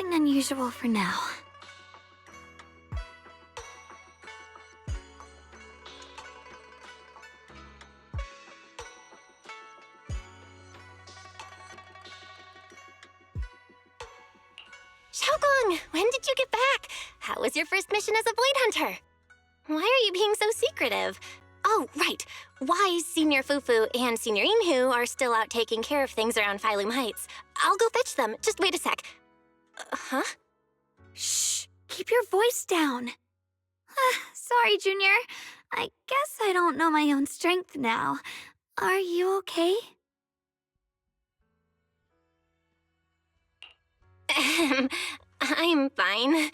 nothing unusual for now. Xiaogong, when did you get back? How was your first mission as a blade hunter? Why are you being so secretive? Oh, right. Wise Senior Fufu and Senior Inhu are still out taking care of things around Phylum Heights. I'll go fetch them. Just wait a sec. Huh? Shh! Keep your voice down. Sorry, Junior. I guess I don't know my own strength now. Are you okay? I'm fine.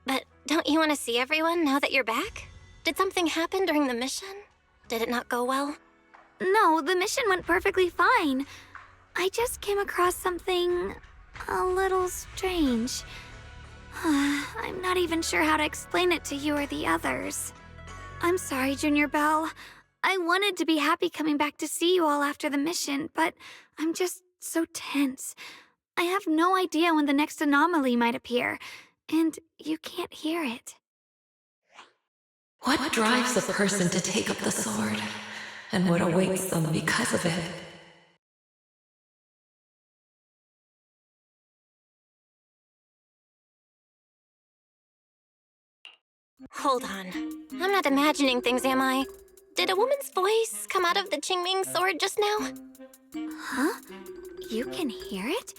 But don't you want to see everyone now that you're back? Did something happen during the mission? Did it not go well? No, the mission went perfectly fine. I just came across something a little strange. I'm not even sure how to explain it to you or the others. I'm sorry, Junior Belle. I wanted to be happy coming back to see you all after the mission, but I'm just so tense. I have no idea when the next anomaly might appear, and you can't hear it. What drives a person to take up the sword, and what awaits them because of it? Hold on. I'm not imagining things, am I? Did a woman's voice come out of the Qingming sword just now? Huh? You can hear it?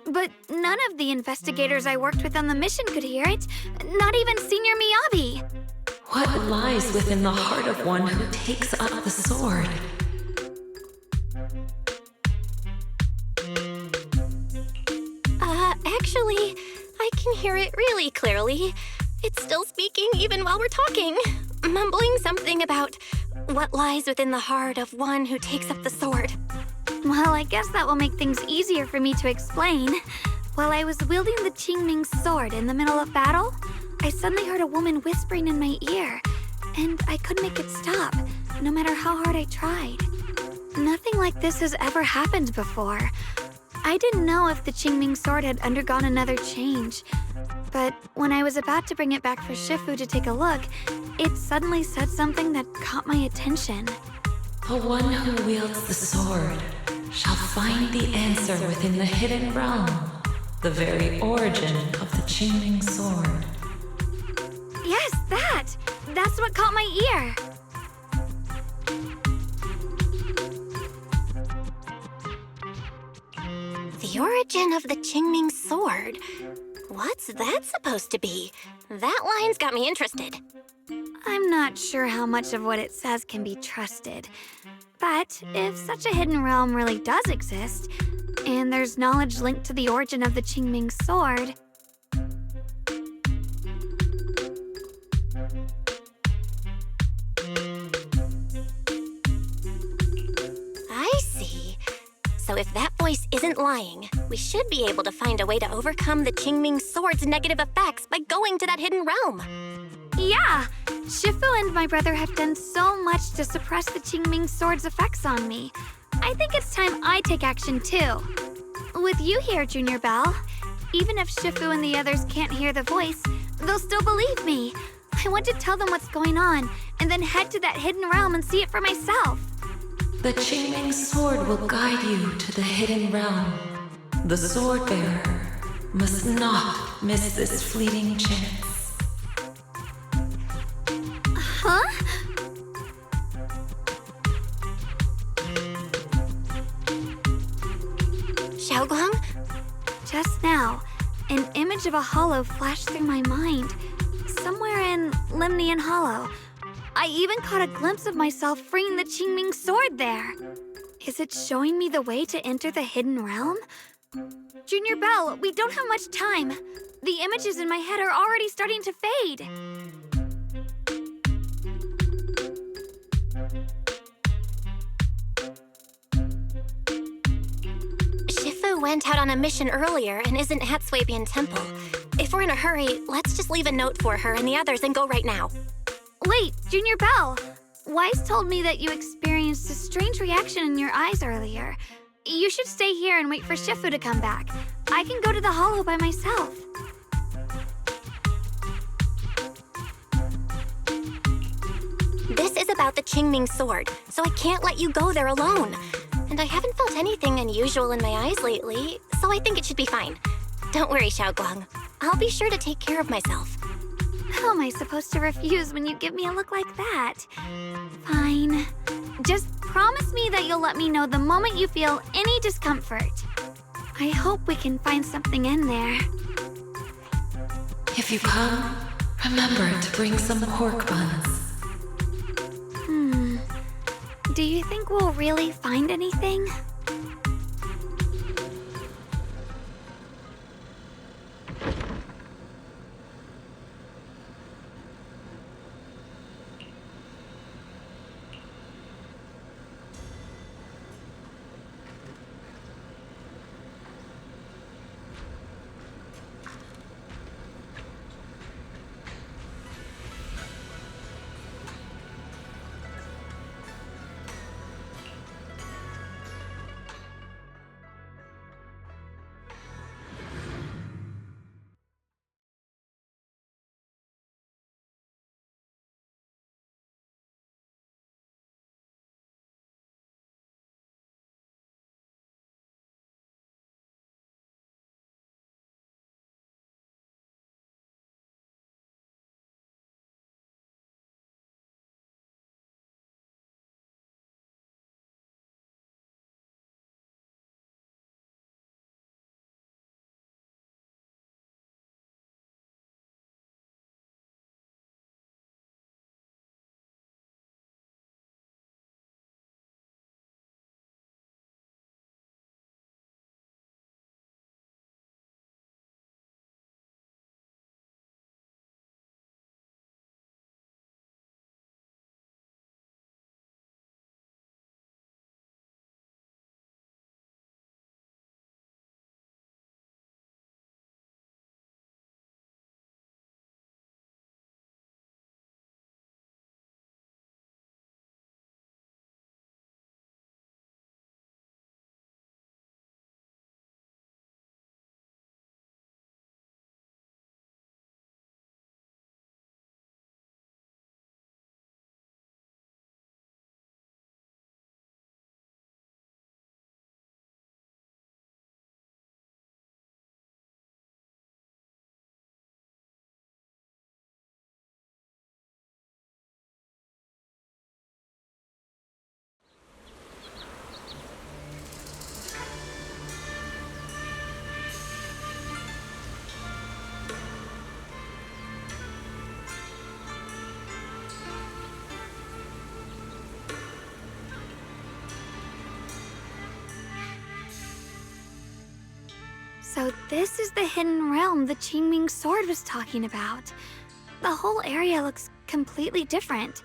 But none of the investigators I worked with on the mission could hear it. Not even Senior Miyabi. What lies within the heart of one who takes up the sword? Actually, I can hear it really clearly. It's still speaking even while we're talking, mumbling something about what lies within the heart of one who takes up the sword. Well, I guess that will make things easier for me to explain. While I was wielding the Qingming sword in the middle of battle, I suddenly heard a woman whispering in my ear, and I couldn't make it stop, no matter how hard I tried. Nothing like this has ever happened before. I didn't know if the Qingming sword had undergone another change, but when I was about to bring it back for Shifu to take a look, it suddenly said something that caught my attention. The one who wields the sword shall find the answer within the hidden realm, the very origin of the Qingming sword. Yes, that! That's what caught my ear! The origin of the Qingming sword? What's that supposed to be? That line's got me interested. I'm not sure how much of what it says can be trusted. But if such a hidden realm really does exist, and there's knowledge linked to the origin of the Qingming sword... I see. So if that voice isn't lying, we should be able to find a way to overcome the Qingming sword's negative effects by going to that hidden realm. Yeah! Shifu and my brother have done so much to suppress the Qingming sword's effects on me. I think it's time I take action too. With you here, Junior Belle, even if Shifu and the others can't hear the voice, they'll still believe me. I want to tell them what's going on, and then head to that hidden realm and see it for myself. The Qingming sword will guide you to the hidden realm. The sword bearer must not miss this fleeting chance. Huh? Xiaogong? Just now, an image of a hollow flashed through my mind, somewhere in Limnian Hollow. I even caught a glimpse of myself freeing the Qingming sword there. Is it showing me the way to enter the hidden realm? Junior Belle, we don't have much time. The images in my head are already starting to fade. Shifu went out on a mission earlier and isn't at Swabian Temple. If we're in a hurry, let's just leave a note for her and the others and go right now. Wait, Junior Belle! Wise told me that you experienced a strange reaction in your eyes earlier. You should stay here and wait for Shifu to come back. I can go to the hollow by myself. is about the Qingming sword, so I can't let you go there alone. And I haven't felt anything unusual in my eyes lately, so I think it should be fine. Don't worry, Xiaoguang. I'll be sure to take care of myself. How am I supposed to refuse when you give me a look like that? Fine. Just promise me that you'll let me know the moment you feel any discomfort. I hope we can find something in there. If you come, remember to bring some pork buns. Do you think we'll really find anything? So this is the hidden realm the Qingming sword was talking about. The whole area looks completely different,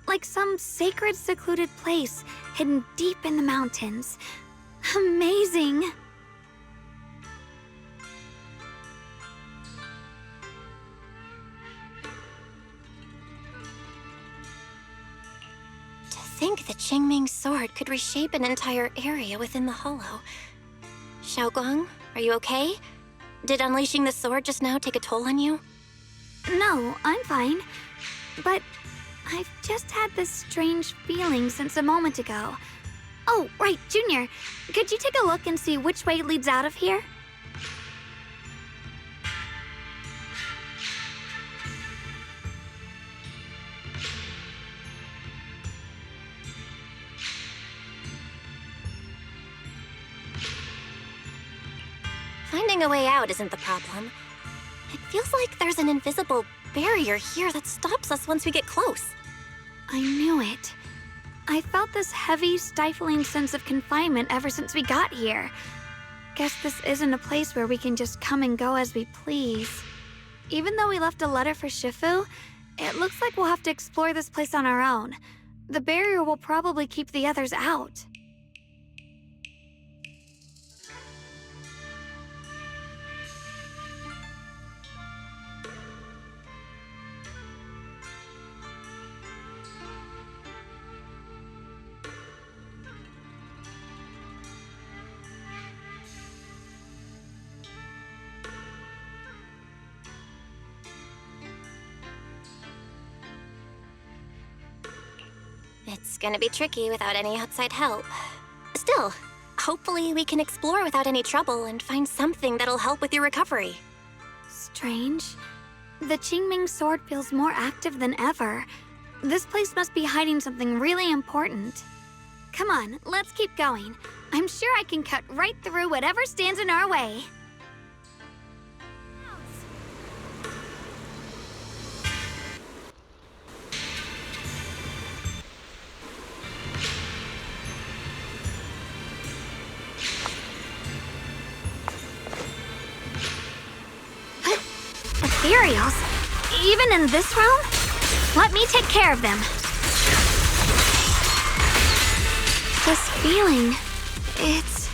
like some sacred, secluded place hidden deep in the mountains. Amazing! To think the Qingming sword could reshape an entire area within the hollow. Xiaoguang, are you okay? Did unleashing the sword just now take a toll on you? No, I'm fine. But I've just had this strange feeling since a moment ago. Oh, right, Junior. Could you take a look and see which way leads out of here? Finding a way out isn't the problem. It feels like there's an invisible barrier here that stops us once we get close. I knew it. I felt this heavy, stifling sense of confinement ever since we got here. Guess this isn't a place where we can just come and go as we please. Even though we left a letter for Shifu, it looks like we'll have to explore this place on our own. The barrier will probably keep the others out. It's gonna be tricky without any outside help. Still, hopefully we can explore without any trouble and find something that'll help with your recovery. Strange. The Qingming sword feels more active than ever. This place must be hiding something really important. Come on, let's keep going. I'm sure I can cut right through whatever stands in our way. Ethereals? Even in this realm? Let me take care of them. This feeling, it's...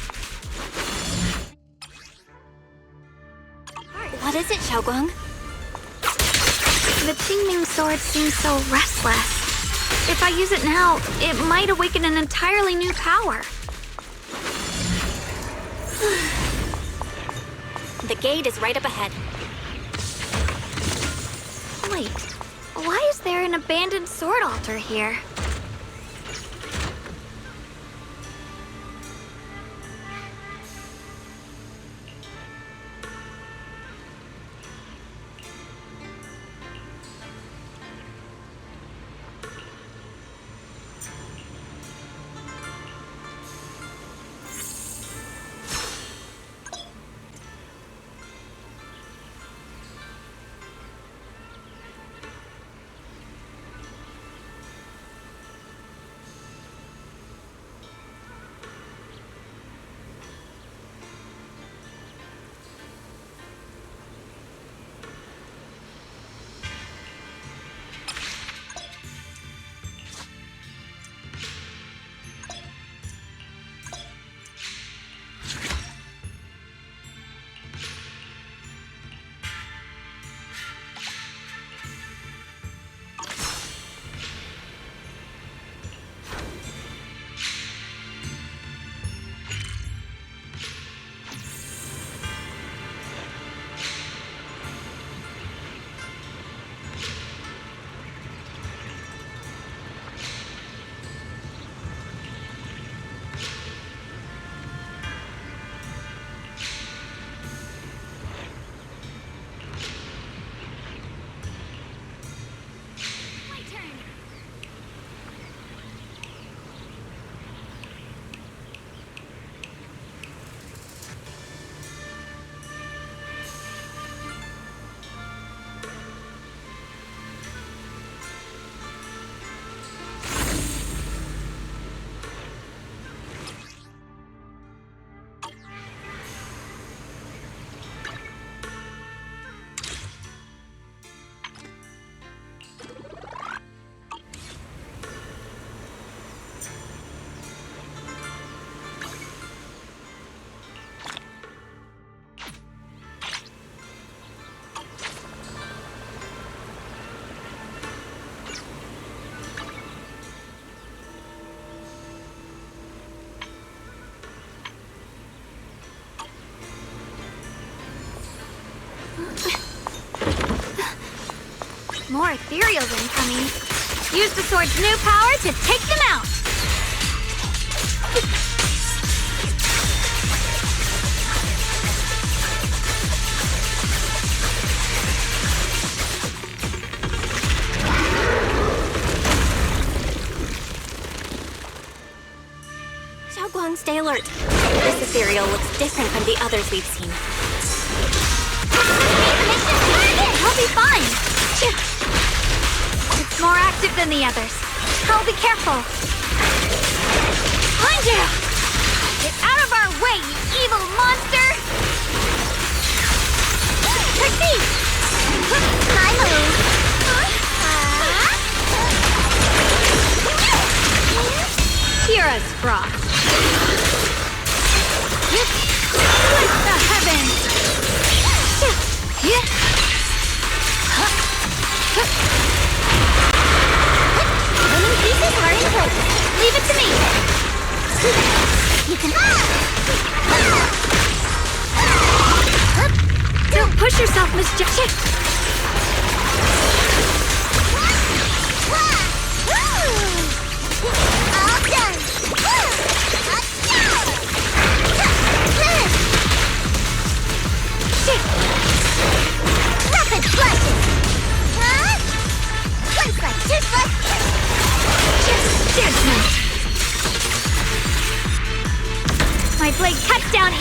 What is it, Xiaoguang? The Qingming sword seems so restless. If I use it now, it might awaken an entirely new power. The gate is right up ahead. Wait, why is there an abandoned sword altar here? More ethereals incoming. Use the sword's new power to take them out! Xiaoguang, stay alert. This ethereal looks different from the others we've seen. I'll be fine! It's more active than the others. I'll be careful. Behind you! Get out of our way, you evil monster! Technique! I move. Hear us, Frost. Split the heavens! Winning pieces are in place. Leave it to me! You can... Don't push yourself, Miss Jack.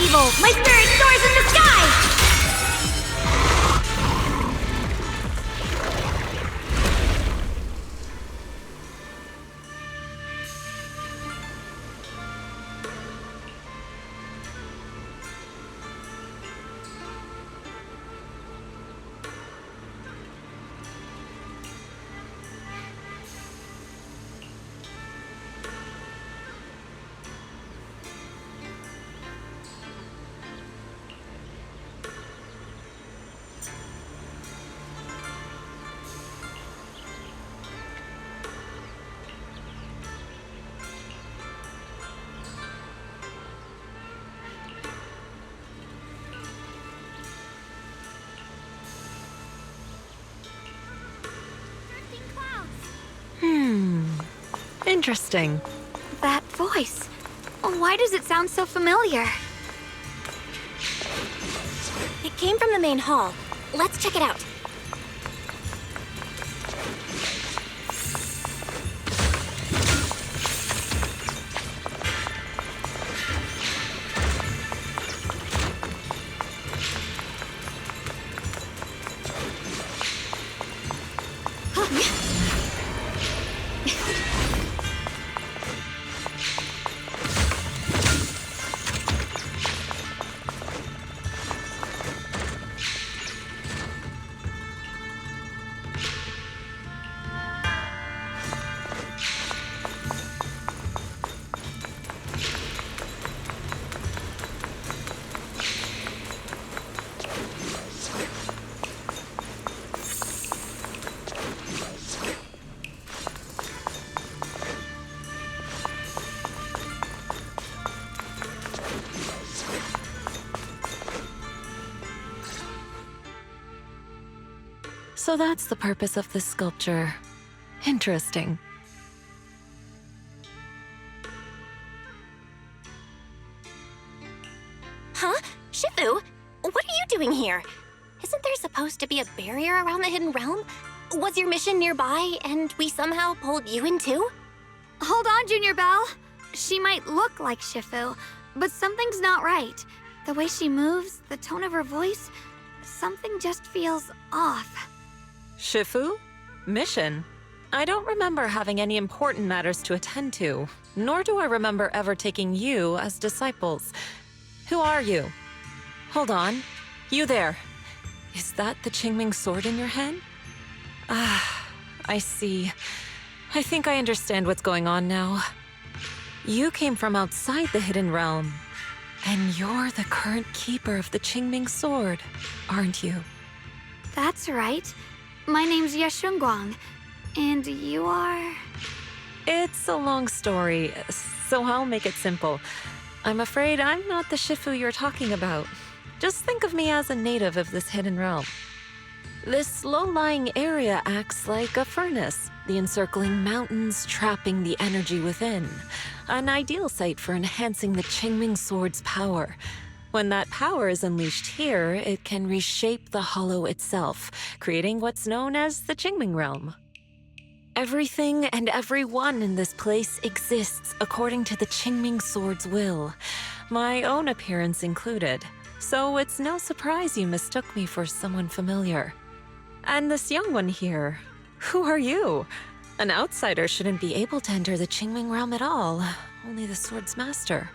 evil! My spirit soars in the sky! Interesting. That voice. Why does it sound so familiar? It came from the main hall. Let's check it out. So that's the purpose of this sculpture. Interesting. Huh? Shifu? What are you doing here? Isn't there supposed to be a barrier around the hidden realm? Was your mission nearby and we somehow pulled you in too? Hold on, Junior Belle. She might look like Shifu, but something's not right. The way she moves, the tone of her voice, something just feels off. Shifu? Mission? I don't remember having any important matters to attend to, nor do I remember ever taking you as disciples. Who are you? Hold on. You there. Is that the Qingming sword in your hand? Ah, I see. I think I understand what's going on now. You came from outside the Hidden Realm, and you're the current keeper of the Qingming sword, aren't you? That's right. My name's Yashunguang, and you are... It's a long story, so I'll make it simple. I'm afraid I'm not the Shifu you're talking about. Just think of me as a native of this hidden realm. This low-lying area acts like a furnace, the encircling mountains trapping the energy within. An ideal site for enhancing the Qingming sword's power. When that power is unleashed here, it can reshape the hollow itself, creating what's known as the Qingming realm. Everything and everyone in this place exists according to the Qingming sword's will, my own appearance included. So it's no surprise you mistook me for someone familiar. And this young one here, who are you? An outsider shouldn't be able to enter the Qingming realm at all, only the sword's master.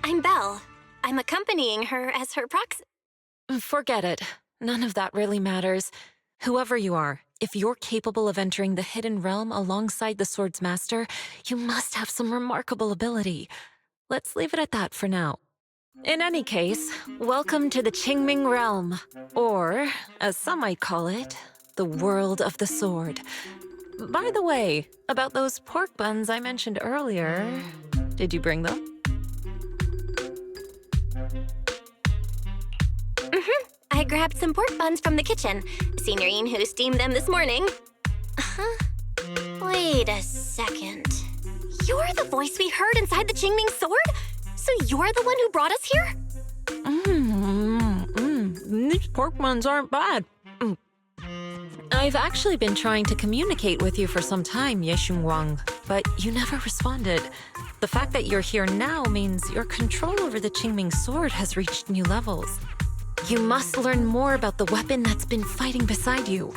I'm Belle. I'm accompanying her as her proxy. Forget it. None of that really matters. Whoever you are, if you're capable of entering the hidden realm alongside the sword's master, you must have some remarkable ability. Let's leave it at that for now. In any case, welcome to the Qingming realm, or, as some might call it, the world of the sword. By the way, about those pork buns I mentioned earlier, did you bring them? I grabbed some pork buns from the kitchen. Senior Inhu steamed them this morning. Wait a second. You're the voice we heard inside the Qingming sword? So you're the one who brought us here? These pork buns aren't bad. I've actually been trying to communicate with you for some time, Yeshun Wang, but you never responded. The fact that you're here now means your control over the Qingming sword has reached new levels. You must learn more about the weapon that's been fighting beside you.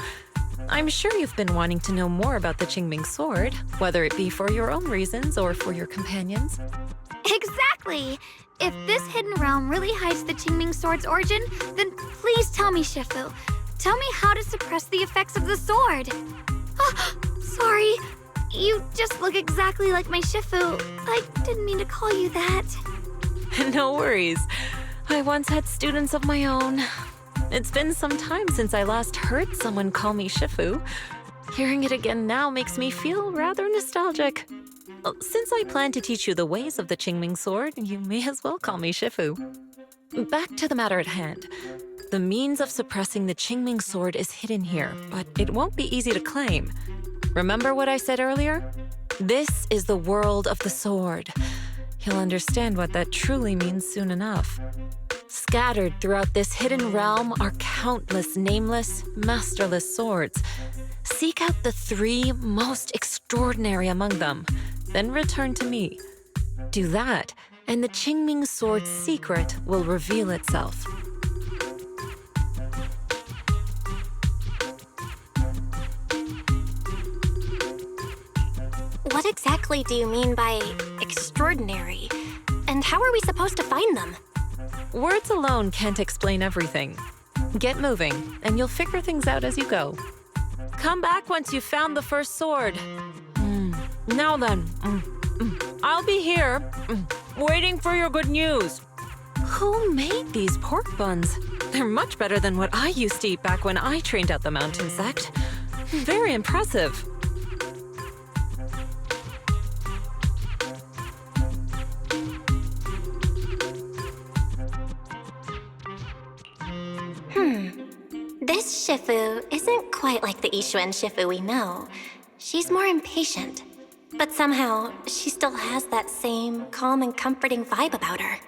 I'm sure you've been wanting to know more about the Qingming sword, whether it be for your own reasons or for your companions. Exactly! If this hidden realm really hides the Qingming sword's origin, then please tell me, Shifu. Tell me how to suppress the effects of the sword. Oh, sorry. You just look exactly like my Shifu. I didn't mean to call you that. No worries. I once had students of my own. It's been some time since I last heard someone call me Shifu. Hearing it again now makes me feel rather nostalgic. Well, since I plan to teach you the ways of the Qingming sword, you may as well call me Shifu. Back to the matter at hand. The means of suppressing the Qingming sword is hidden here, but it won't be easy to claim. Remember what I said earlier? This is the world of the sword. You'll understand what that truly means soon enough. Scattered throughout this hidden realm are countless nameless, masterless swords. Seek out the 3 most extraordinary among them, then return to me. Do that, and the Qingming sword's secret will reveal itself. What exactly do you mean by extraordinary? And how are we supposed to find them? Words alone can't explain everything. Get moving, and you'll figure things out as you go. Come back once you've found the first sword. Now then, I'll be here, waiting for your good news. Who made these pork buns? They're much better than what I used to eat back when I trained at the mountain sect. Very impressive. This Shifu isn't quite like the Ishuan Shifu we know. She's more impatient. But somehow, she still has that same calm and comforting vibe about her.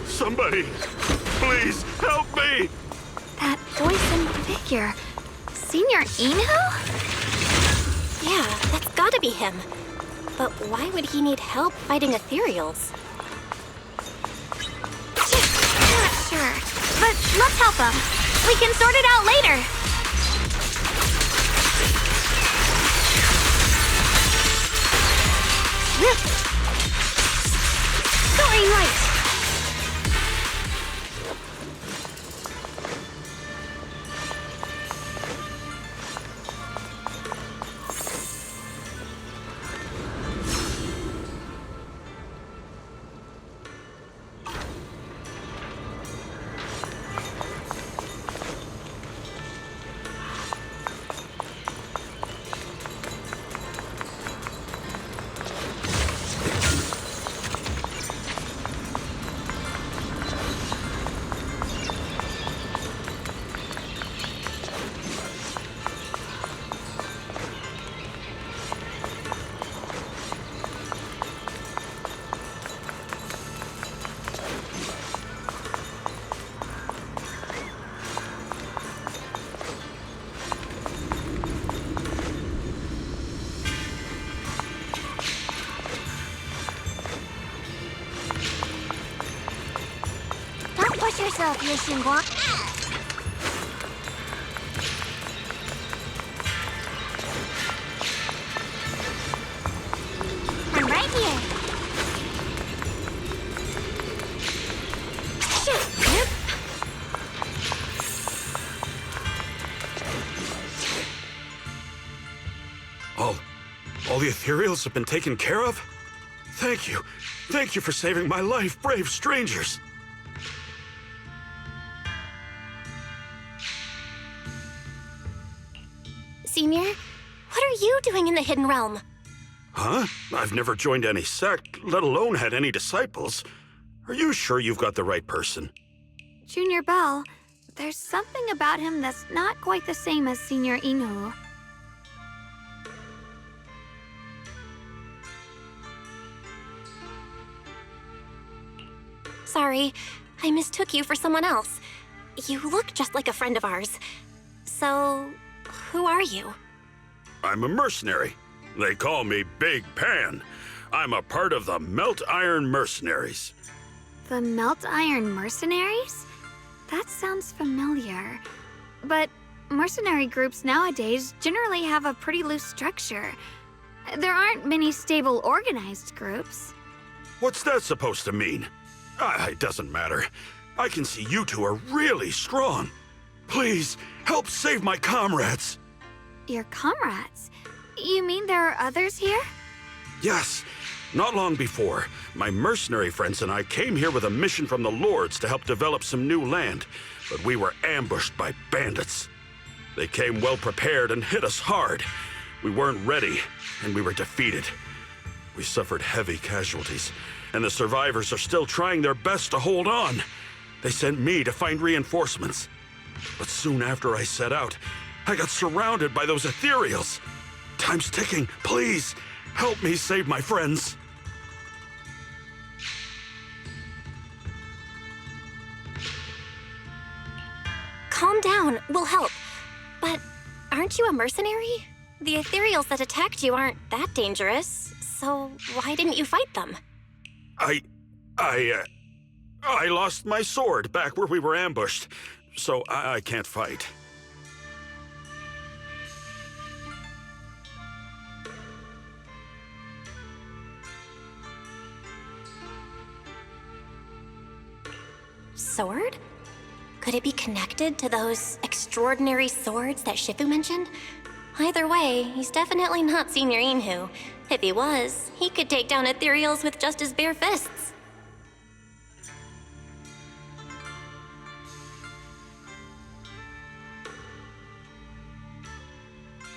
Somebody, please help me! That voice and figure. Senior Inhu? Yeah, that's gotta be him. But why would he need help fighting ethereals? Not sure. But let's help him. We can sort it out later. Going right. yourself, 叶星光. I'm right here. Shoot! Yep. All the ethereals have been taken care of? Thank you. Thank you for saving my life, brave strangers. Senior, what are you doing in the Hidden Realm? Huh? I've never joined any sect, let alone had any disciples. Are you sure you've got the right person? Junior Bell, there's something about him that's not quite the same as Senior Inhu. Sorry, I mistook you for someone else. You look just like a friend of ours. So, who are you? I'm a mercenary. They call me Big Pan. I'm a part of the Melt Iron Mercenaries. The Melt Iron Mercenaries? That sounds familiar. But mercenary groups nowadays generally have a pretty loose structure. There aren't many stable organized groups. What's that supposed to mean? It doesn't matter. I can see you two are really strong. Please, help save my comrades. Your comrades? You mean there are others here? Yes. Not long before, my mercenary friends and I came here with a mission from the Lords to help develop some new land, but we were ambushed by bandits. They came well prepared and hit us hard. We weren't ready, and we were defeated. We suffered heavy casualties, and the survivors are still trying their best to hold on. They sent me to find reinforcements. But soon after I set out, I got surrounded by those ethereals. Time's ticking. Please, help me save my friends. Calm down, we'll help. But aren't you a mercenary? The ethereals that attacked you aren't that dangerous, so why didn't you fight them? I lost my sword back where we were ambushed, so I can't fight. Sword? Could it be connected to those extraordinary swords that Shifu mentioned? Either way, he's definitely not Senior Inhu. If he was, he could take down ethereals with just his bare fists.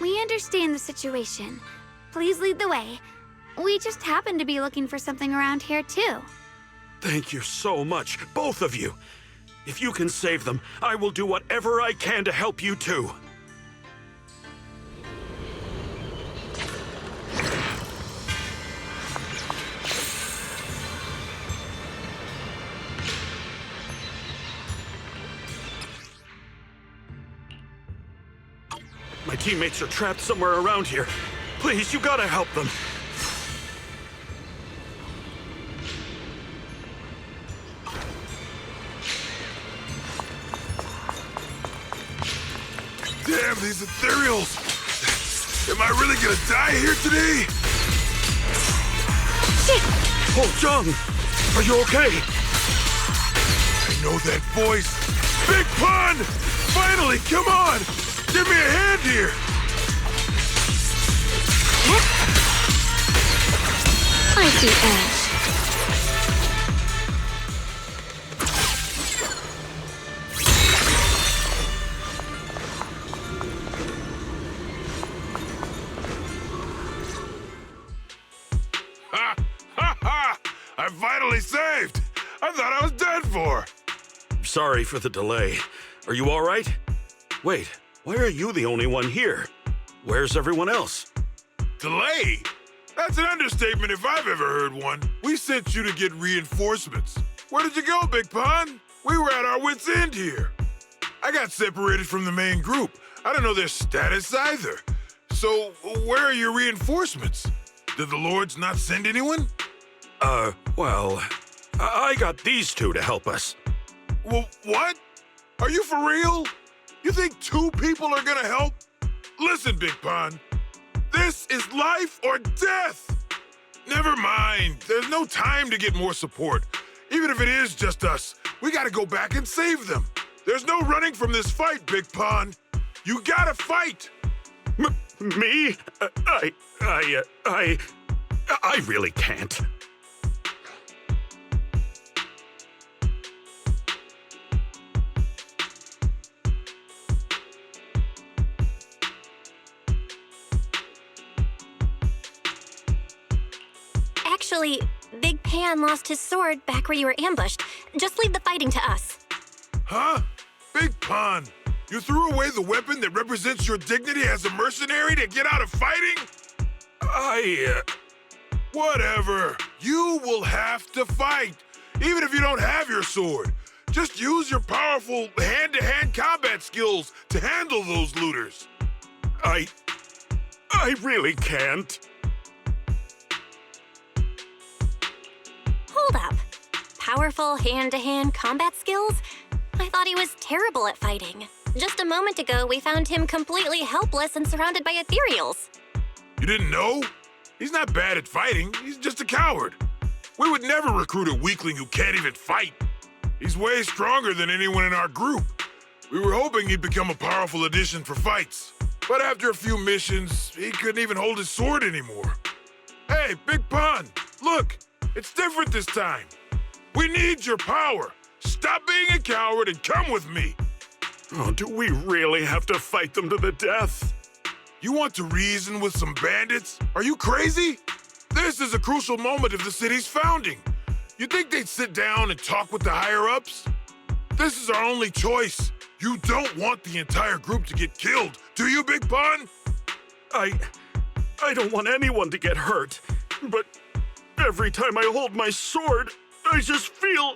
We understand the situation. Please lead the way. We just happen to be looking for something around here, too. Thank you so much, both of you. If you can save them, I will do whatever I can to help you too. My teammates are trapped somewhere around here. Please, you gotta help them. Damn, these ethereals! Am I really gonna die here today? Oh, Jung! Are you okay? I know that voice! Big Pun! Finally, come on! Give me a hand here! I see Ash. Ha! Ha ha! I'm finally saved! I thought I was dead for! Sorry for the delay. Are you all right? Wait, why are you the only one here? Where's everyone else? Delay? That's an understatement if I've ever heard one. We sent you to get reinforcements. Where did you go, Big Pun? We were at our wits' end here. I got separated from the main group. I don't know their status either. So, where are your reinforcements? Did the Lords not send anyone? Well, I got these two to help us. What? Are you for real? You think 2 people are gonna help? Listen, Big Pun. This is life or death. Never mind. There's no time to get more support. Even if it is just us, we gotta go back and save them. There's no running from this fight, Big Pun. You gotta fight. Me? I really can't. Actually, Big Pan lost his sword back where you were ambushed. Just leave the fighting to us. Huh? Big Pun, you threw away the weapon that represents your dignity as a mercenary to get out of fighting? Whatever. You will have to fight, even if you don't have your sword. Just use your powerful hand-to-hand combat skills to handle those looters. I really can't. Hold up. Powerful hand-to-hand combat skills? I thought he was terrible at fighting. Just a moment ago, we found him completely helpless and surrounded by ethereals. You didn't know? He's not bad at fighting. He's just a coward. We would never recruit a weakling who can't even fight. He's way stronger than anyone in our group. We were hoping he'd become a powerful addition for fights. But after a few missions, he couldn't even hold his sword anymore. Hey, Big Pun, look, it's different this time. We need your power. Stop being a coward and come with me. Oh, do we really have to fight them to the death? You want to reason with some bandits? Are you crazy? This is a crucial moment of the city's founding. You think they'd sit down and talk with the higher-ups? This is our only choice. You don't want the entire group to get killed, do you, Big Pun? I don't want anyone to get hurt, but every time I hold my sword, I just feel...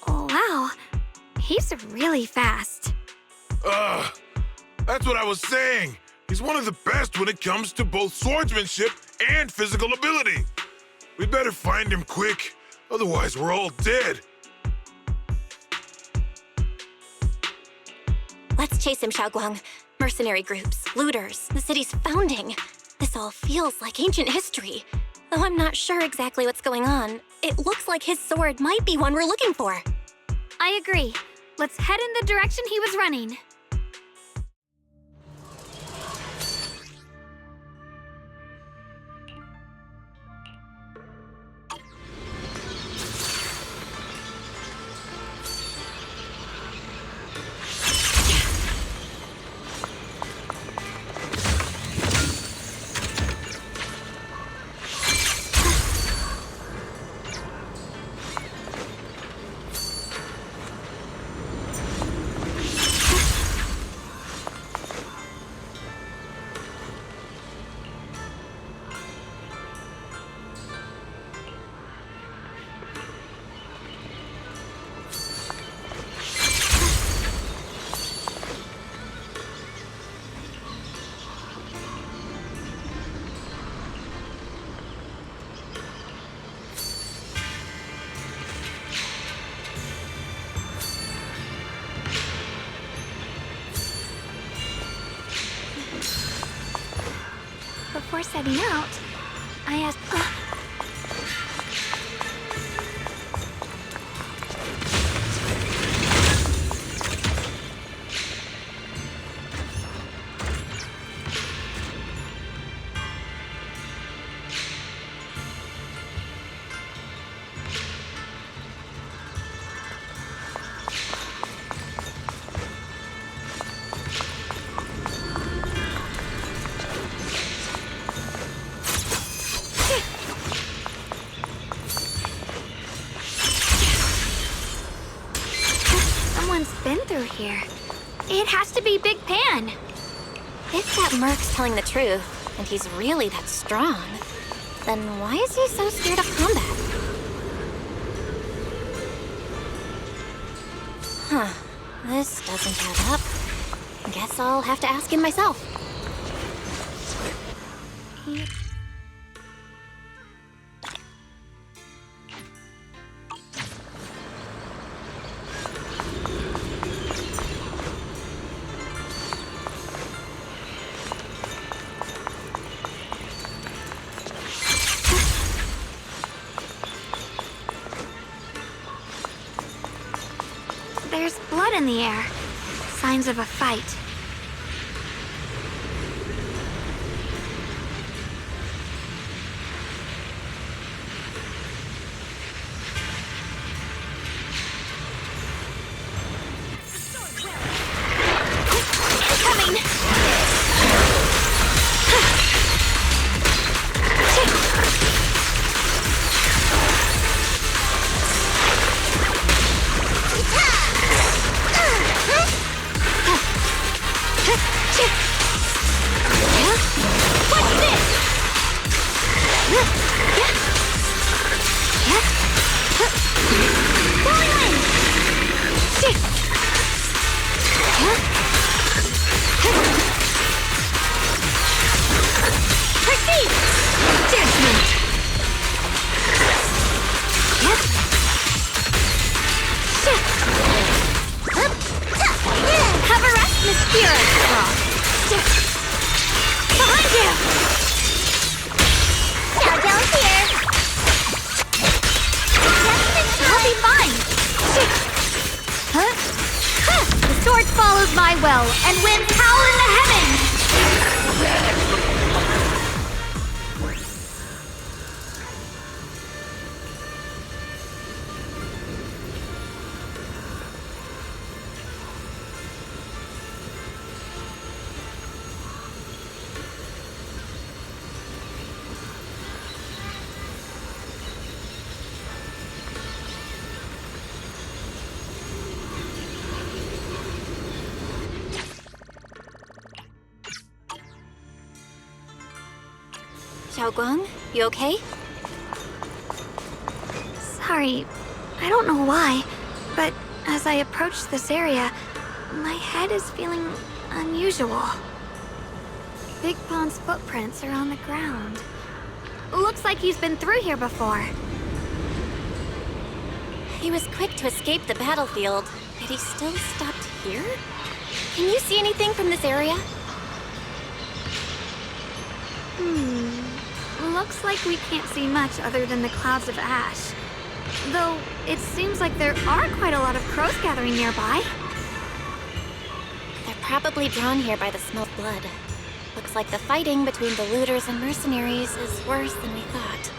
Wow, he's really fast. That's what I was saying. He's one of the best when it comes to both swordsmanship and physical ability. We'd better find him quick, otherwise we're all dead. Let's chase him, Xiaoguang. Mercenary groups, looters, the city's founding. This all feels like ancient history. Though I'm not sure exactly what's going on, it looks like his sword might be one we're looking for. I agree. Let's head in the direction he was running. Before setting out, I asked... Someone's been through here. It has to be Big Pan. If that merc's telling the truth, and he's really that strong, then why is he so scared of combat? Huh, this doesn't add up. Guess I'll have to ask him myself. There's blood in the air. Signs of a fight. And winds howl in the heavens! Xiaoguang, you okay? Sorry, I don't know why, but as I approach this area, my head is feeling unusual. Big Pond's footprints are on the ground. Looks like he's been through here before. He was quick to escape the battlefield, yet he still stopped here? Can you see anything from this area? Looks like we can't see much other than the clouds of ash. Though, it seems like there are quite a lot of crows gathering nearby. They're probably drawn here by the smell of blood. Looks like the fighting between the looters and mercenaries is worse than we thought.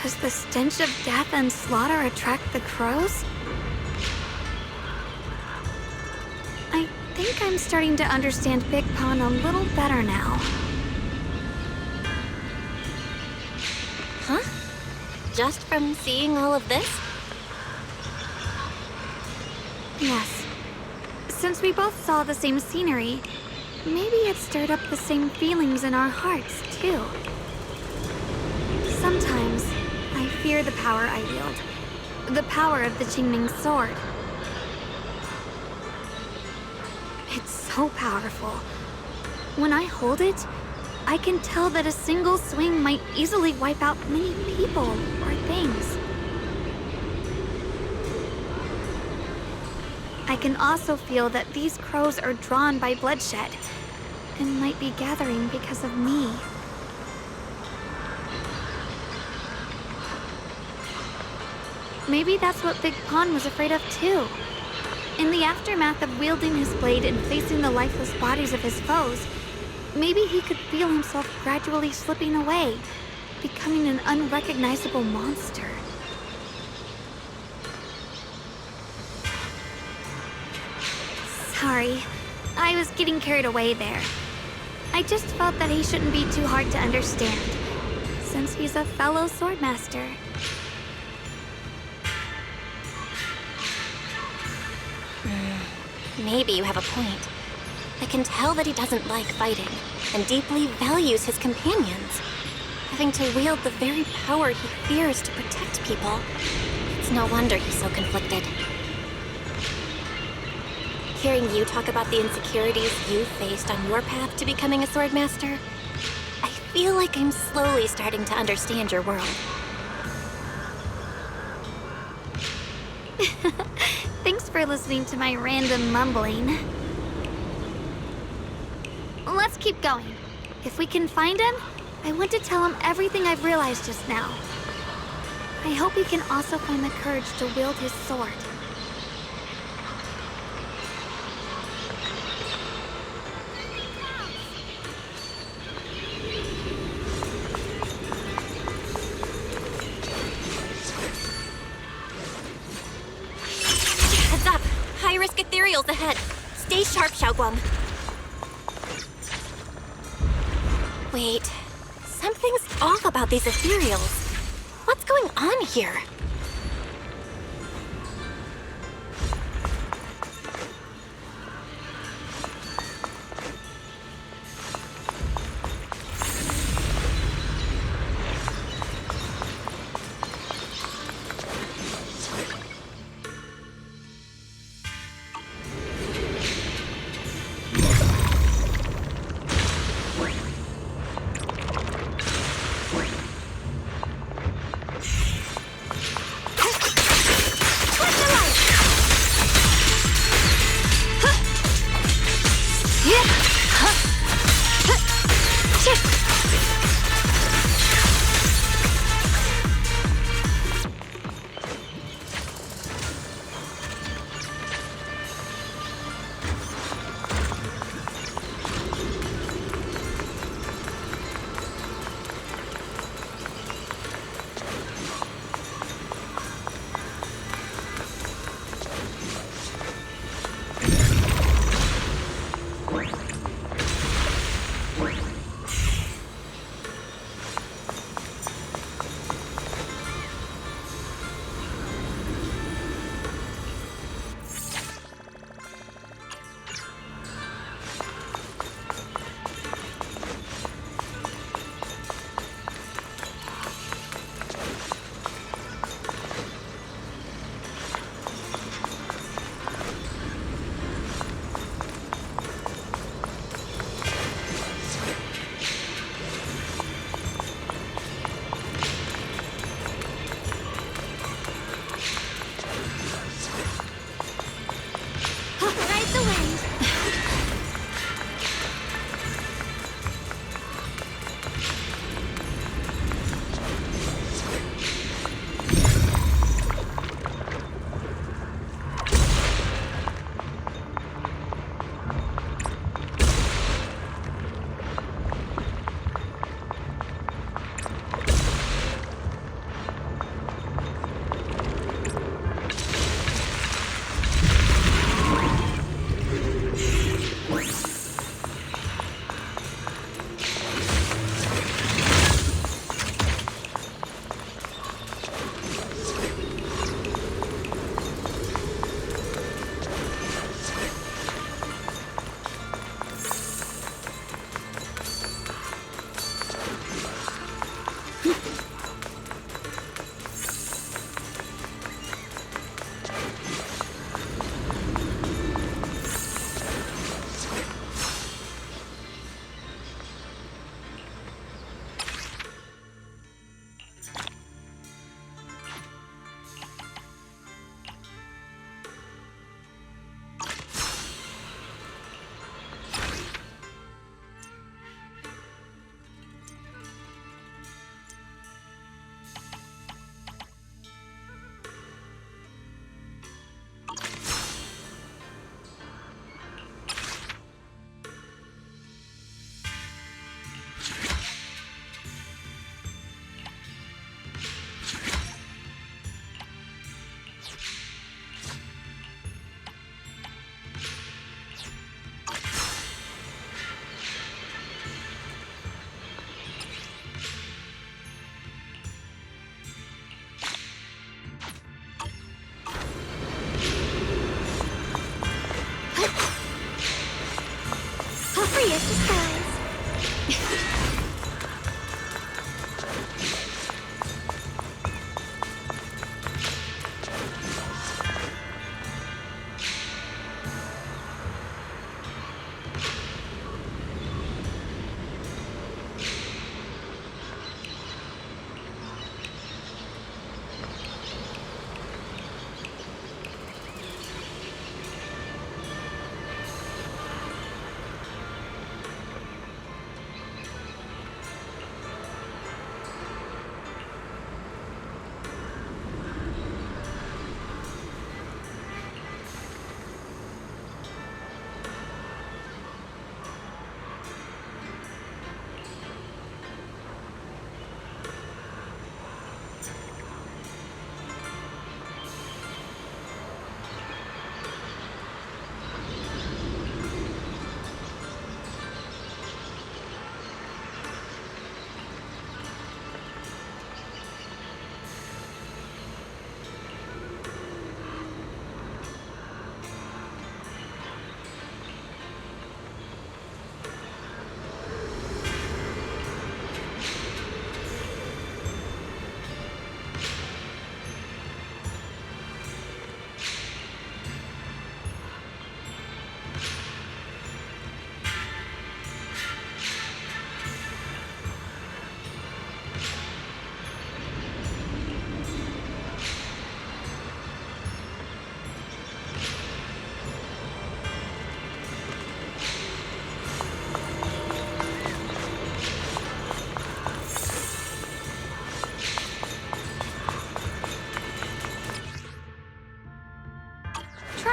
Does the stench of death and slaughter attract the crows? I think I'm starting to understand Big Pond a little better now. Huh? Just from seeing all of this? Yes. Since we both saw the same scenery, maybe it stirred up the same feelings in our hearts, too. Sometimes, I fear the power I wield. The power of the Qingming sword. It's so powerful. When I hold it, I can tell that a single swing might easily wipe out many people or things. I can also feel that these crows are drawn by bloodshed and might be gathering because of me. Maybe that's what Big Pond was afraid of too. In the aftermath of wielding his blade and facing the lifeless bodies of his foes, maybe he could feel himself gradually slipping away, becoming an unrecognizable monster. Sorry, I was getting carried away there. I just felt that he shouldn't be too hard to understand, since he's a fellow swordmaster. Maybe you have a point. I can tell that he doesn't like fighting, and deeply values his companions. Having to wield the very power he fears to protect people, it's no wonder he's so conflicted. Hearing you talk about the insecurities you faced on your path to becoming a swordmaster, I feel like I'm slowly starting to understand your world. Thanks for listening to my random mumbling. Let's keep going. If we can find him, I want to tell him everything I've realized just now. I hope he can also find the courage to wield his sword. Heads up! High-risk ethereals ahead. Stay sharp, Xiaoguang. Wait, something's off about these ethereals. What's going on here?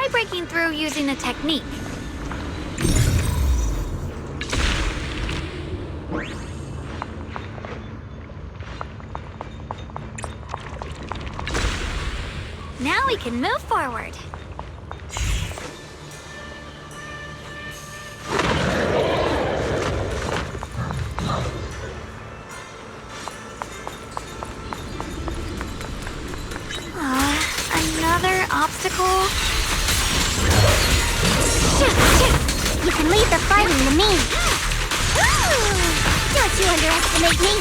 try breaking through using a technique. Now we can move forward. Another obstacle? You can leave the fighting to me. Don't you underestimate me.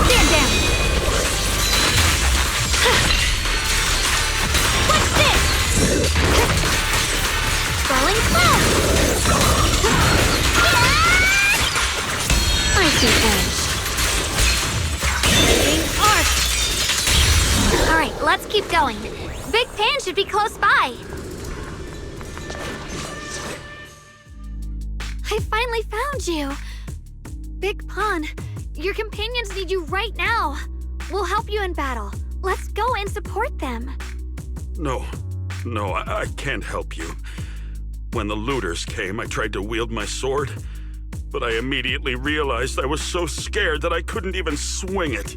Stand down! What's this? Swirling cloud! I see edge. Being arched! Alright, let's keep going. Big Pan should be close by. I finally found you! Big Pun, your companions need you right now. We'll help you in battle. Let's go and support them. No, I can't help you. When the looters came, I tried to wield my sword, but I immediately realized I was so scared that I couldn't even swing it.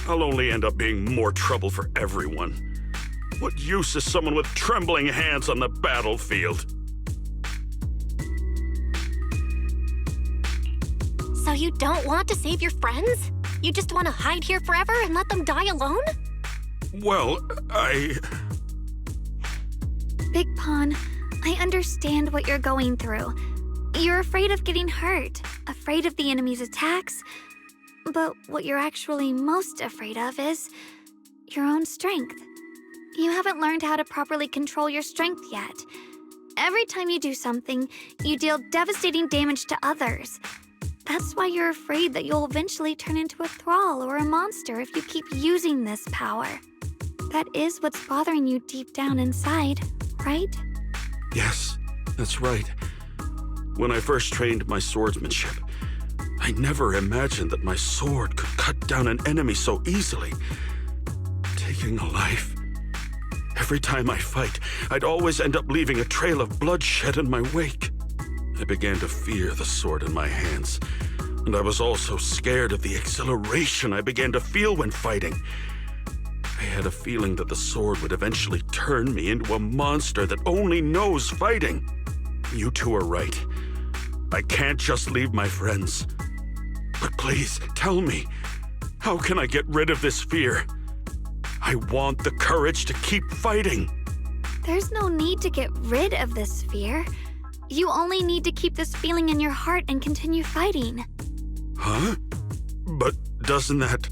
I'll only end up being more trouble for everyone. What use is someone with trembling hands on the battlefield? So you don't want to save your friends? You just want to hide here forever and let them die alone? Well, Big Pun, I understand what you're going through. You're afraid of getting hurt, afraid of the enemy's attacks. But what you're actually most afraid of is your own strength. You haven't learned how to properly control your strength yet. Every time you do something, you deal devastating damage to others. That's why you're afraid that you'll eventually turn into a thrall or a monster if you keep using this power. That is what's bothering you deep down inside, right? yes, that's right. When I first trained my swordsmanship, I never imagined that my sword could cut down an enemy so easily. Taking a life. Every time I fight, I'd always end up leaving a trail of bloodshed in my wake. I began to fear the sword in my hands, and I was also scared of the exhilaration I began to feel when fighting. I had a feeling that the sword would eventually turn me into a monster that only knows fighting. You two are right. I can't just leave my friends. But please, tell me, how can I get rid of this fear? I want the courage to keep fighting. There's no need to get rid of this fear. You only need to keep this feeling in your heart and continue fighting. Huh? But doesn't that...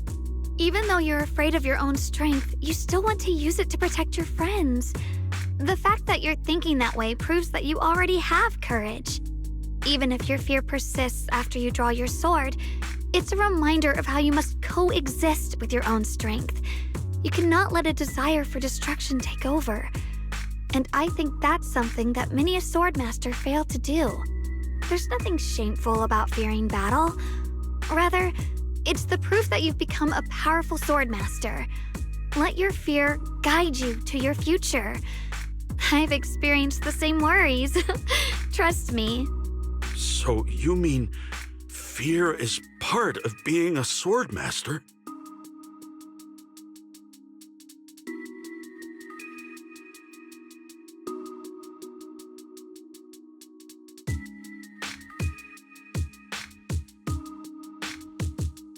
Even though you're afraid of your own strength, you still want to use it to protect your friends. The fact that you're thinking that way proves that you already have courage. Even if your fear persists after you draw your sword, it's a reminder of how you must coexist with your own strength. You cannot let a desire for destruction take over. And I think that's something that many a swordmaster fail to do. There's nothing shameful about fearing battle. Rather, it's the proof that you've become a powerful swordmaster. Let your fear guide you to your future. I've experienced the same worries. Trust me. So you mean fear is part of being a swordmaster?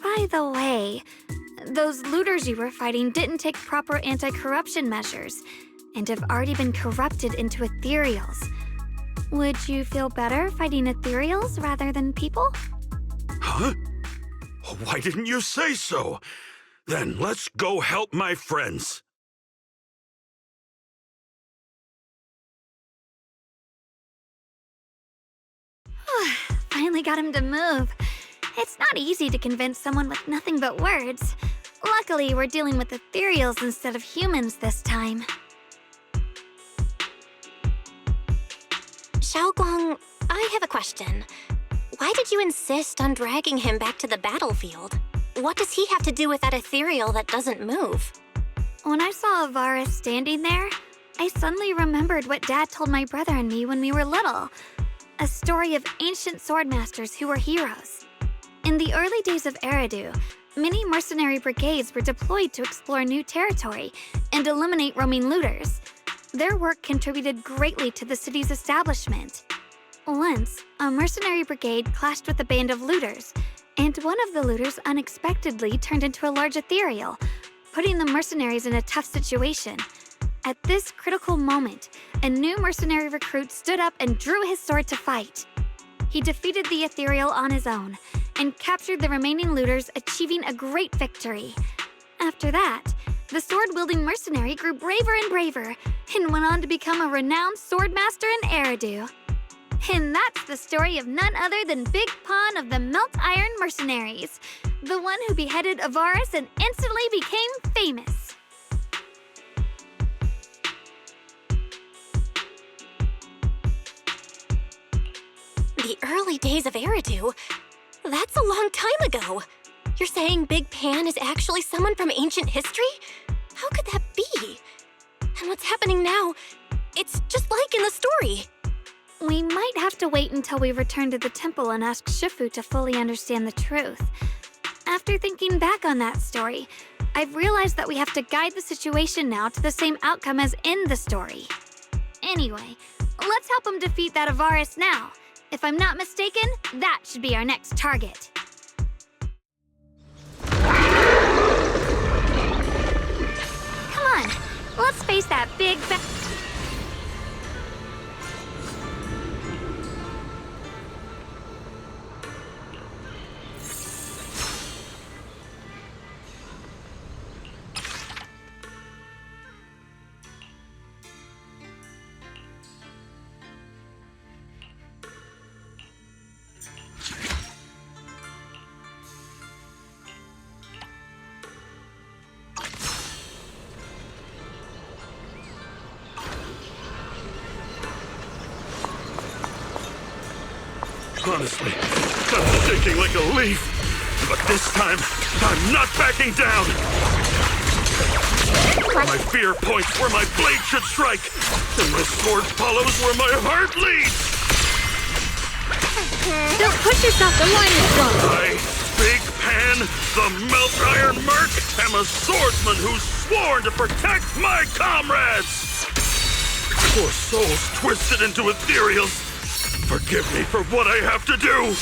By the way, those looters you were fighting didn't take proper anti-corruption measures and have already been corrupted into ethereals. Would you feel better fighting ethereals rather than people? Huh? Why didn't you say so? Then let's go help my friends. finally got him to move. It's not easy to convince someone with nothing but words. Luckily, we're dealing with ethereals instead of humans this time. Xiaoguang, I have a question. Why did you insist on dragging him back to the battlefield? What does he have to do with that ethereal that doesn't move? When I saw Avaris standing there, I suddenly remembered what Dad told my brother and me when we were little. A story of ancient swordmasters who were heroes. In the early days of Eridu, many mercenary brigades were deployed to explore new territory and eliminate roaming looters. Their work contributed greatly to the city's establishment. Once, a mercenary brigade clashed with a band of looters, and one of the looters unexpectedly turned into a large ethereal, putting the mercenaries in a tough situation. At this critical moment, a new mercenary recruit stood up and drew his sword to fight. He defeated the ethereal on his own and captured the remaining looters, achieving a great victory. After that, the sword-wielding mercenary grew braver and braver and went on to become a renowned swordmaster in Eridu. And that's the story of none other than Big Pon of the Melt Iron Mercenaries, the one who beheaded Avaris and instantly became famous. The early days of Eridu? That's a long time ago. You're saying Big Pan is actually someone from ancient history? How could that be? And what's happening now? It's just like in the story. We might have to wait until we return to the temple and ask Shifu to fully understand the truth. After thinking back on that story, I've realized that we have to guide the situation now to the same outcome as in the story. Anyway, let's help him defeat that Avaris now. If I'm not mistaken, that should be our next target. Come on, let's face that big Honestly, I'm shaking like a leaf. But this time, I'm not backing down. My fear points where my blade should strike, and my sword follows where my heart leads. Don't push yourself, the line is strong. I, Big Pan, the Melt Iron Merc, am a swordsman who's sworn to protect my comrades. Poor souls twisted into ethereals. Forgive me for what I have to do.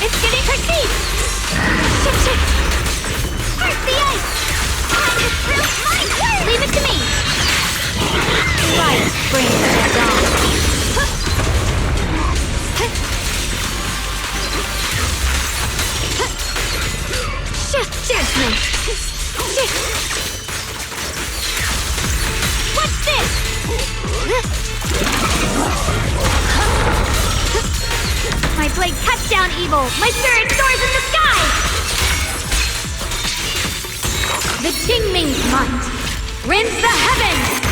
It's getting perceived! Shit! Where's the ice? Time to prove my word! Leave it to me! Right, brains of the dawn. Judgment! What's this? My blade cuts down evil! My spirit soars in the sky! The Qingming's might rends the heavens!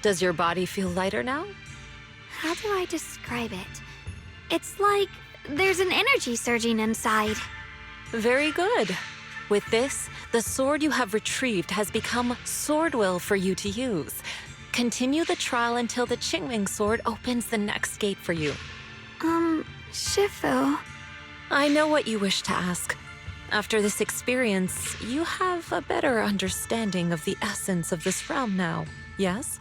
Does your body feel lighter now? How do I describe it? It's like there's an energy surging inside. Very good. With this, the sword you have retrieved has become sword will for you to use. Continue the trial until the Qingming sword opens the next gate for you. Shifu. I know what you wish to ask. After this experience, you have a better understanding of the essence of this realm now, yes?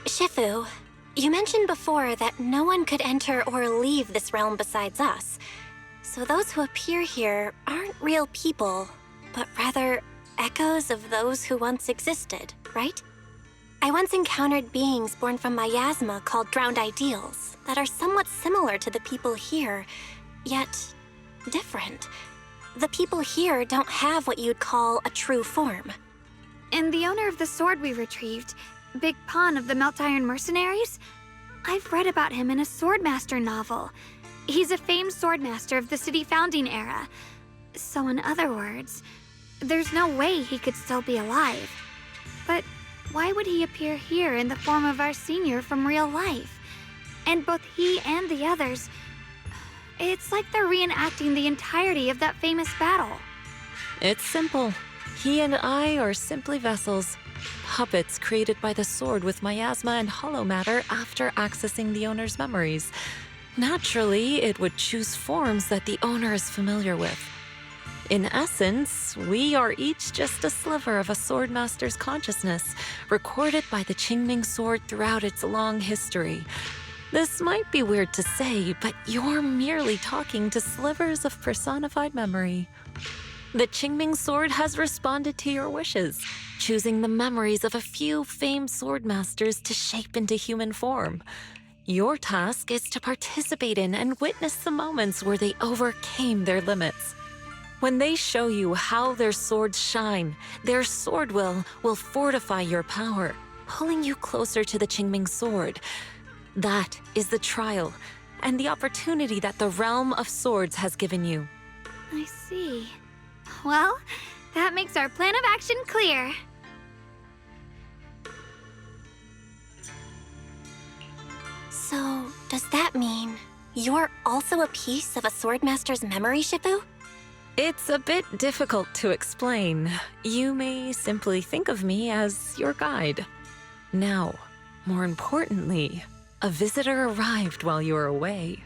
Shifu, you mentioned before that no one could enter or leave this realm besides us. So those who appear here aren't real people, but rather echoes of those who once existed, right? I once encountered beings born from miasma called drowned ideals that are somewhat similar to the people here, yet different. The people here don't have what you'd call a true form. And the owner of the sword we retrieved, Big Pon of the Melt Iron Mercenaries? I've read about him in a Swordmaster novel. He's a famed swordmaster of the city founding era. So in other words, there's no way he could still be alive. But why would he appear here in the form of our senior from real life? And both he and the others, it's like they're reenacting the entirety of that famous battle. It's simple. He and I are simply vessels. Puppets created by the sword with miasma and hollow matter after accessing the owner's memories. Naturally, it would choose forms that the owner is familiar with. In essence, we are each just a sliver of a swordmaster's consciousness, recorded by the Qingming sword throughout its long history. This might be weird to say, but you're merely talking to slivers of personified memory. The Qingming sword has responded to your wishes, choosing the memories of a few famed swordmasters to shape into human form. Your task is to participate in and witness the moments where they overcame their limits. When they show you how their swords shine, their sword will fortify your power, pulling you closer to the Qingming sword. That is the trial and the opportunity that the realm of swords has given you. I see. Well, that makes our plan of action clear. So, does that mean you're also a piece of a swordmaster's memory, Shifu? It's a bit difficult to explain. You may simply think of me as your guide. Now, more importantly, a visitor arrived while you were away.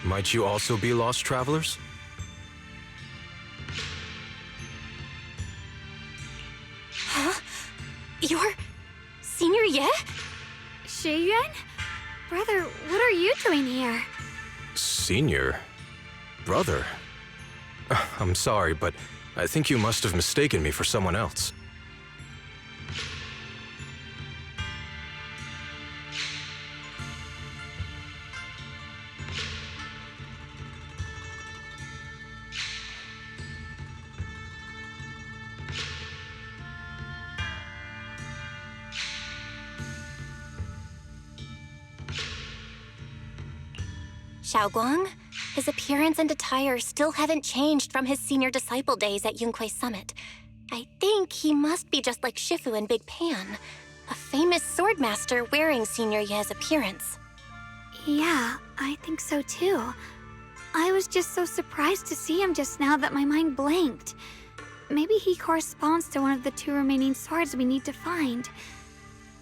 Might you also be lost travelers? Huh? You're Senior Ye? Shiyuan? Brother, what are you doing here? Senior? Brother? I'm sorry, but I think you must have mistaken me for someone else. Xiaoguang? His appearance and attire still haven't changed from his senior disciple days at Yunque Summit. I think he must be just like Shifu and Big Pan, a famous swordmaster wearing Senior Ye's appearance. Yeah, I think so too. I was just so surprised to see him just now that my mind blanked. Maybe he corresponds to one of the two remaining swords we need to find.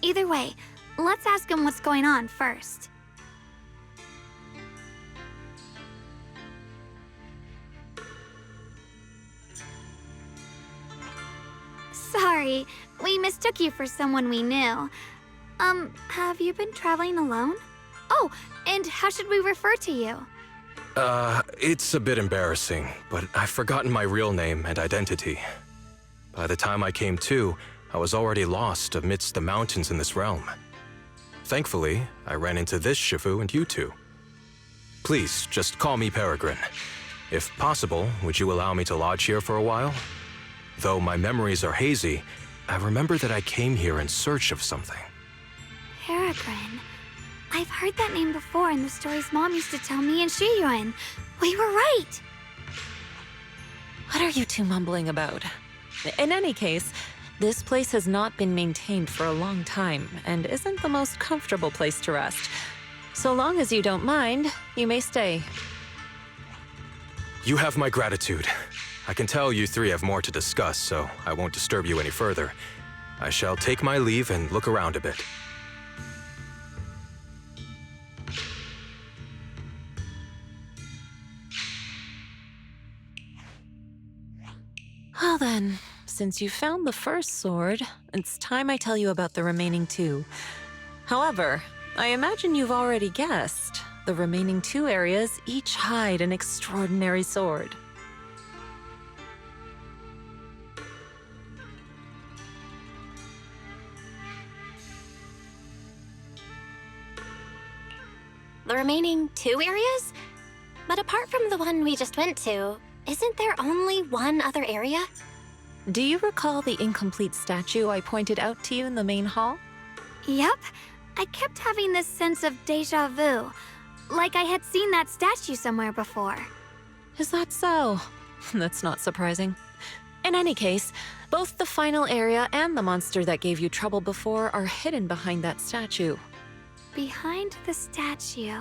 Either way, let's ask him what's going on first. Sorry, we mistook you for someone we knew. Have you been traveling alone? Oh, and how should we refer to you? It's a bit embarrassing, but I've forgotten my real name and identity. By the time I came to, I was already lost amidst the mountains in this realm. Thankfully, I ran into this Shifu and you two. Please, just call me Peregrine. If possible, would you allow me to lodge here for a while? Though my memories are hazy, I remember that I came here in search of something. Peregrine. I've heard that name before in the stories Mom used to tell me and Shiyuan. We were right! What are you two mumbling about? In any case, this place has not been maintained for a long time and isn't the most comfortable place to rest. So long as you don't mind, you may stay. You have my gratitude. I can tell you three have more to discuss, so I won't disturb you any further. I shall take my leave and look around a bit. Well then, since you found the first sword, it's time I tell you about the remaining two. However, I imagine you've already guessed. The remaining two areas each hide an extraordinary sword. The remaining 2 areas? But apart from the one we just went to, isn't there only one other area? Do you recall the incomplete statue I pointed out to you in the main hall? Yep. I kept having this sense of déjà vu. Like I had seen that statue somewhere before. Is that so? That's not surprising. In any case, both the final area and the monster that gave you trouble before are hidden behind that statue. Behind the statue.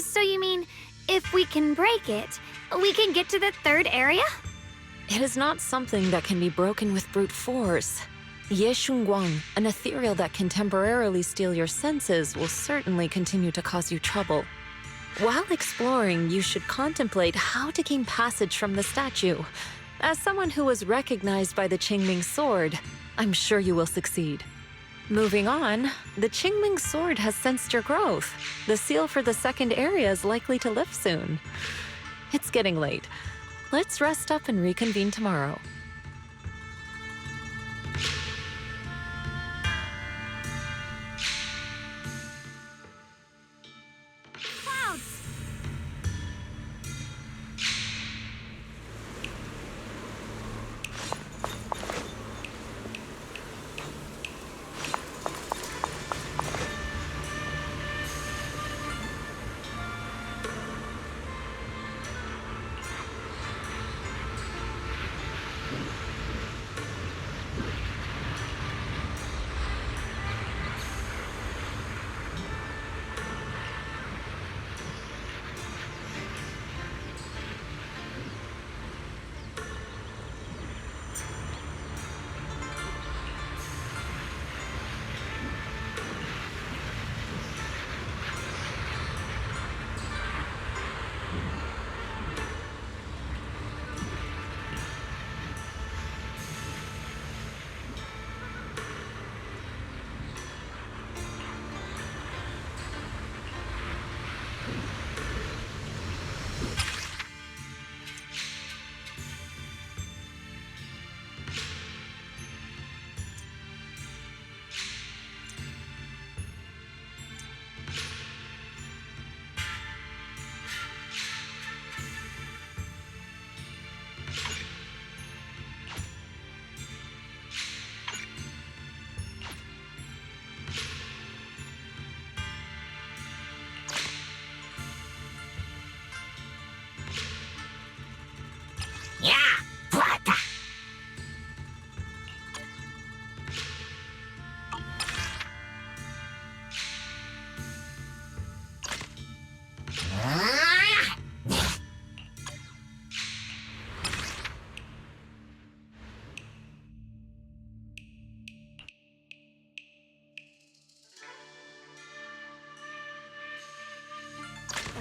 So you mean, if we can break it, we can get to the third area? It is not something that can be broken with brute force. Ye Shunguang, an ethereal that can temporarily steal your senses, will certainly continue to cause you trouble. While exploring, you should contemplate how to gain passage from the statue. As someone who was recognized by the Qingming sword, I'm sure you will succeed. Moving on, the Qingming sword has sensed your growth. The seal for the second area is likely to lift soon. It's getting late. Let's rest up and reconvene tomorrow. Clouds!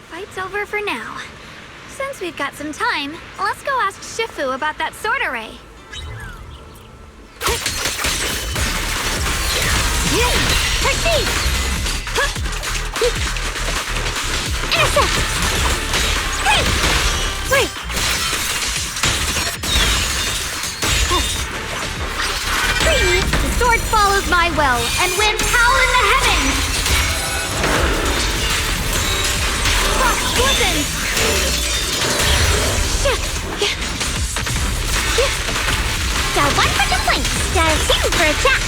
Fight's over for now. Since we've got some time, let's go ask Shifu about that sword array. Proceed! Wait! Freeze! The sword follows my will, and winds howl in the heavens! Frost glistens! Star 1 for complaint. Star 2 for attack.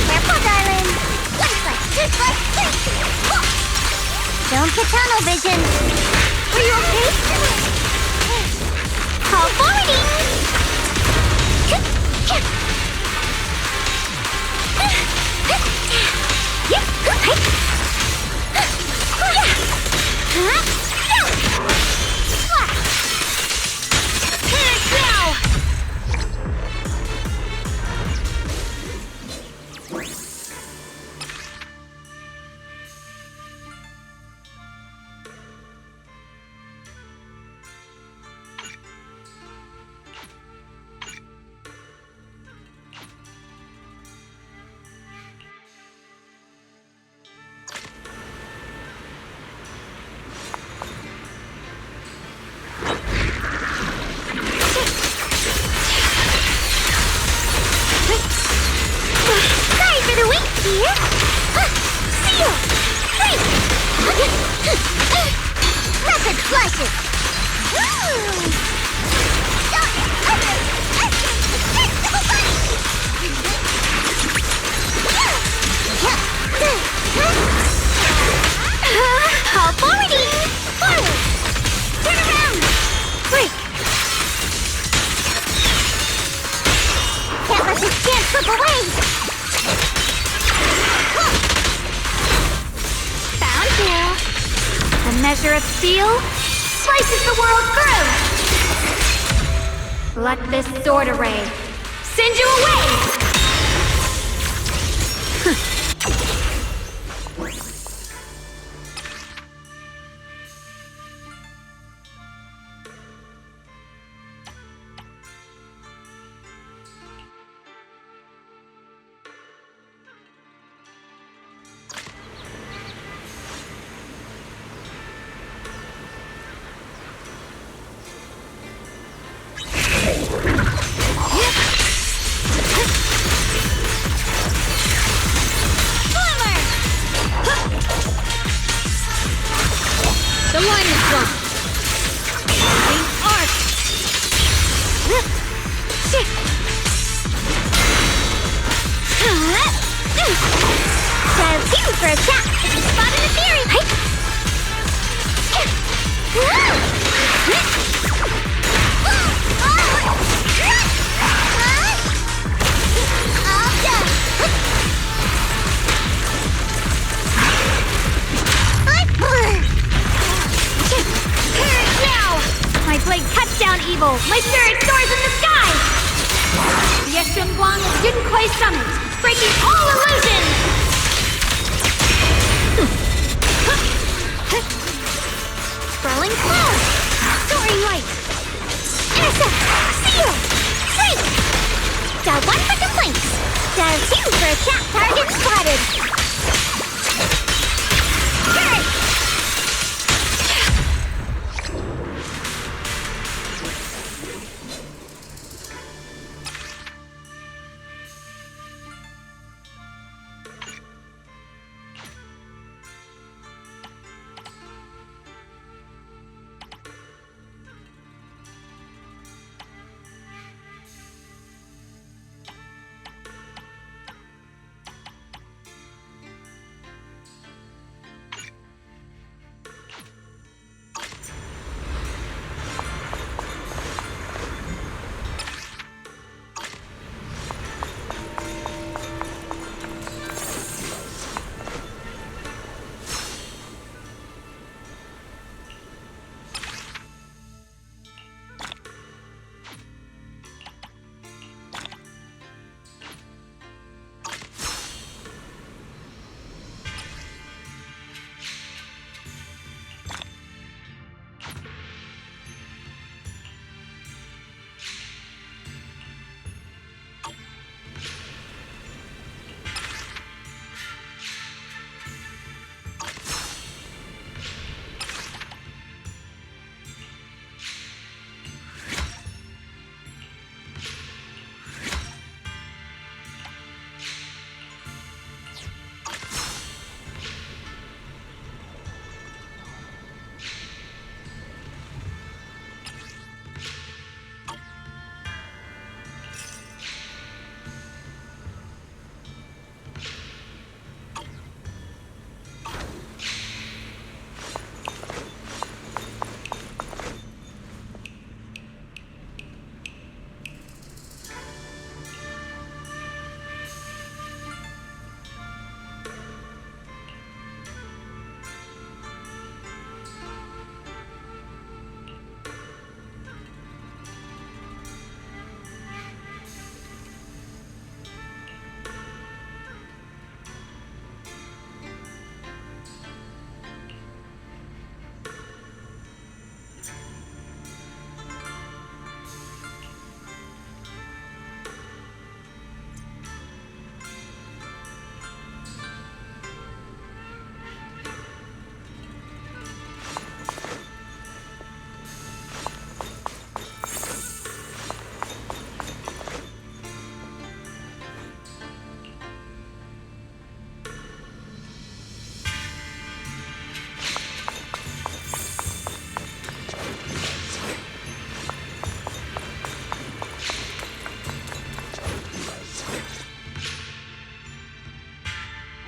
Careful, darling. One flight, two flight, three. Don't get tunnel vision. Are you okay? Call forwarding. Rapid flashes! Call forwarding! Forward! Turn around! Break! Can't let this chance slip away! Found you! A measure of steel slices the world through! Let this sword array send you away! The line is drawn. The arc. Dial 2 for attack. Spot in a theory. All done. My blade cuts down evil. My spirit soars in the sky. The Yeshunguang Junkwei Summit, breaking all illusions. Sprawling cloud. Soaring light. Intercept. Seal. Break. Dial 1 for complaints. Dial 2 for attack. Target spotted. Courage.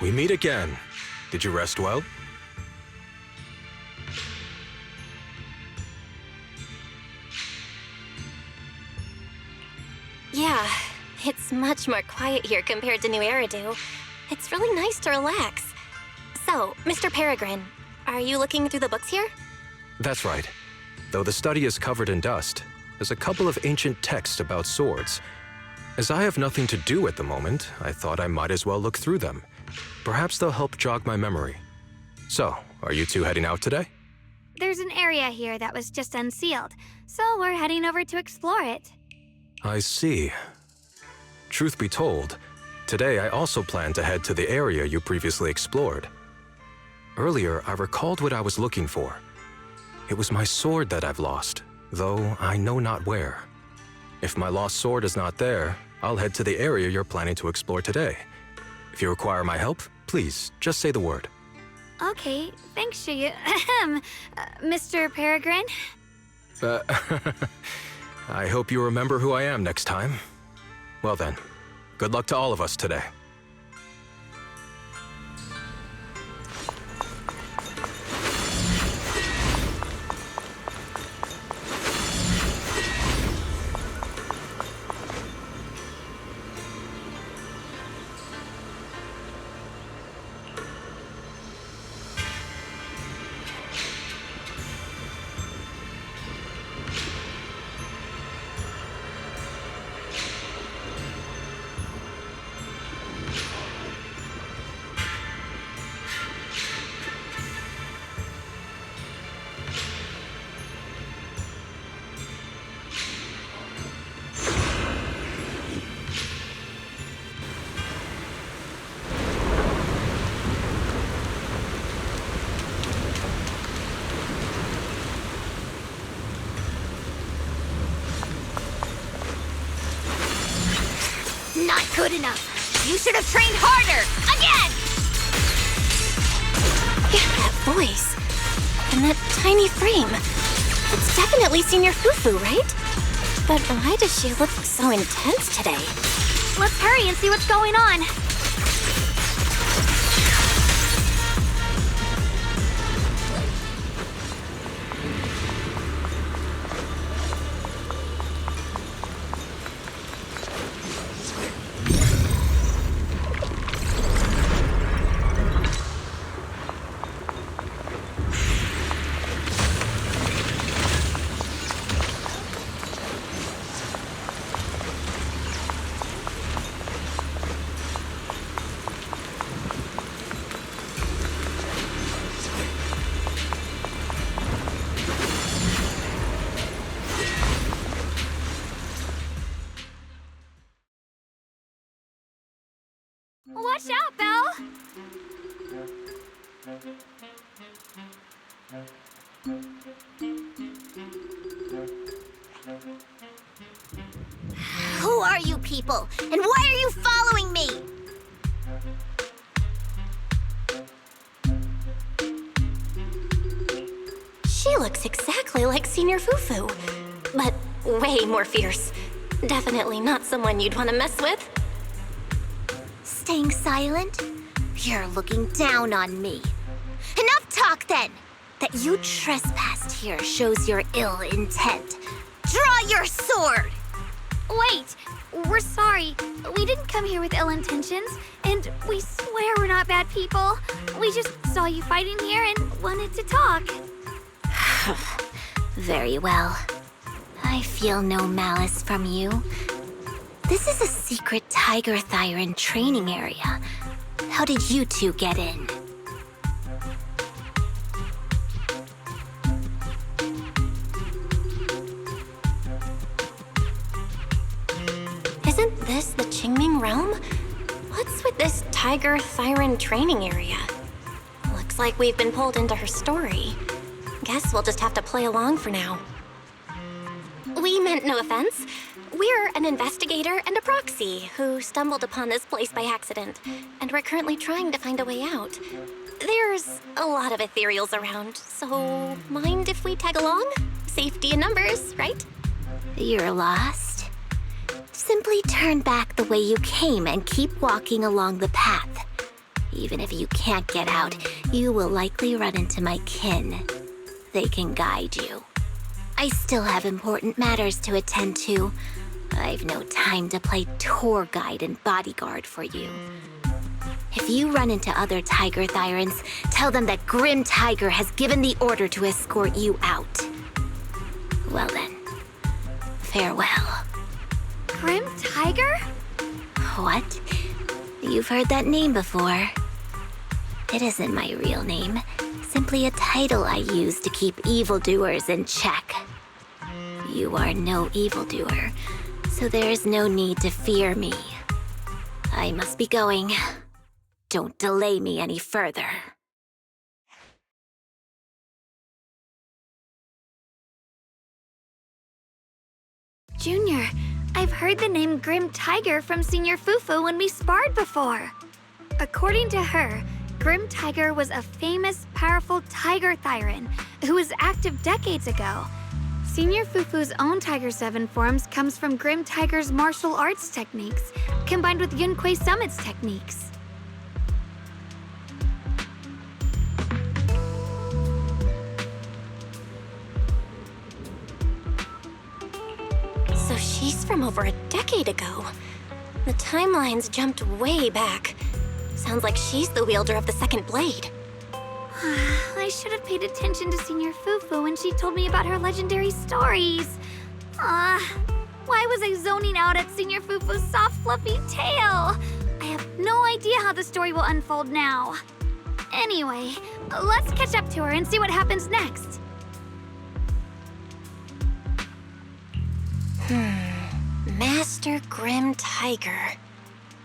We meet again. Did you rest well? Yeah, it's much more quiet here compared to New Eridu. It's really nice to relax. So, Mr. Peregrine, are you looking through the books here? That's right. Though the study is covered in dust, there's a couple of ancient texts about swords. As I have nothing to do at the moment, I thought I might as well look through them. Perhaps they'll help jog my memory. So, are you two heading out today? There's an area here that was just unsealed, so we're heading over to explore it. I see. Truth be told, today I also plan to head to the area you previously explored. Earlier, I recalled what I was looking for. It was my sword that I've lost, though I know not where. If my lost sword is not there, I'll head to the area you're planning to explore today. If you require my help, please, just say the word. Okay, thanks, Shiyu. Mr. Peregrine? I hope you remember who I am next time. Well then, good luck to all of us today. Not good enough. You should have trained harder. Again! Yeah, that voice. And that tiny frame. It's definitely Senior Fufu, right? But why does she look so intense today? Let's hurry and see what's going on. Watch out, Belle! Who are you people? And why are you following me? She looks exactly like Senior Fufu, but way more fierce. Definitely not someone you'd want to mess with. Staying silent? You're looking down on me. Enough talk then! That you trespassed here shows your ill intent. Draw your sword! Wait! We're sorry. We didn't come here with ill intentions, and we swear we're not bad people. We just saw you fighting here and wanted to talk. Very well. I feel no malice from you. This is a secret Tiger Thyron training area. How did you two get in? Isn't this the Qingming realm? What's with this Tiger Thyron training area? Looks like we've been pulled into her story. Guess we'll just have to play along for now. We meant no offense. We're an investigator and a proxy who stumbled upon this place by accident, and we're currently trying to find a way out. There's a lot of ethereals around, so mind if we tag along? Safety in numbers, right? You're lost? Simply turn back the way you came and keep walking along the path. Even if you can't get out, you will likely run into my kin. They can guide you. I still have important matters to attend to. I've no time to play tour guide and bodyguard for you. If you run into other Tiger Thyrans, tell them that Grim Tiger has given the order to escort you out. Well then, farewell. Grim Tiger? What? You've heard that name before. It isn't my real name, simply a title I use to keep evildoers in check. You are no evildoer, so there is no need to fear me. I must be going. Don't delay me any further. Junior, I've heard the name Grim Tiger from Senior Fufu when we sparred before. According to her, Grim Tiger was a famous, powerful Tiger Thyran who was active decades ago. Senior Fufu's own Tiger 7 forms comes from Grim Tiger's martial arts techniques, combined with Yunquei Summit's techniques. So she's from over a decade ago. The timelines jumped way back. Sounds like she's the wielder of the second blade. I should have paid attention to Senior Fufu when she told me about her legendary stories. Why was I zoning out at Senior Fufu's soft, fluffy tail? I have no idea how the story will unfold now. Anyway, let's catch up to her and see what happens next. Master Grim Tiger.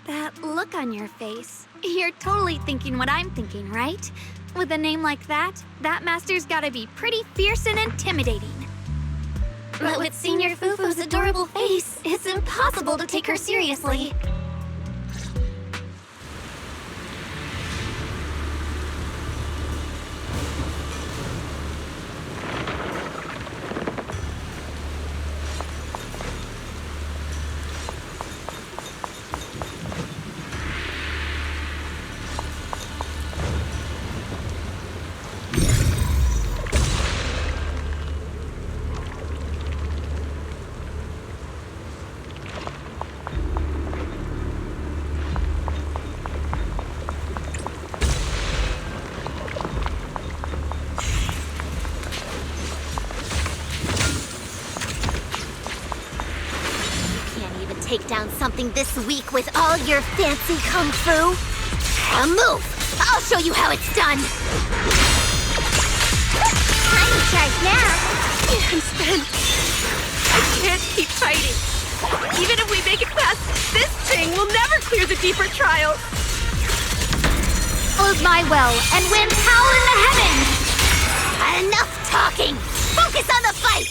That look on your face. You're totally thinking what I'm thinking, right? With a name like that, that master's gotta be pretty fierce and intimidating. But with Senior Fufu's adorable face, it's impossible to take her seriously. Take down something this weak with all your fancy kung fu? A move! I'll show you how it's done! I'm in charge now! I'm spent. I can't keep fighting. Even if we make it past this thing, we'll never clear the deeper trials. Follows my will and win power in the heavens! Enough talking! Focus on the fight!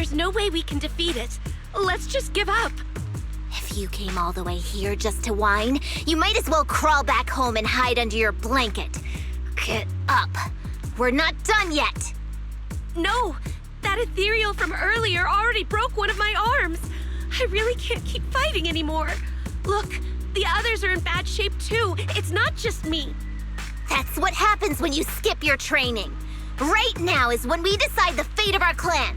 There's no way we can defeat it. Let's just give up. If you came all the way here just to whine, you might as well crawl back home and hide under your blanket. Get up. We're not done yet. No, that ethereal from earlier already broke one of my arms. I really can't keep fighting anymore. Look, the others are in bad shape too. It's not just me. That's what happens when you skip your training. Right now is when we decide the fate of our clan.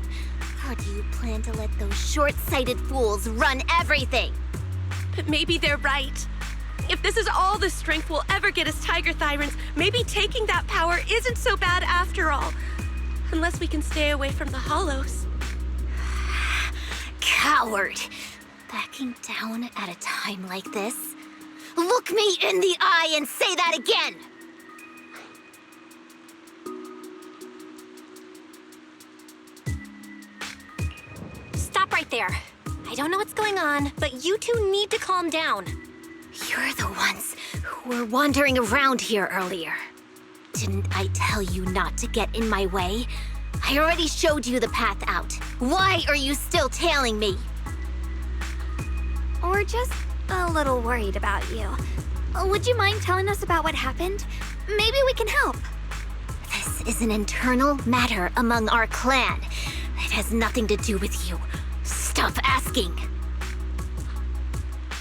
Or do you plan to let those short-sighted fools run everything? But maybe they're right. If this is all the strength we'll ever get as Tiger Thyrans, maybe taking that power isn't so bad after all. Unless we can stay away from the hollows. Coward! Backing down at a time like this? Look me in the eye and say that again! Stop right there. I don't know what's going on, but you two need to calm down. You're the ones who were wandering around here earlier. Didn't I tell you not to get in my way? I already showed you the path out. Why are you still tailing me? We're just a little worried about you. Would you mind telling us about what happened? Maybe we can help. This is an internal matter among our clan. It has nothing to do with you. Stop asking.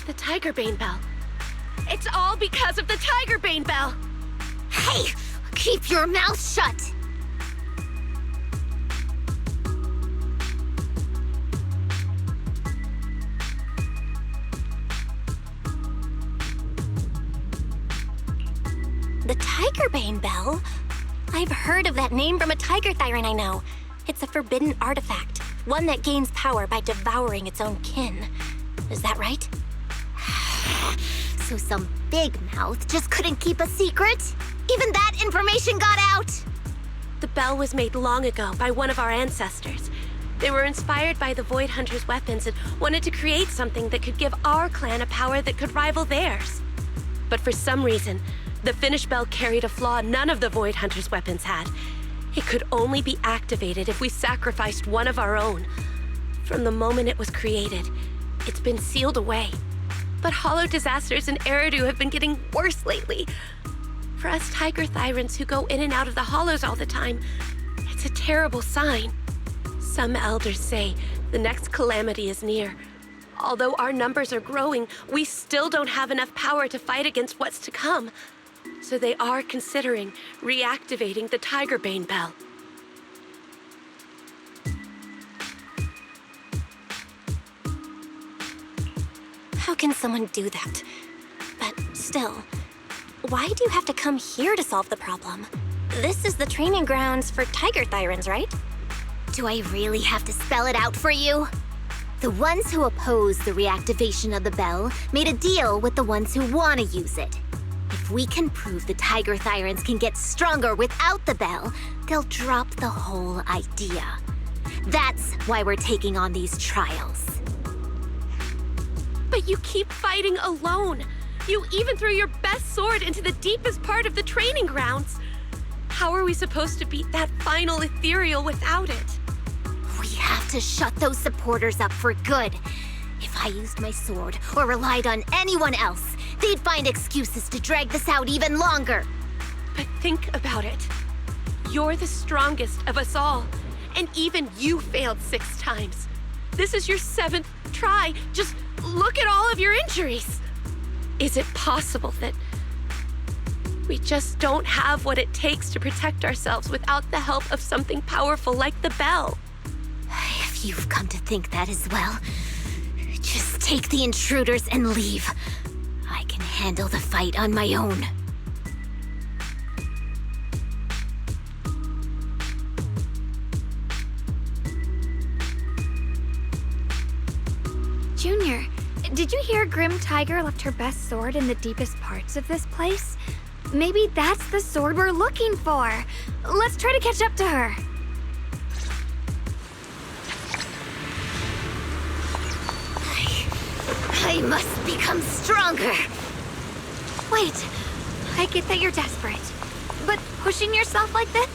The Tiger Bane Bell. It's all because of the Tiger Bane Bell. Hey! Keep your mouth shut! The Tiger Bane Bell? I've heard of that name from a Tiger Thyran I know. It's a forbidden artifact, one that gains power by devouring its own kin. Is that right? So some big mouth just couldn't keep a secret? Even that information got out? The bell was made long ago by one of our ancestors. They were inspired by the Void Hunter's weapons and wanted to create something that could give our clan a power that could rival theirs. But for some reason, the finished bell carried a flaw none of the Void Hunter's weapons had. It could only be activated if we sacrificed one of our own. From the moment it was created, it's been sealed away. But hollow disasters in Eridu have been getting worse lately. For us Tiger Thyrans who go in and out of the hollows all the time, it's a terrible sign. Some elders say the next calamity is near. Although our numbers are growing, we still don't have enough power to fight against what's to come. So they are considering reactivating the Tiger Bane Bell. How can someone do that? But still, why do you have to come here to solve the problem? This is the training grounds for Tiger Thyrans, right? Do I really have to spell it out for you? The ones who oppose the reactivation of the bell made a deal with the ones who want to use it. If we can prove the Tiger Thyrans can get stronger without the bell, they'll drop the whole idea. That's why we're taking on these trials. But you keep fighting alone. You even threw your best sword into the deepest part of the training grounds. How are we supposed to beat that final ethereal without it? We have to shut those supporters up for good. If I used my sword or relied on anyone else, they'd find excuses to drag this out even longer. But think about it. You're the strongest of us all, and even you failed 6 times. This is your 7th try. Just look at all of your injuries. Is it possible that we just don't have what it takes to protect ourselves without the help of something powerful like the bell? If you've come to think that as well, just take the intruders and leave. I can handle the fight on my own. Junior, did you hear Grim Tiger left her best sword in the deepest parts of this place? Maybe that's the sword we're looking for. Let's try to catch up to her. I must become stronger. Wait, I get that you're desperate, but pushing yourself like this?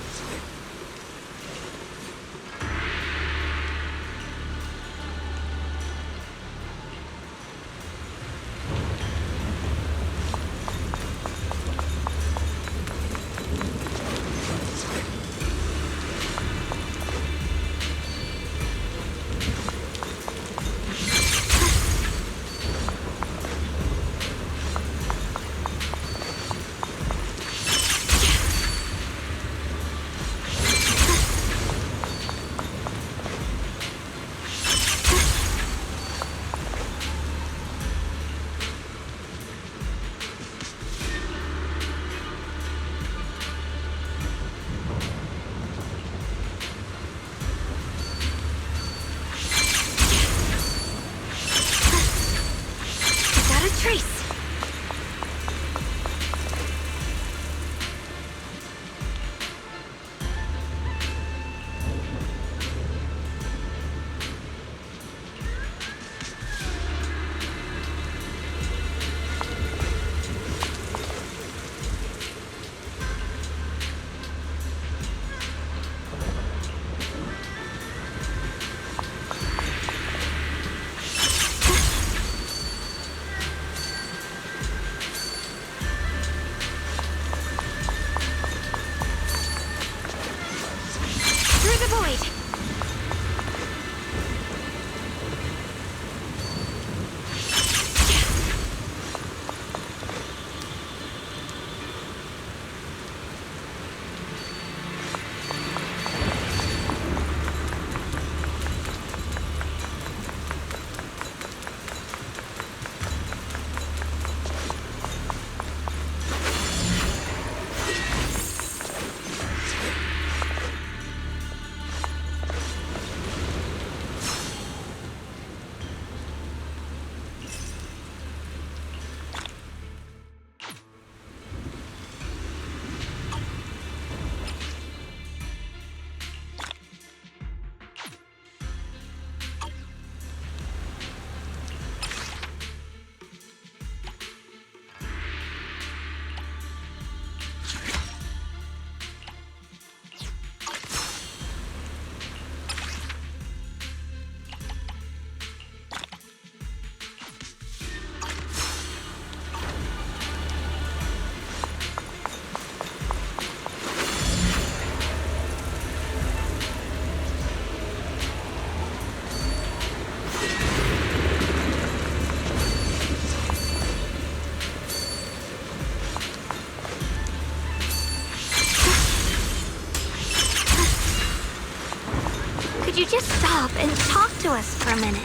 Could you just stop and talk to us for a minute?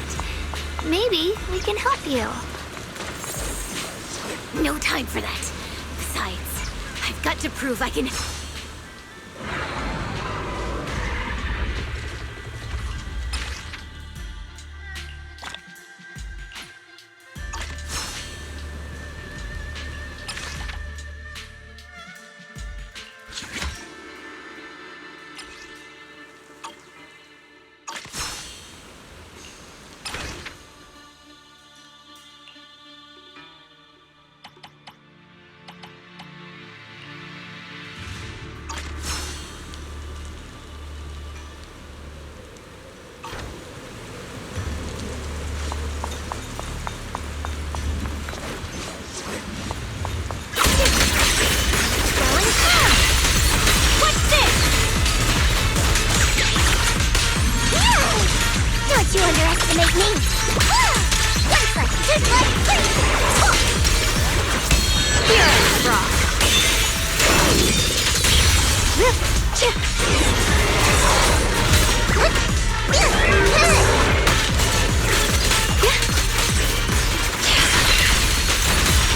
Maybe we can help you. No time for that. Besides, I've got to prove I can... Don't you underestimate me! One foot, two foot, three! Spirit Rock!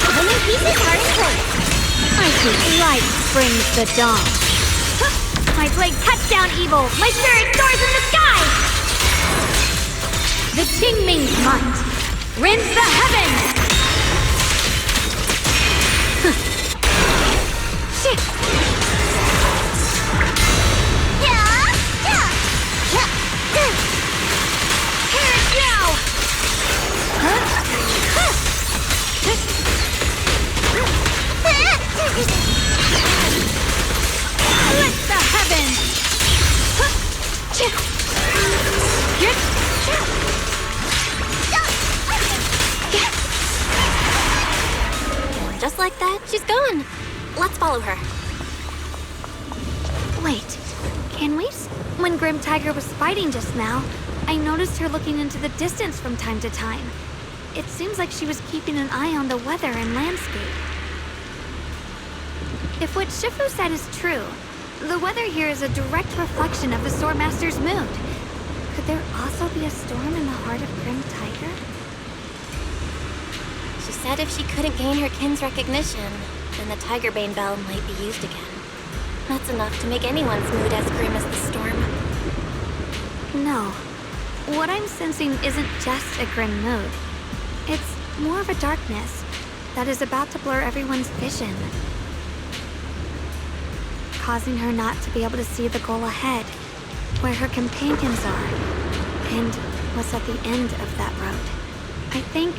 The new pieces are in place! I think light brings the dawn. My blade cuts down evil! My spirit soars in the sky! The Qingming's might rends the heavens! Let the heavens! Just like that, she's gone. Let's follow her. Wait, can we? When Grim Tiger was fighting just now, I noticed her looking into the distance from time to time. It seems like she was keeping an eye on the weather and landscape. If what Shifu said is true, the weather here is a direct reflection of the Swordmaster's mood. Could there also be a storm in the heart of Grim Tiger? She said if she couldn't gain her kin's recognition, then the Tigerbane Bell might be used again. That's enough to make anyone's mood as grim as the storm. No. What I'm sensing isn't just a grim mood. It's more of a darkness that is about to blur everyone's vision, causing her not to be able to see the goal ahead, where her companions are, and what's at the end of that road. I think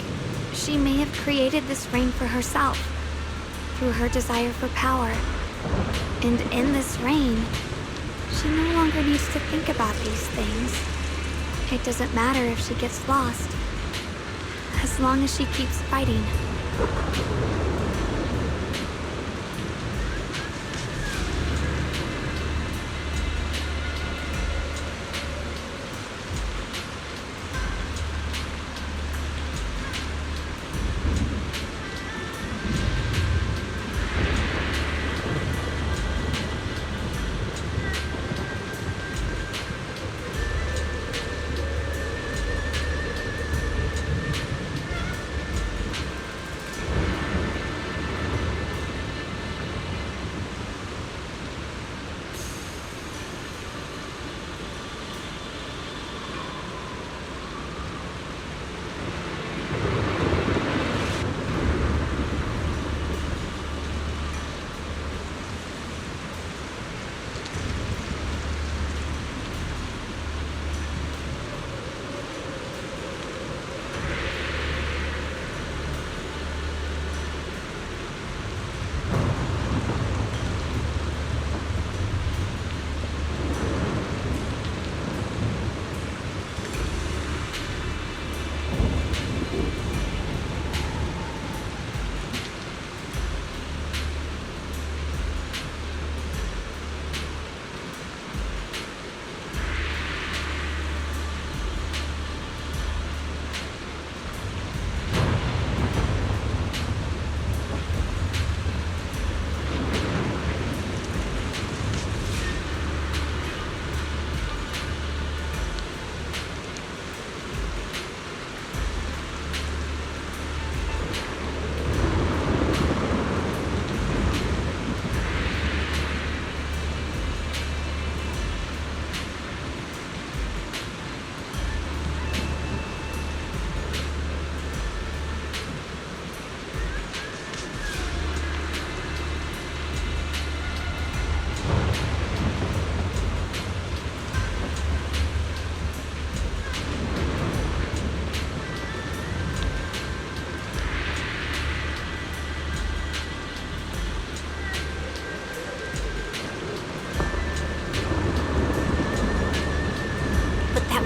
she may have created this reign for herself, through her desire for power. And in this reign, she no longer needs to think about these things. It doesn't matter if she gets lost, as long as she keeps fighting.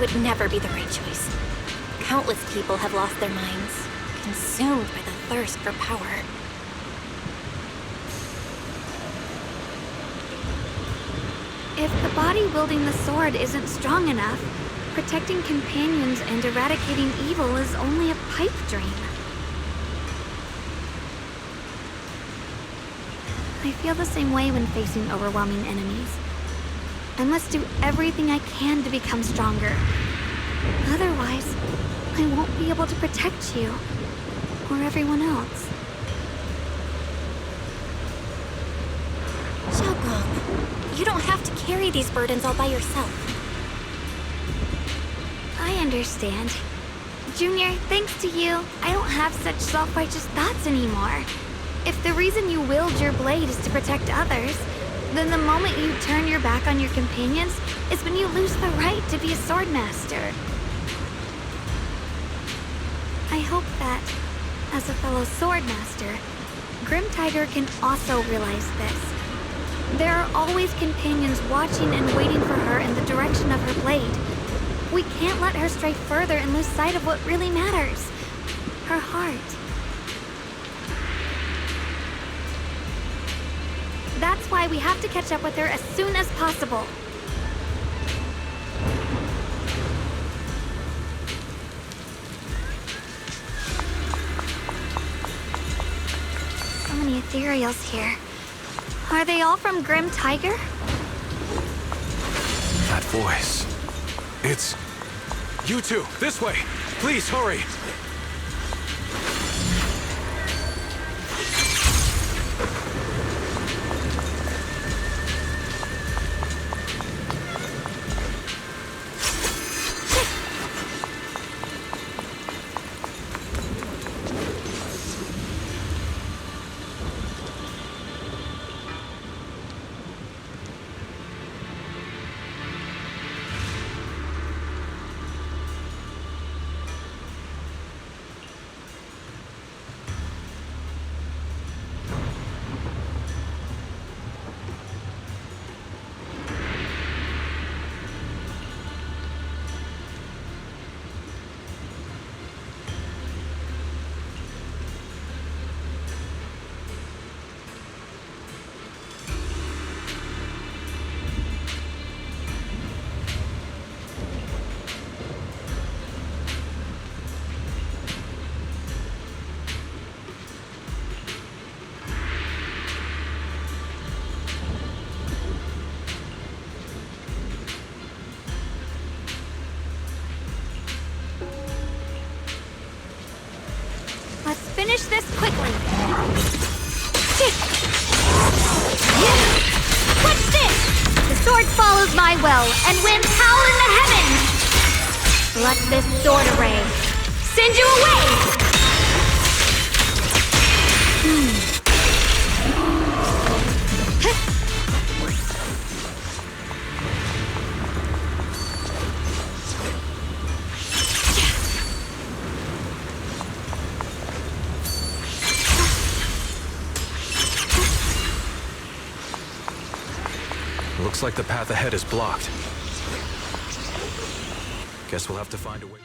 would never be the right choice. Countless people have lost their minds, consumed by the thirst for power. If the body wielding the sword isn't strong enough, protecting companions and eradicating evil is only a pipe dream. I feel the same way when facing overwhelming enemies. I must do everything I can to become stronger. Otherwise, I won't be able to protect you or everyone else. Xiaogong, you don't have to carry these burdens all by yourself. I understand. Junior, thanks to you, I don't have such self-righteous thoughts anymore. If the reason you wield your blade is to protect others, then the moment you turn your back on your companions is when you lose the right to be a swordmaster. I hope that, as a fellow swordmaster, Grim Tiger can also realize this. There are always companions watching and waiting for her in the direction of her blade. We can't let her stray further and lose sight of what really matters. Her heart. That's why we have to catch up with her as soon as possible. So many ethereals here. Are they all from Grim Tiger? That voice. It's... You two, this way! Please, hurry! Finish this quickly. What's this? The sword follows my will and winds howl in the heavens. Let this sword array send you away. Looks like the path ahead is blocked. Guess we'll have to find a way.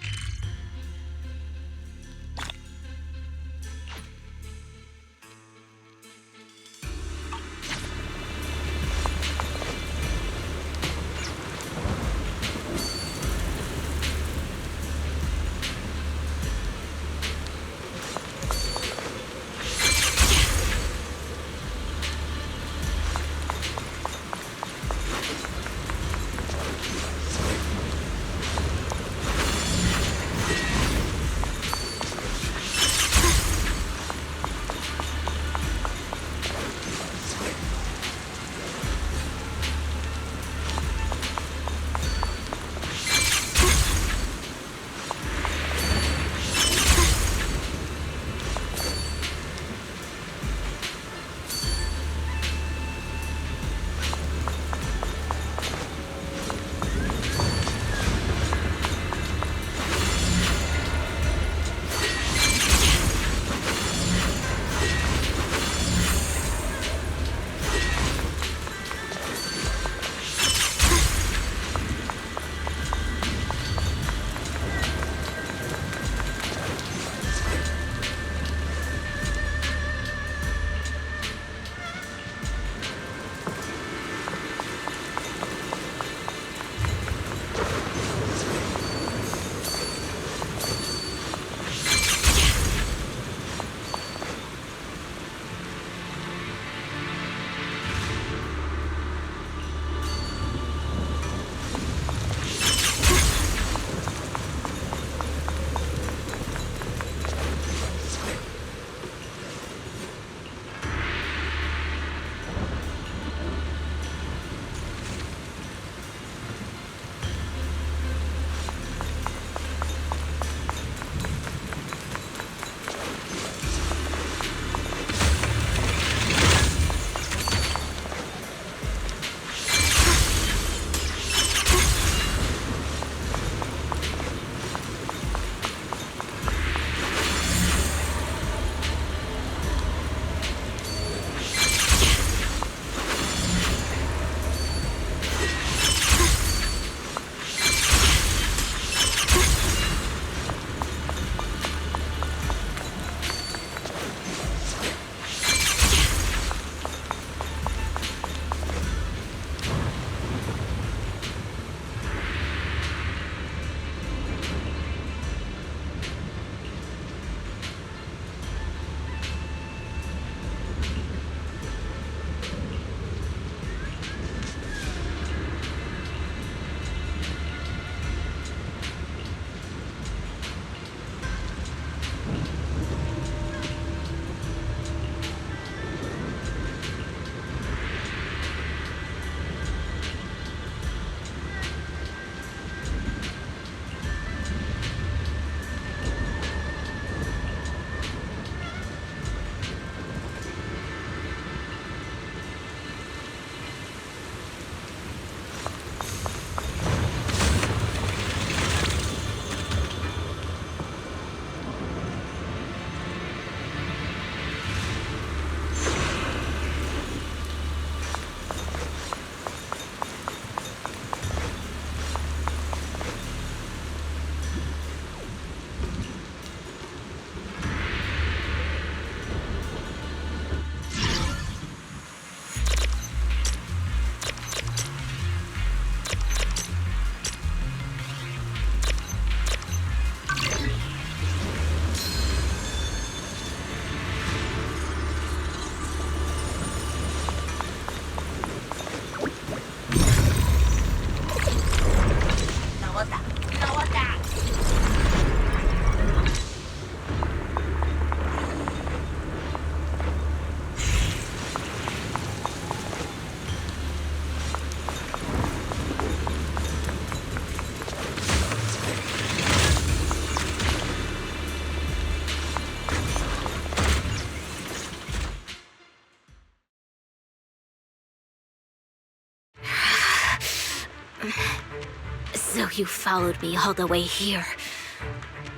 you followed me all the way here.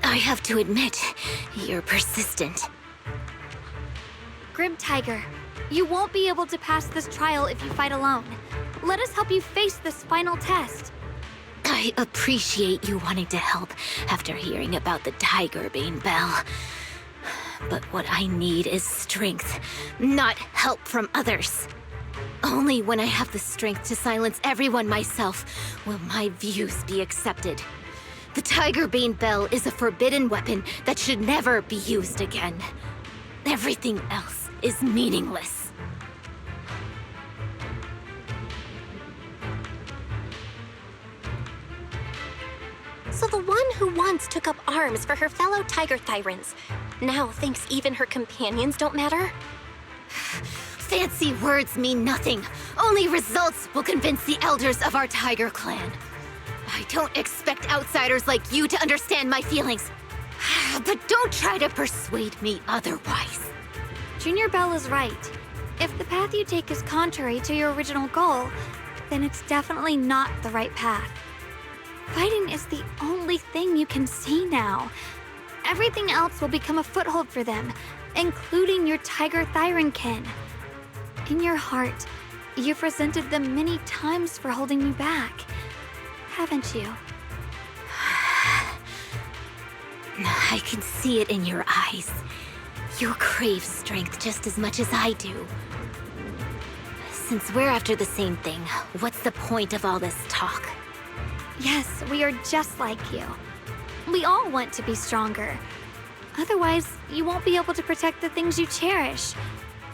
I have to admit, you're persistent. Grim Tiger, you won't be able to pass this trial if you fight alone. Let us help you face this final test. I appreciate you wanting to help after hearing about the Tigerbane Bell. But what I need is strength, not help from others. Only when I have the strength to silence everyone myself will my views be accepted. The Tigerbane Bell is a forbidden weapon that should never be used again. Everything else is meaningless. So the one who once took up arms for her fellow Tiger Thyrans now thinks even her companions don't matter? Fancy words mean nothing. Only results will convince the elders of our Tiger clan. I don't expect outsiders like you to understand my feelings. But don't try to persuade me otherwise. Junior Bell is right. If the path you take is contrary to your original goal, then it's definitely not the right path. Fighting is the only thing you can see now. Everything else will become a foothold for them, including your Tiger Thyran kin. In your heart, you've resented them many times for holding you back, haven't you? I can see it in your eyes. You crave strength just as much as I do. Since we're after the same thing, what's the point of all this talk? Yes, we are just like you. We all want to be stronger. Otherwise, you won't be able to protect the things you cherish,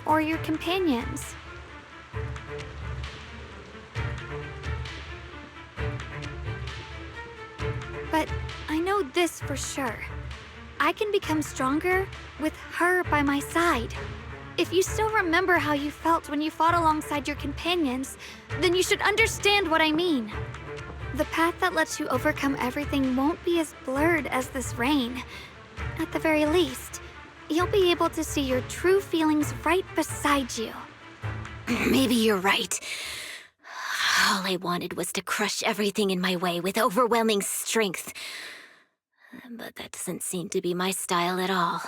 or your companions. But I know this for sure. I can become stronger with her by my side. If you still remember how you felt when you fought alongside your companions, then you should understand what I mean. The path that lets you overcome everything won't be as blurred as this rain. At the very least, you'll be able to see your true feelings right beside you. Maybe you're right. All I wanted was to crush everything in my way with overwhelming strength. But that doesn't seem to be my style at all.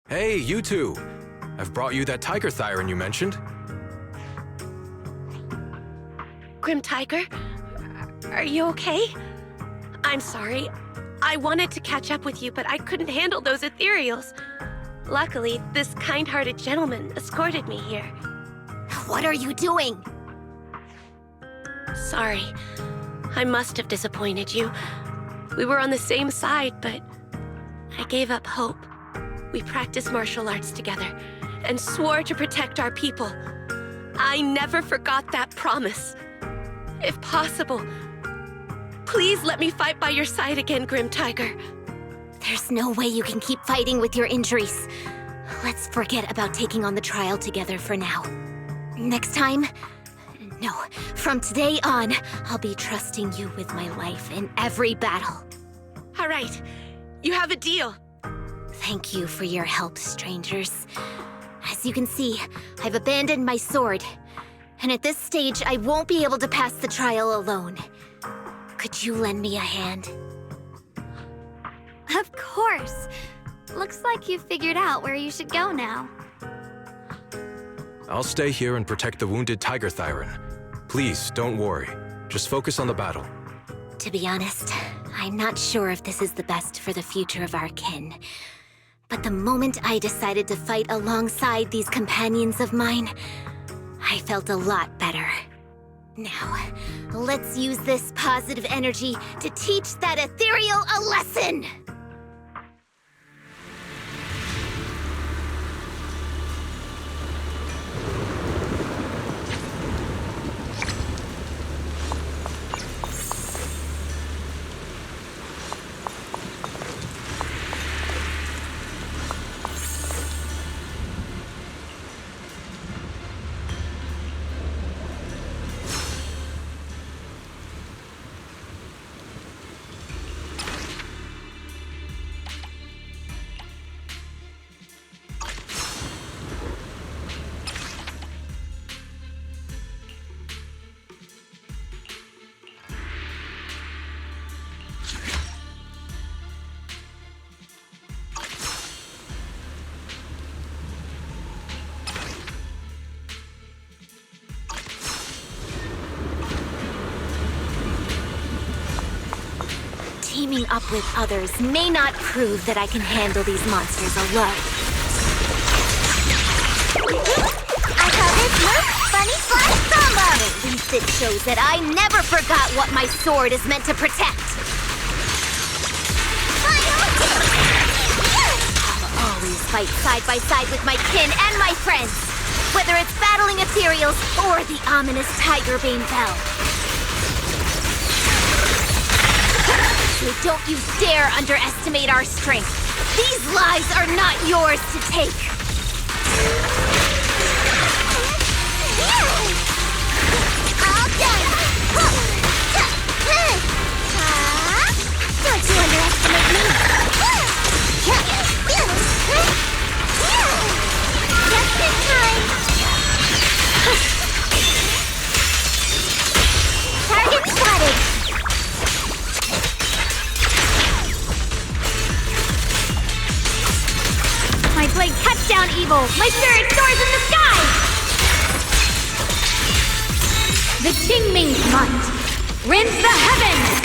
Hey, you two! I've brought you that Tiger Thyran you mentioned. Grim Tiger, are you okay? I'm sorry. I wanted to catch up with you, but I couldn't handle those ethereals. Luckily, this kind-hearted gentleman escorted me here. What are you doing? Sorry. I must have disappointed you. We were on the same side, but I gave up hope. We practiced martial arts together and swore to protect our people. I never forgot that promise. If possible, please let me fight by your side again, Grim Tiger. There's no way you can keep fighting with your injuries. Let's forget about taking on the trial together for now. Next time, no, from today on, I'll be trusting you with my life in every battle. All right, you have a deal. Thank you for your help, strangers. As you can see, I've abandoned my sword. And at this stage, I won't be able to pass the trial alone. Could you lend me a hand? Of course. Looks like you've figured out where you should go now. I'll stay here and protect the wounded Tiger Thyran. Please, don't worry. Just focus on the battle. To be honest, I'm not sure if this is the best for the future of our kin. But the moment I decided to fight alongside these companions of mine, I felt a lot better. Now, let's use this positive energy to teach that ethereal a lesson! teaming up with others may not prove that I can handle these monsters alone. I call this move Funny Flash Combo! At least it shows that I never forgot what my sword is meant to protect. Final kill! I'll always fight side by side with my kin and my friends, whether it's battling ethereals or the ominous Tigerbane Bell. So don't you dare underestimate our strength. These lives are not yours to take. All done! Don't you underestimate me! Just in time! Target spotted! My blade cuts down evil! My spirit soars in the sky! The Qingming's might rends the heavens!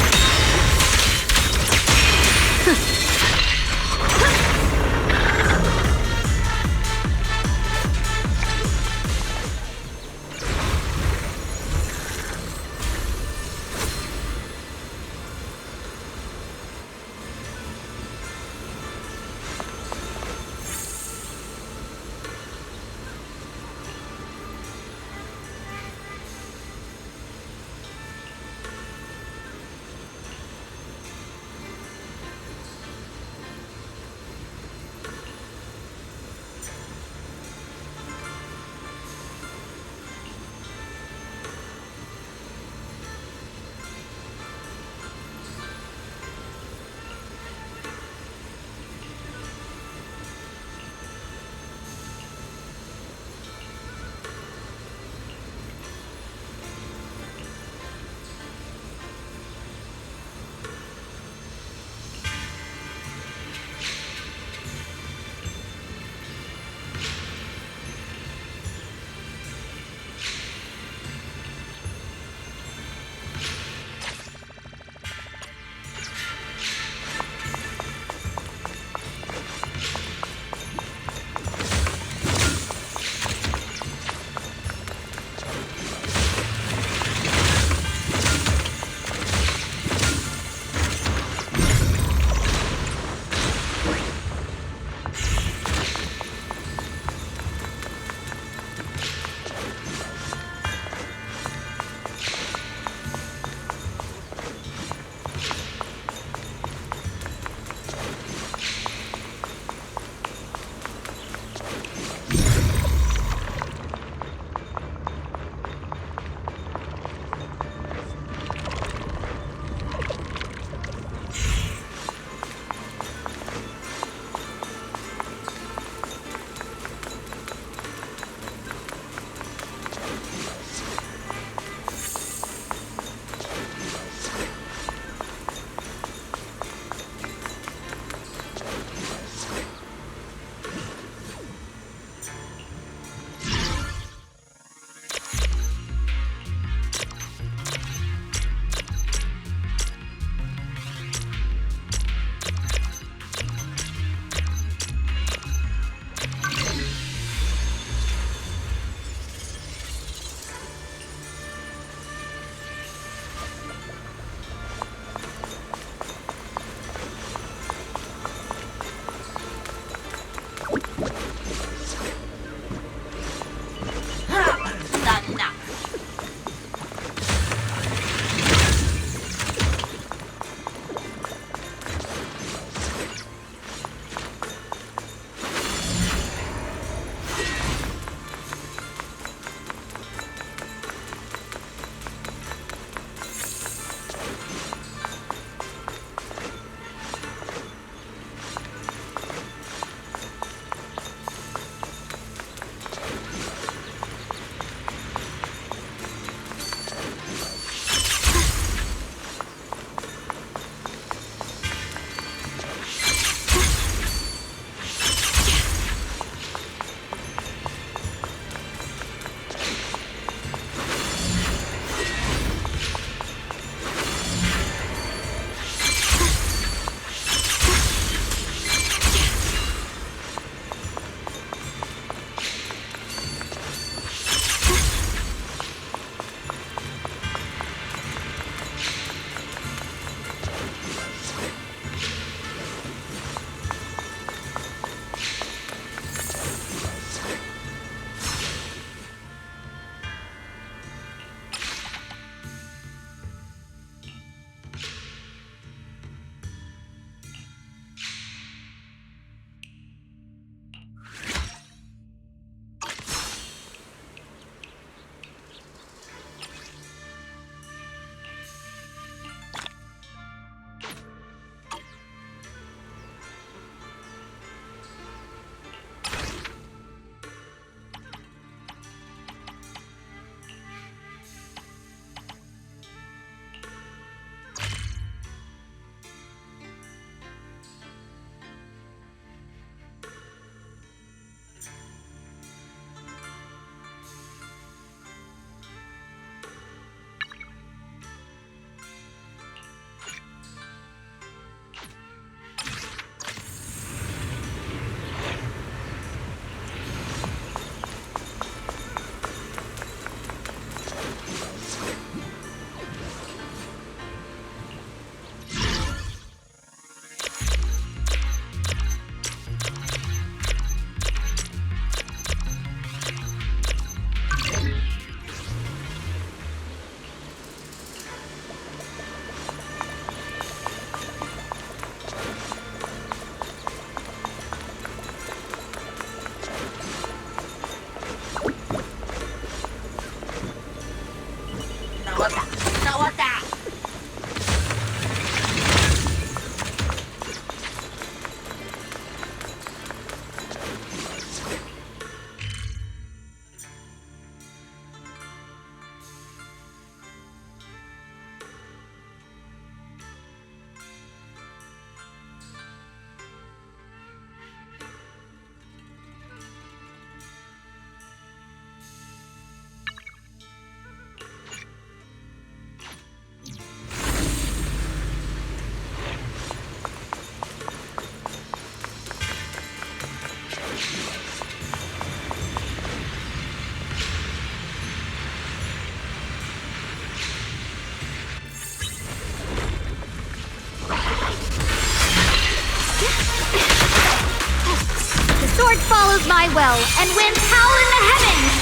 follows my will and wins power in the heavens!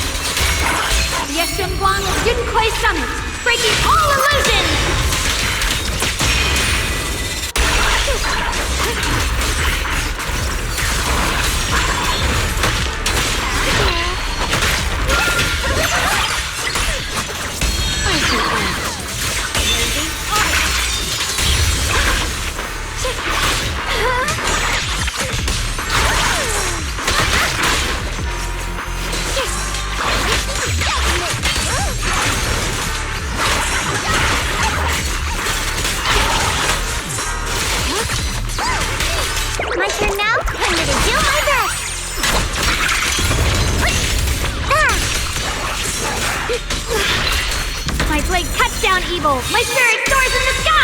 Yeshunguang Yunkui Summit, breaking all illusions! My turn now? I'm gonna do my best! My blade cuts down evil! My spirit soars in the sky!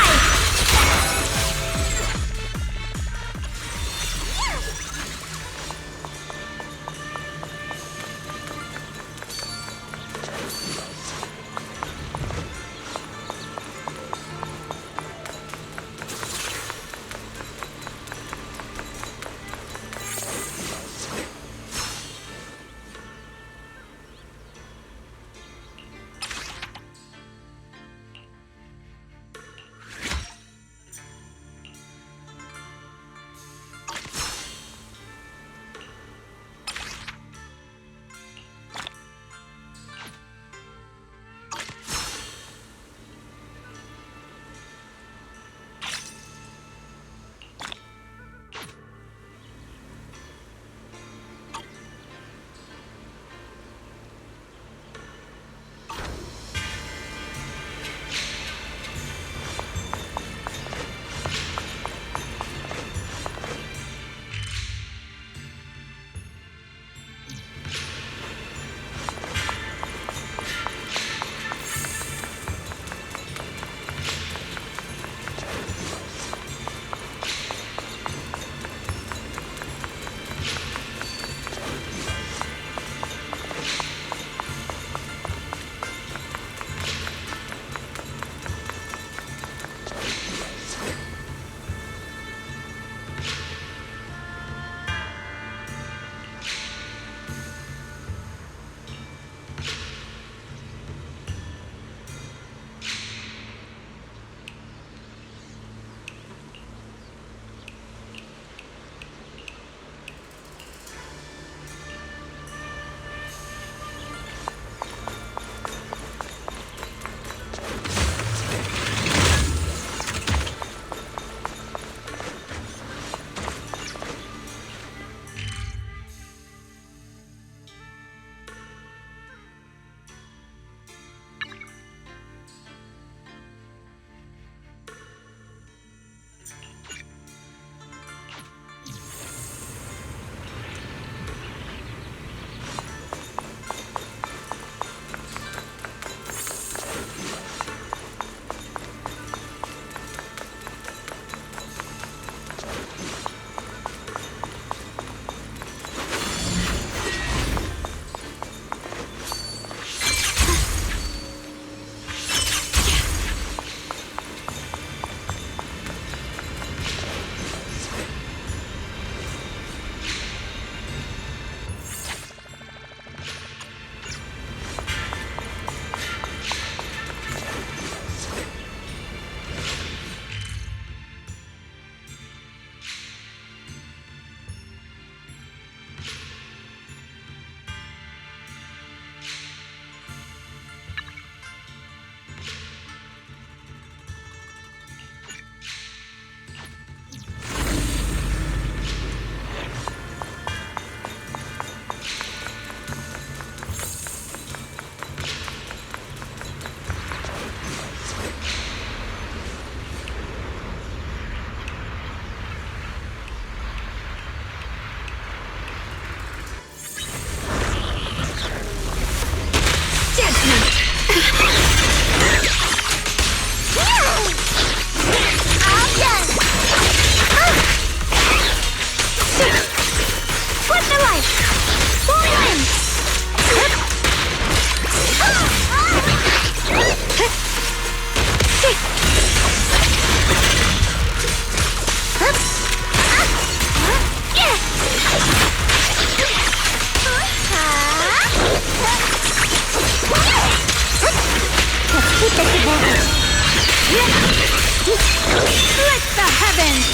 Split the heavens!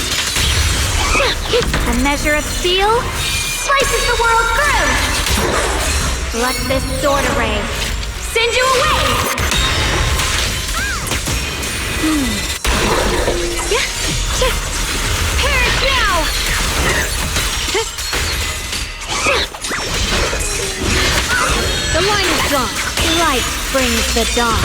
A measure of steel slices the world through! Let this sword array send you away! Perish now! The line is gone. Light brings the dawn.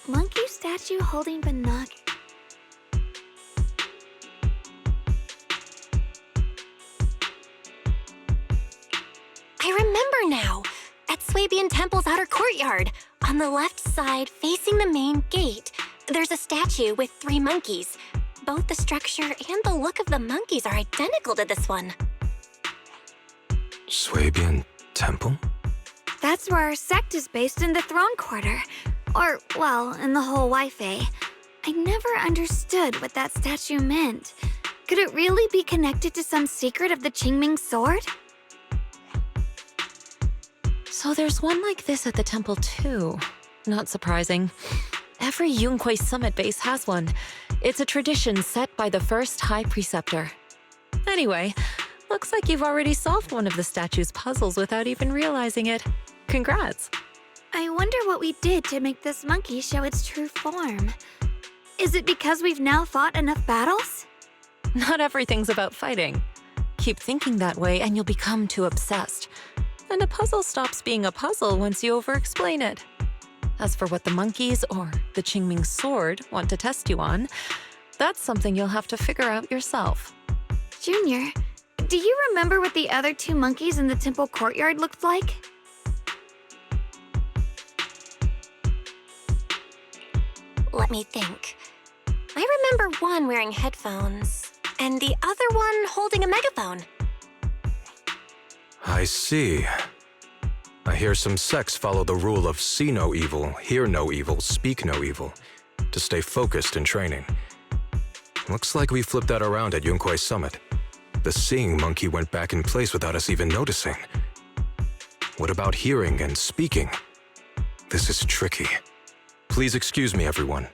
Monkey statue holding binoc. I remember now. At Swabian Temple's outer courtyard, on the left side facing the main gate, there's a statue with 3 monkeys. Both the structure and the look of the monkeys are identical to this one. Swabian Temple? That's where our sect is based in the Throne Quarter. Or, well, in the whole Wi-Fi. I never understood what that statue meant. Could it really be connected to some secret of the Qingming sword? So there's one like this at the temple too. Not surprising. Every Yunquei summit base has one. It's a tradition set by the first High Preceptor. Anyway, looks like you've already solved one of the statue's puzzles without even realizing it. Congrats! I wonder what we did to make this monkey show its true form. Is it because we've now fought enough battles? Not everything's about fighting. Keep thinking that way and you'll become too obsessed. And a puzzle stops being a puzzle once you over-explain it. As for what the monkeys or the Qingming sword want to test you on, that's something you'll have to figure out yourself. Junior, do you remember what the other 2 monkeys in the temple courtyard looked like? Let me think. I remember one wearing headphones, and the other one holding a megaphone. I see. I hear some sects follow the rule of see no evil, hear no evil, speak no evil, to stay focused in training. Looks like we flipped that around at Yunquei Summit. The seeing monkey went back in place without us even noticing. What about hearing and speaking? This is tricky. Please excuse me, everyone.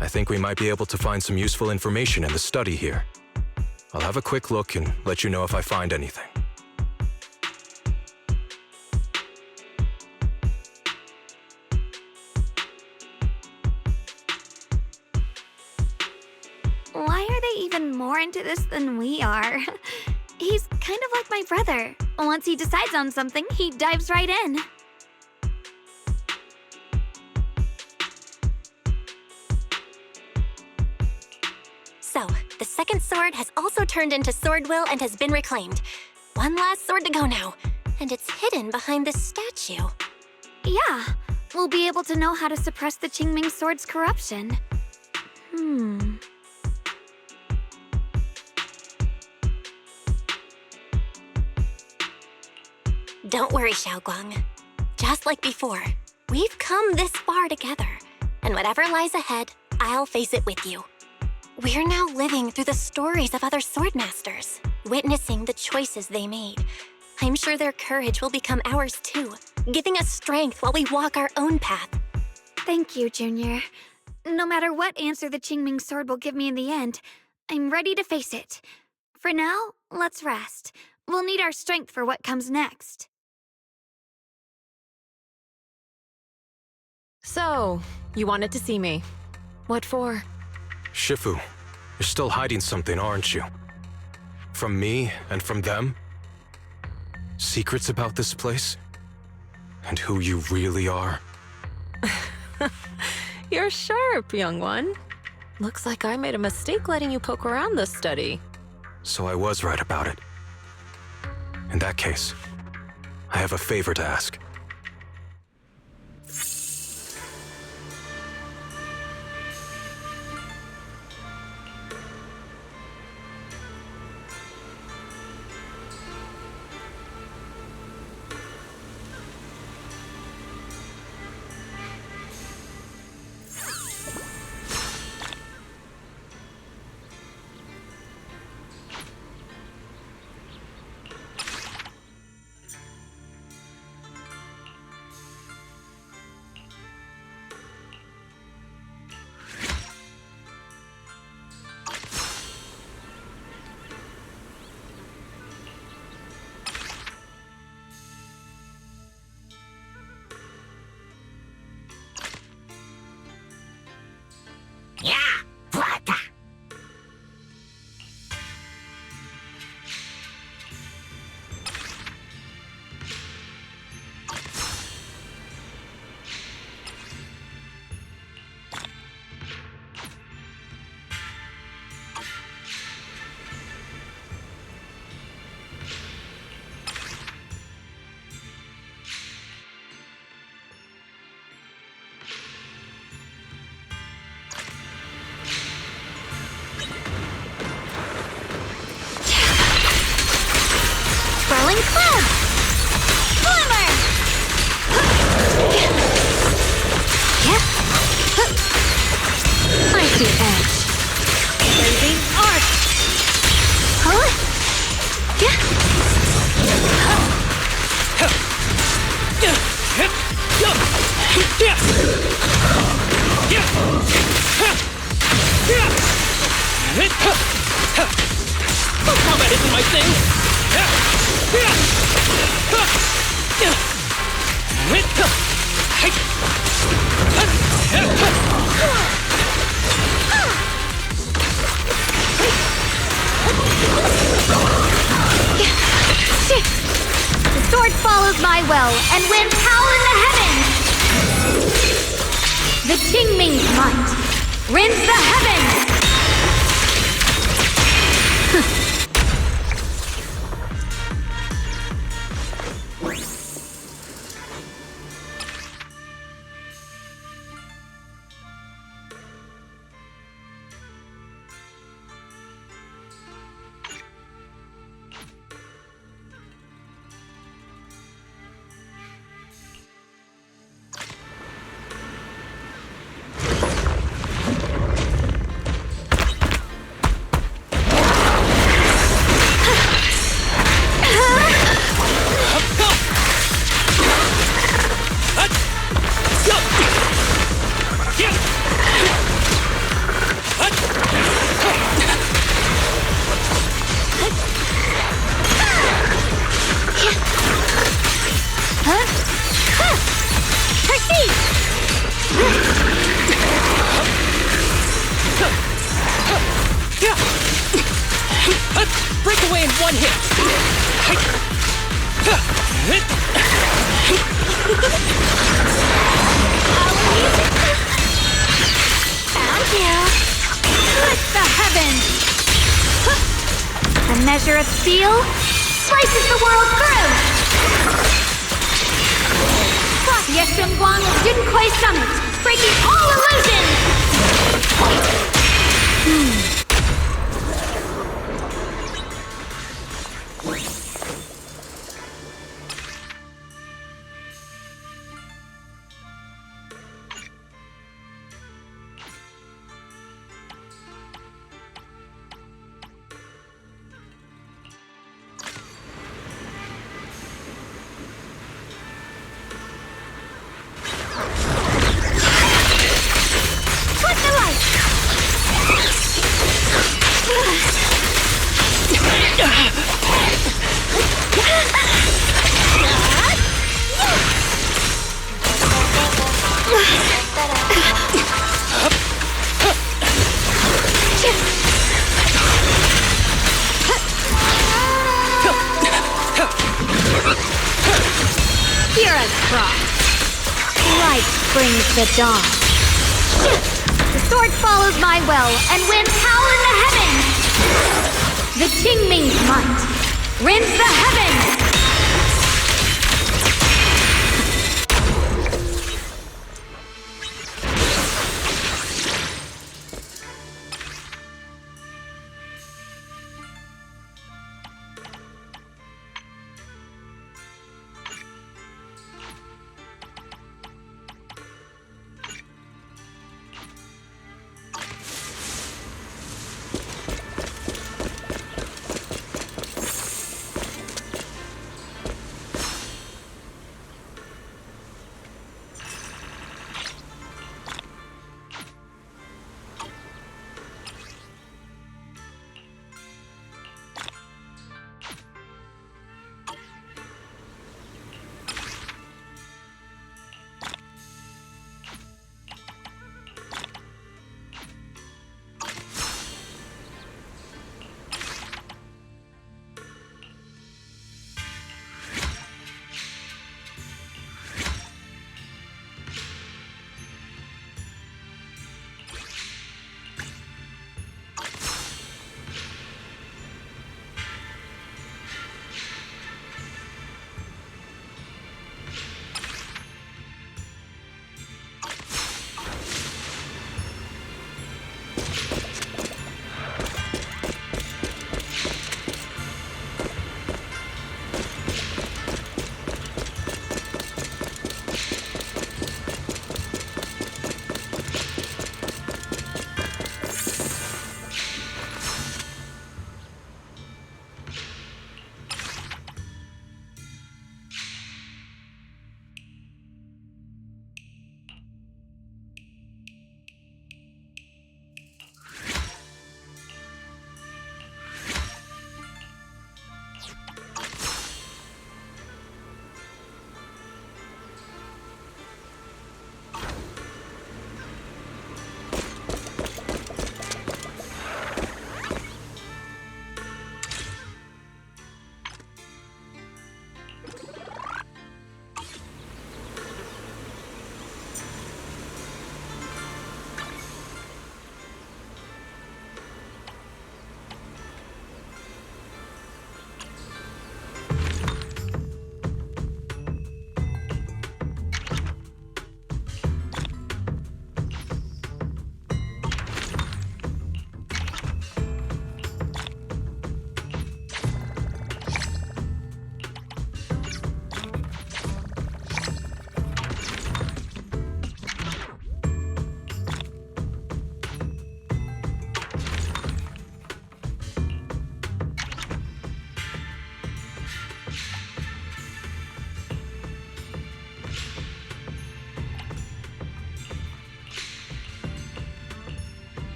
I think we might be able to find some useful information in the study here. I'll have a quick look and let you know if I find anything. Why are they even more into this than we are? He's kind of like my brother. Once he decides on something, he dives right in. So, the second sword has also turned into Sword Will and has been reclaimed. One last sword to go now. And it's hidden behind this statue. Yeah, we'll be able to know how to suppress the Qingming sword's corruption. Don't worry, Xiaoguang. Just like before, we've come this far together. And whatever lies ahead, I'll face it with you. We're now living through the stories of other swordmasters, witnessing the choices they made. I'm sure their courage will become ours too, giving us strength while we walk our own path. Thank you, Junior. No matter what answer the Qingming sword will give me in the end, I'm ready to face it. For now, let's rest. We'll need our strength for what comes next. So, you wanted to see me. What for? Shifu, you're still hiding something, aren't you? From me and from them? Secrets about this place? And who you really are? You're sharp, young one. Looks like I made a mistake letting you poke around this study. So I was right about it. In that case, I have a favor to ask. Club! Glimmer! I see edge. Blazing arc! Huh? Combat isn't my thing! The sword follows my will, and winds howl in the heavens! The Qingming's might rends the heavens! Break away in one hit! Found you! Lift the heavens! A measure of steel slices the world through! swung Dunkoi Summit, breaking all illusions! Flip the light! Hear us cry. Light brings the dawn. The sword follows my will and winds howl in the heavens. The Qingming's might rends the heavens.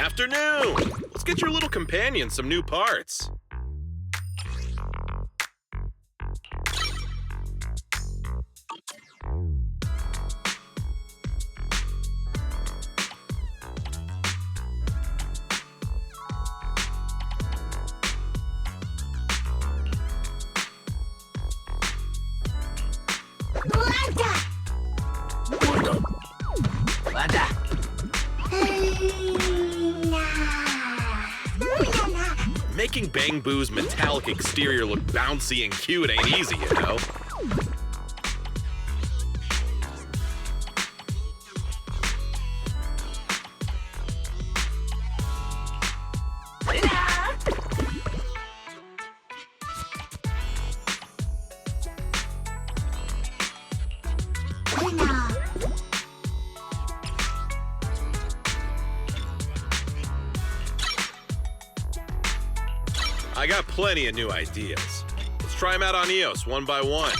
Afternoon! Let's get your little companion some new parts. Making Bang Boo's metallic exterior look bouncy and cute ain't easy, you know? I got plenty of new ideas. Let's try them out on EOS one by one.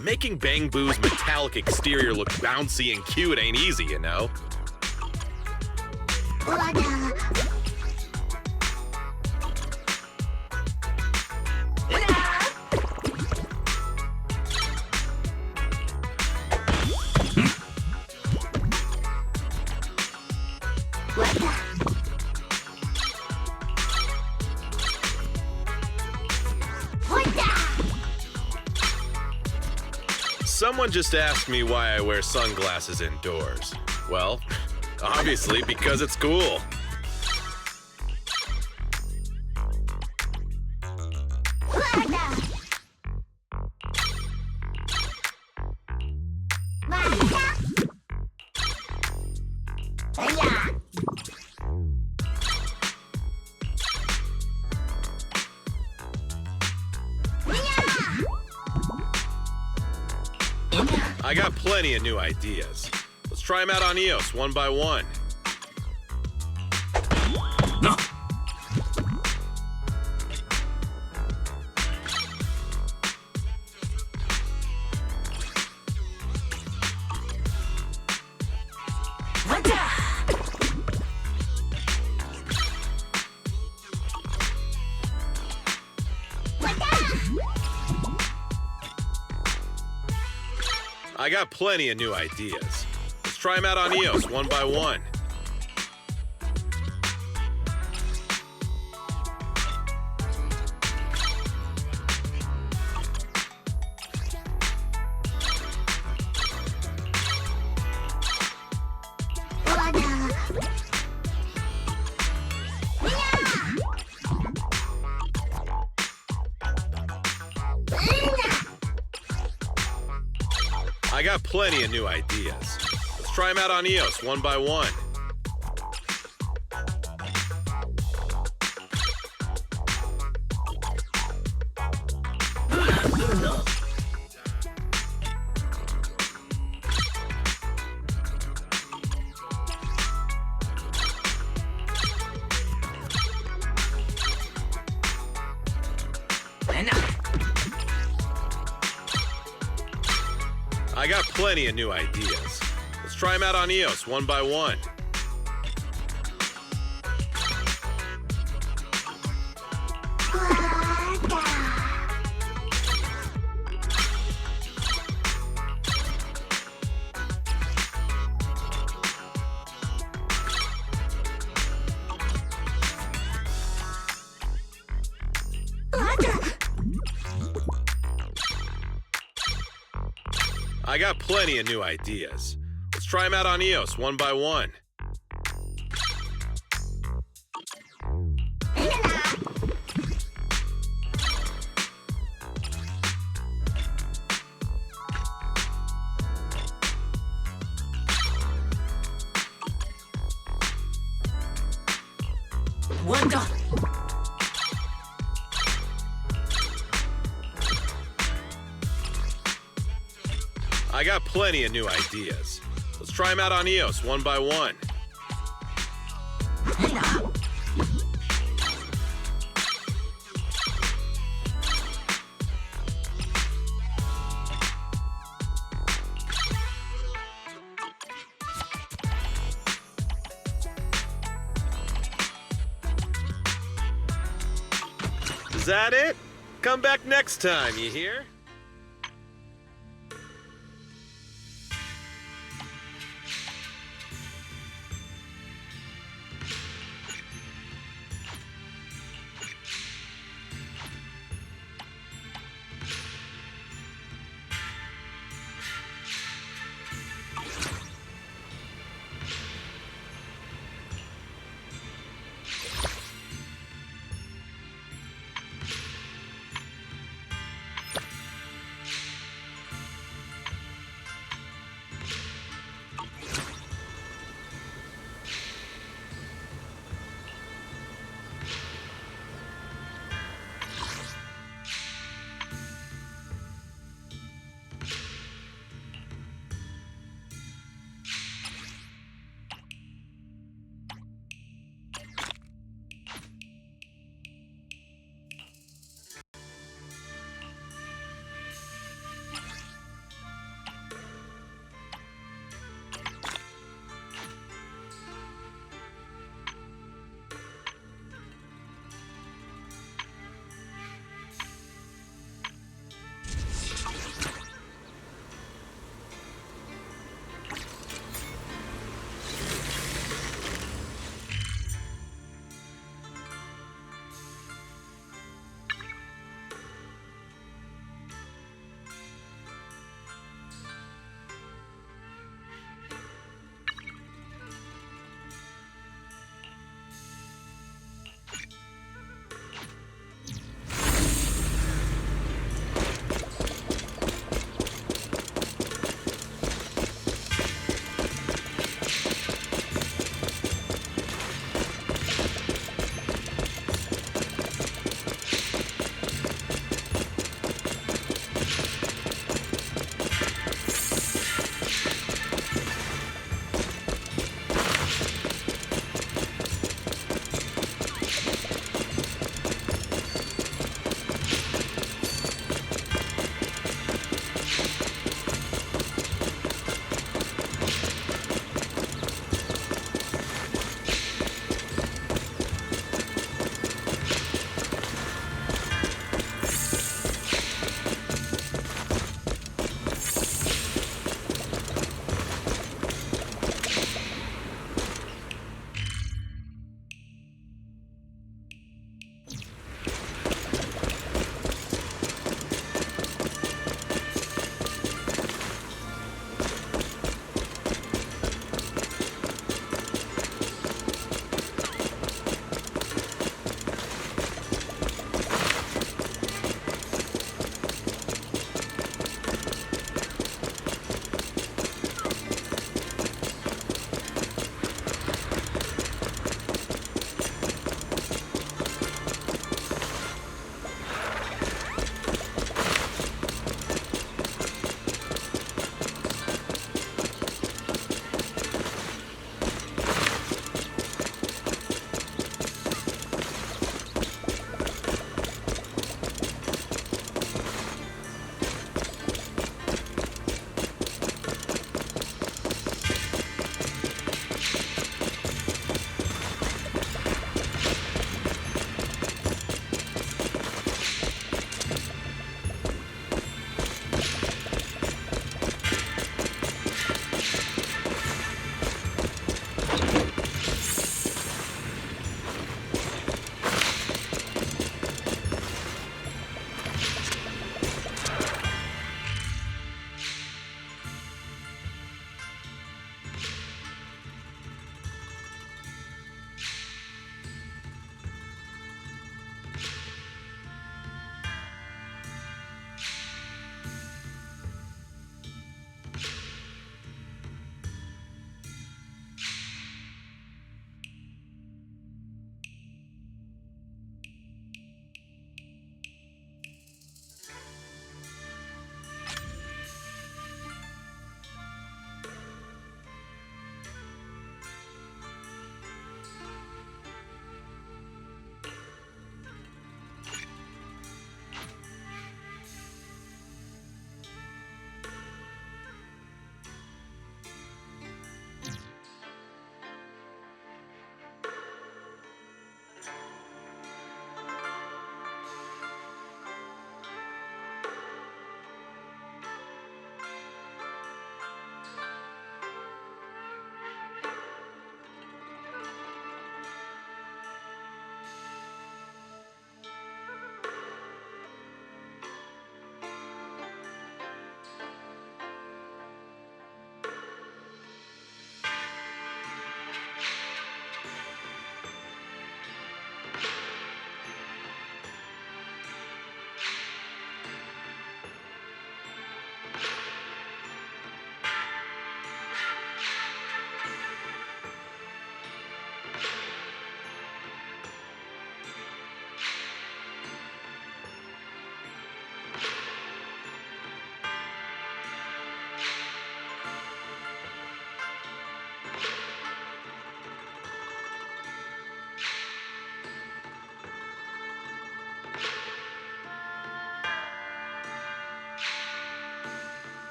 Making Bang Boo's metallic exterior look bouncy and cute ain't easy, you know? Someone just asked me why I wear sunglasses indoors. Well, obviously because it's cool. I got plenty of new ideas. Let's try them out on EOS one by one. No. I got plenty of new ideas. Let's try them out on EOS one by one. I got plenty of new ideas. Let's try them out on EOS one by one. I got plenty of new ideas. Let's try them out on EOS one by one. I got plenty of new ideas. Let's try them out on EOS one by one. I got plenty of new ideas. Let's try them out on Eos one by one. Is that it? Come back next time, you hear?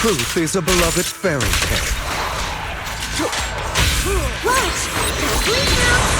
truth is a beloved fairy tale. Watch! Don't blink now!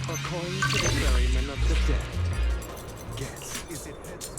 According to the ferryman of the dead. Guess, is it heads?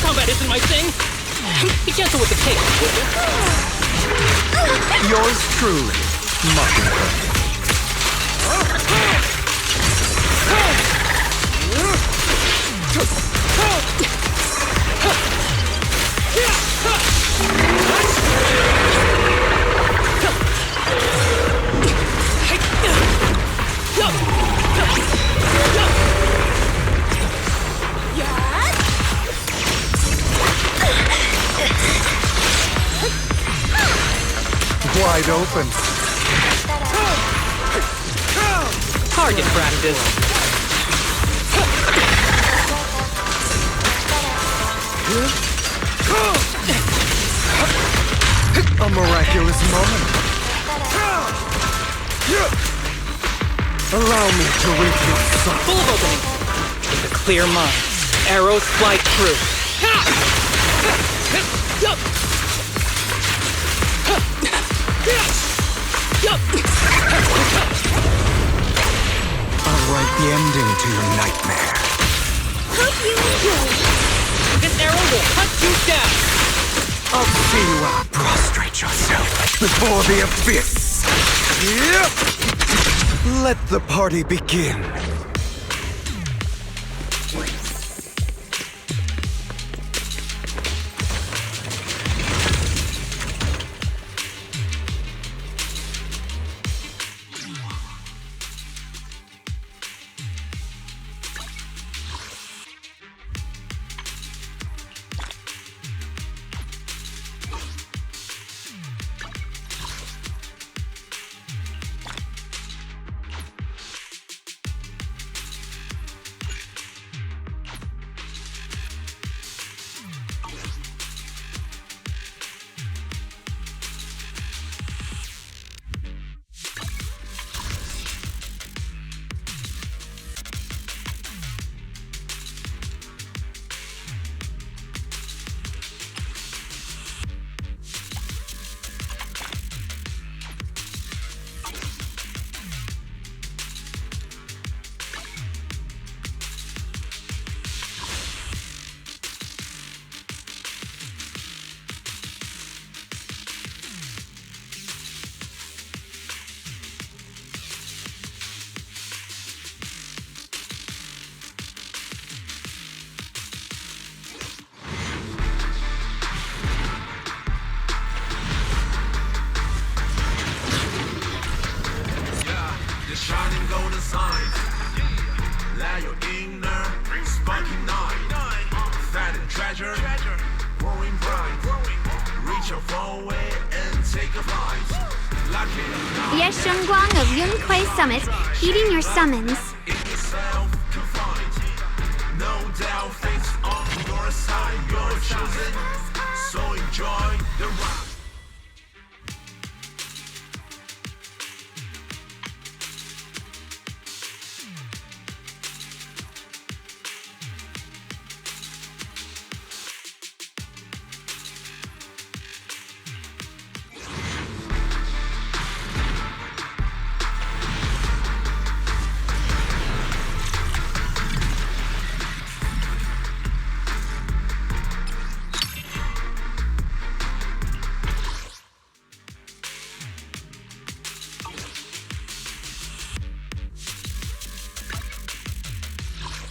Combat isn't my thing. Be gentle with the cake, will you? Yours truly, Mockingbird. Wide open. Target practice. A miraculous moment. Allow me to reach your sight. Full of opening. With a clear mind, arrows fly true. I'll write the ending to your nightmare. Hope you enjoy. This arrow will cut you down. I'll see you out. Prostrate yourself before the abyss. Yep. Let the party begin. Yes, Shunguang of Yunkwei Summit, heeding your summons. No doubt, fate's on your side, you're chosen, so enjoy the ride.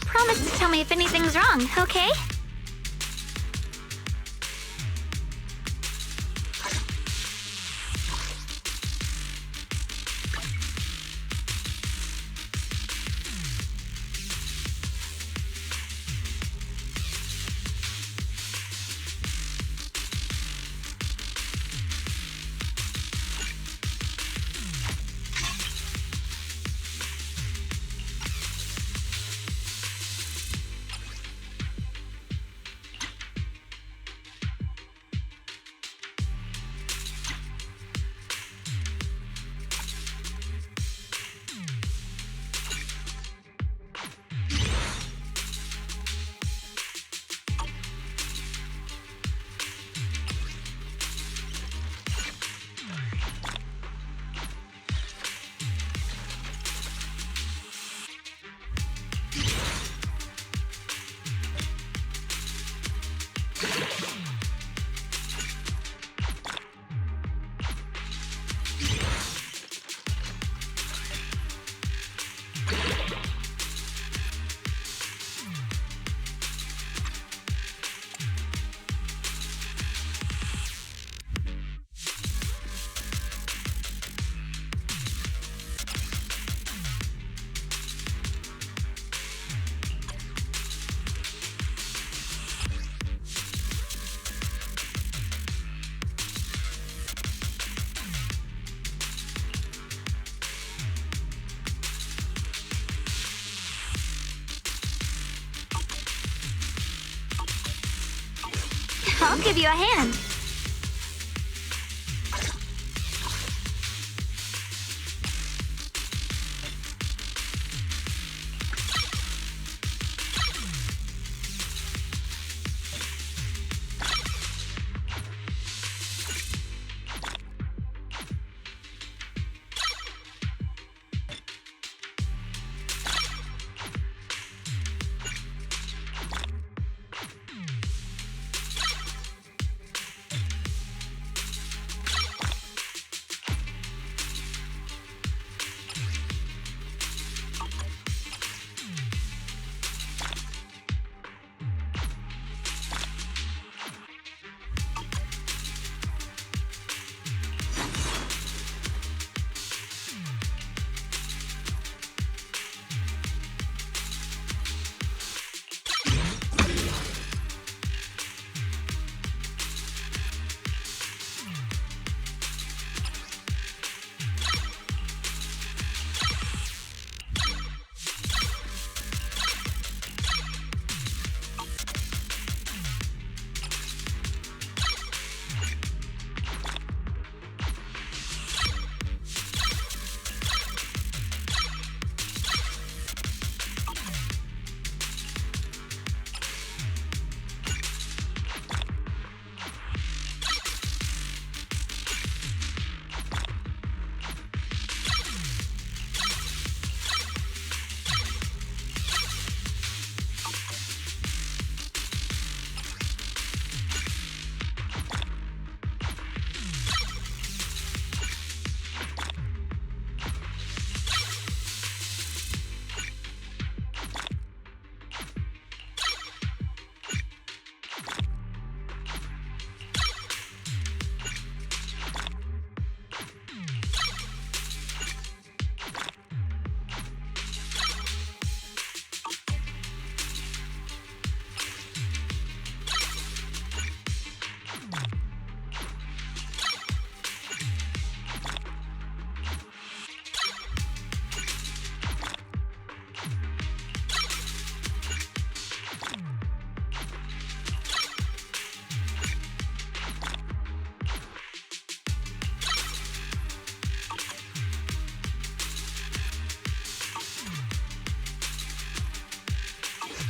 Promise to tell me if anything's wrong, okay? I'll give you a hand.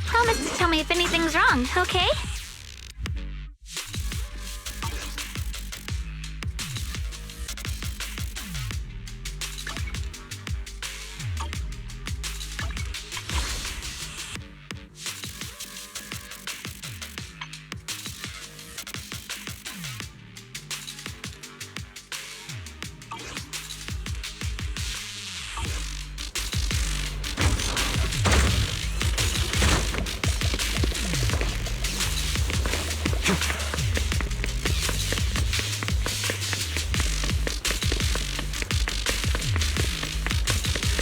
Promise to tell me if anything's wrong, okay?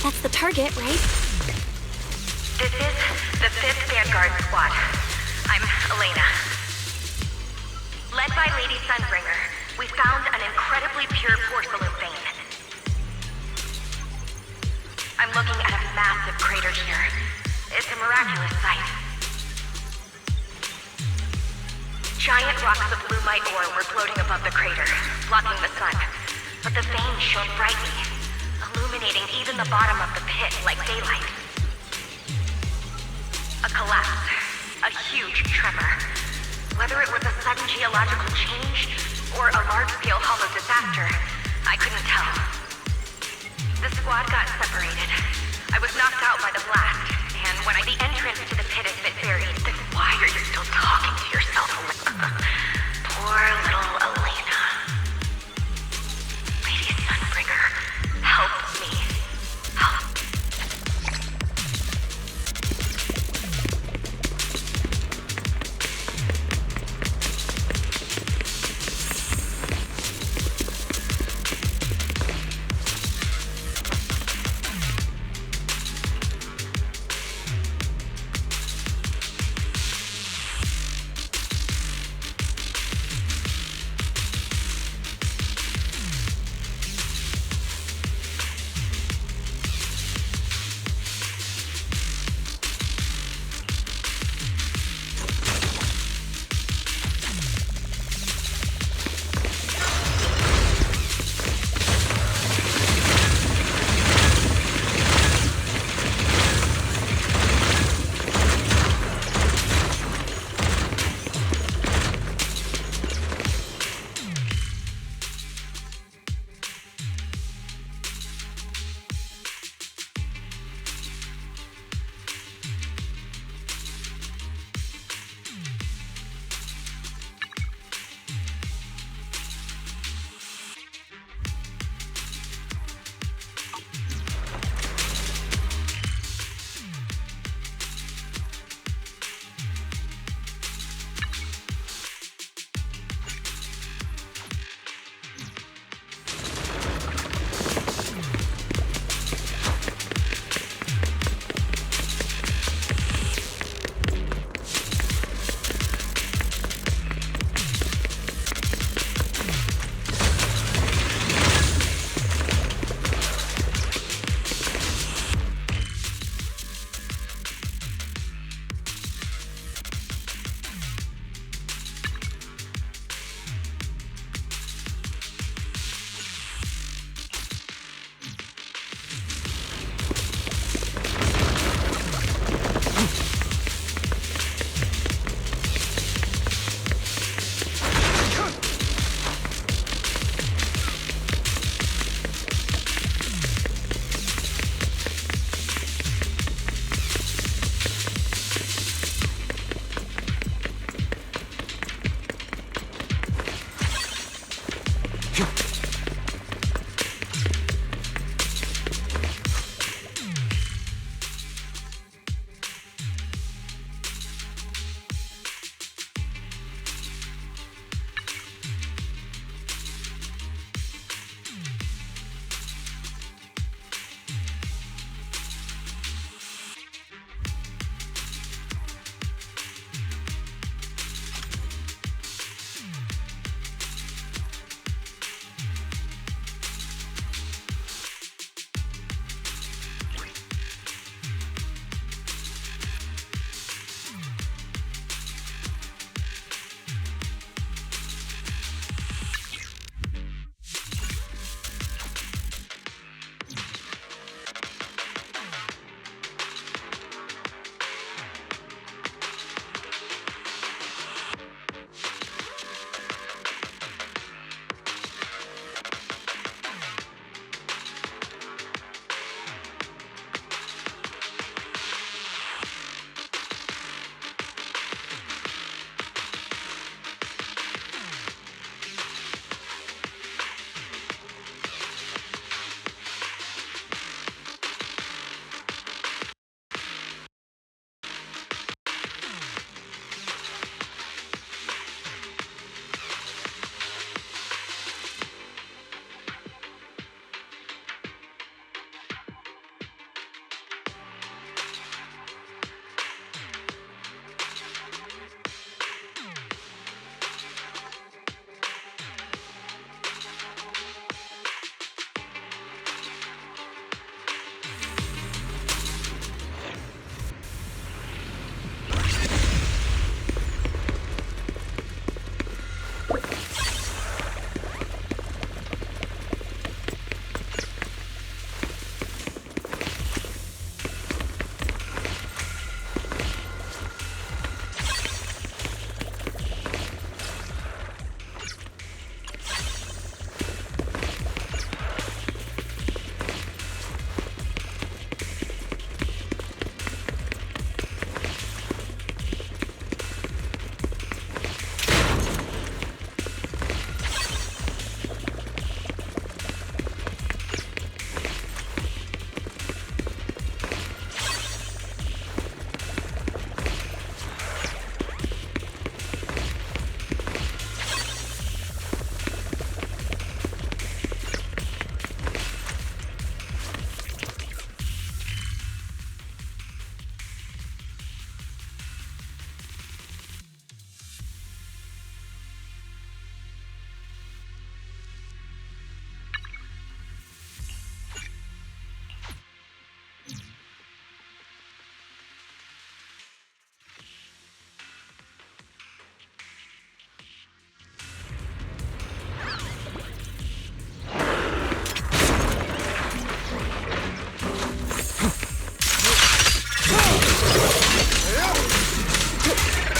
That's the target, right? This is the 5th Vanguard Squad. I'm Elena. Led by Lady Sunbringer, we found an incredibly pure porcelain vein. I'm looking at a massive crater here. It's a miraculous sight. Giant rocks of blue-mite ore were floating above the crater, blocking the sun. But the vein shone brightly, illuminating even the bottom of the pit like daylight. A collapse. A huge tremor. Whether it was a sudden geological change or a large-scale hollow disaster, I couldn't tell. The squad got separated. I was knocked out by the blast, and when the entrance to the pit has been buried, then why are you still talking to yourself? Poor little Elena. Lady Sunbringer, help me. Help.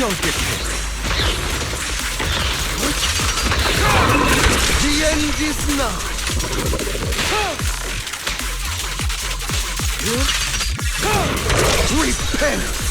Don't get pissed. The end is nigh. Repent!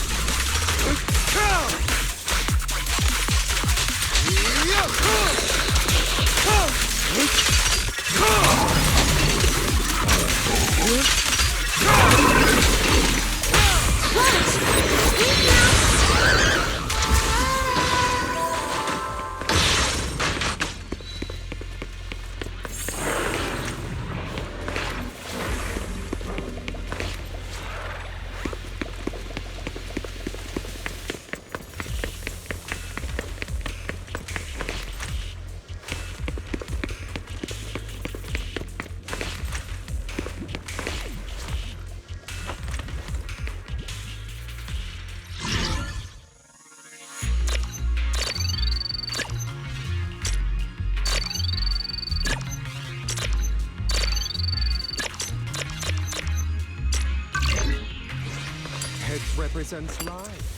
Represents life.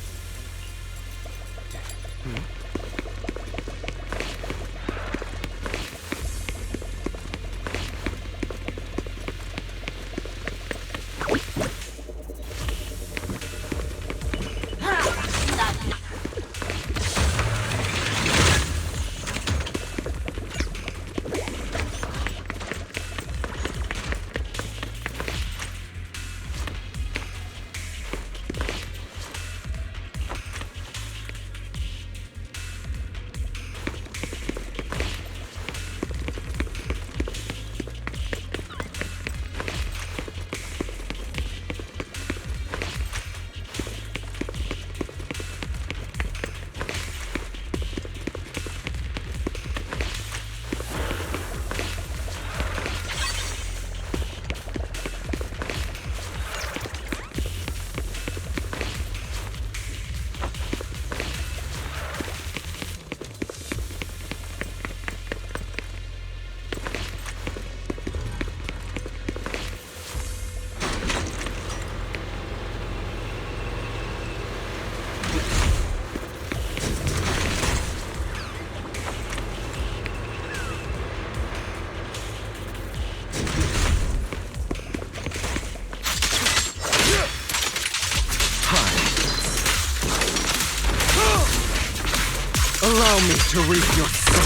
Allow me to reap your soul.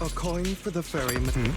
A coin for the ferryman.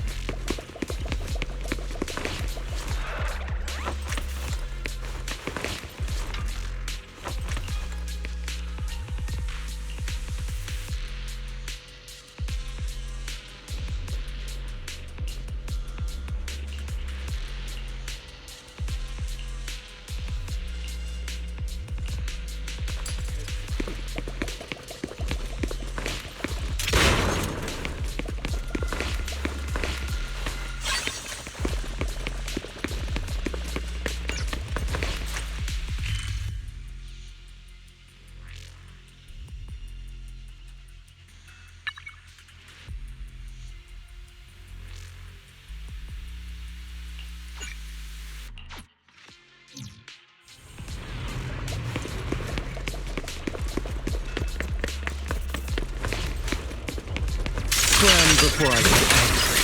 Cram before I get angry.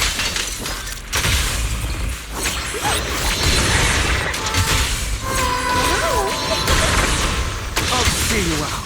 I'll see you out.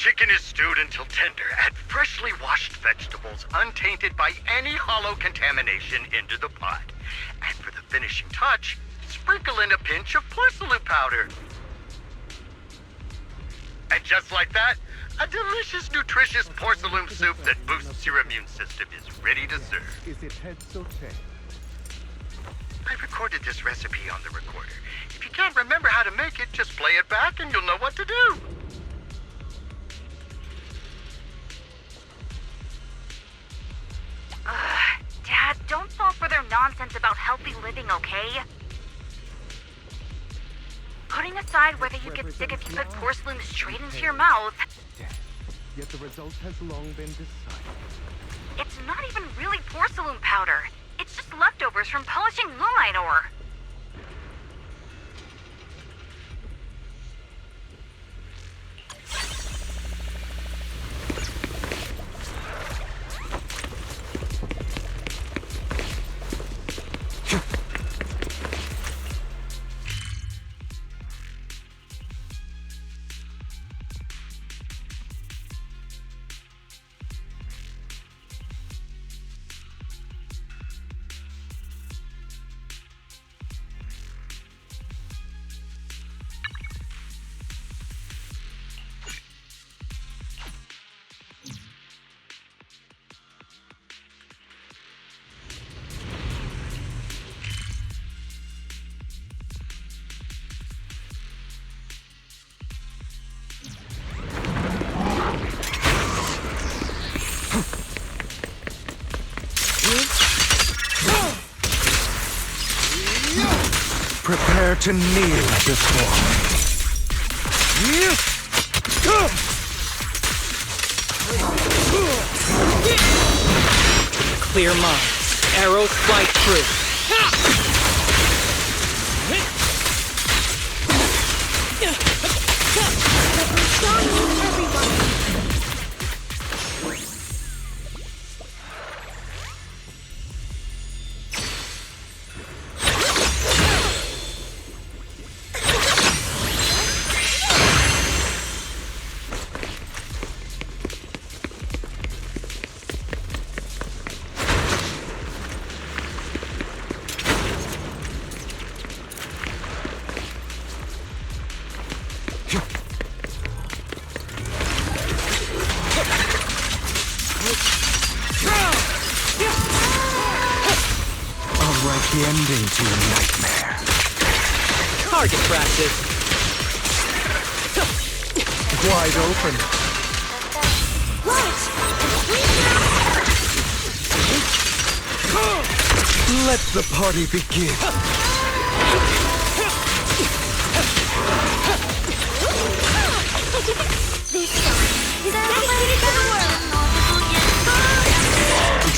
Chicken is stewed until tender. Add freshly washed vegetables, untainted by any hollow contamination, into the pot. And for the finishing touch, sprinkle in a pinch of porcelain powder. And just like that, a delicious, nutritious porcelain soup that boosts your immune system is ready to serve. Is it head sauté? I recorded this recipe on the recorder. If you can't remember how to make it, just play it back and you'll know what to do. Dad, don't fall for their nonsense about healthy living, okay? Putting aside whether you get sick if you put porcelain straight into your mouth, Yet the result has long been decided. it's not even really porcelain powder. It's just leftovers from polishing moonlight ore. to kneel before me. Clear mind. Arrows fly true. The ending to your nightmare. Target practice. Wide open. Let the party begin.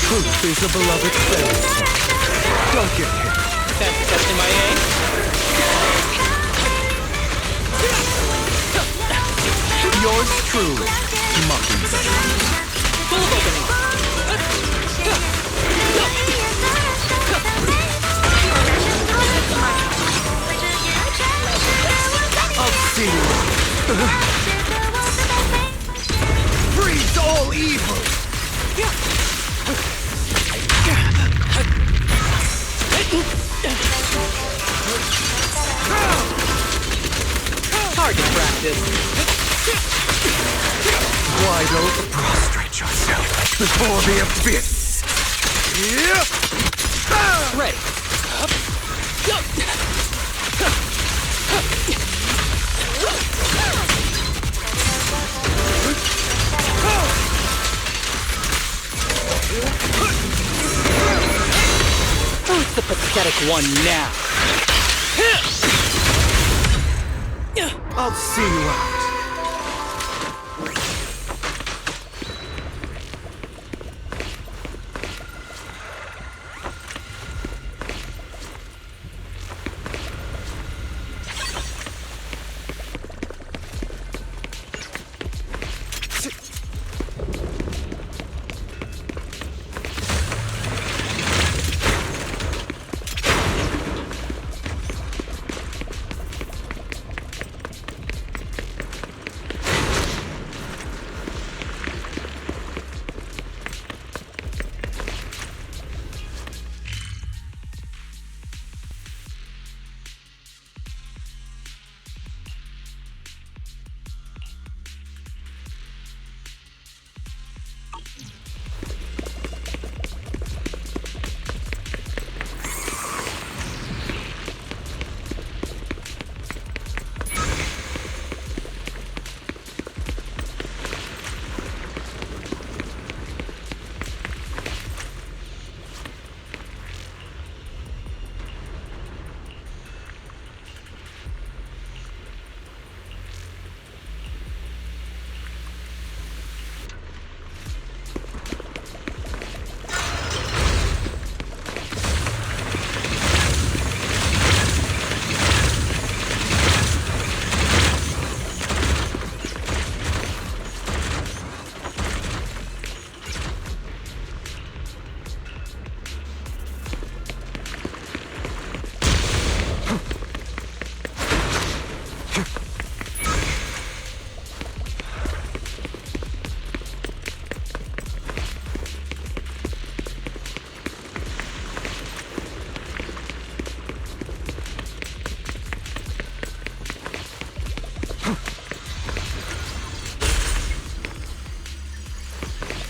Truth is a beloved friend. Don't get hit. That's MIA. Yours truly, Mockingbird. Full of opening. I'll see you. Freeze all evil. Target practice. Wide open. Prostrate yourself before the abyss. Ready. Who's the pathetic one now? I'll see you out.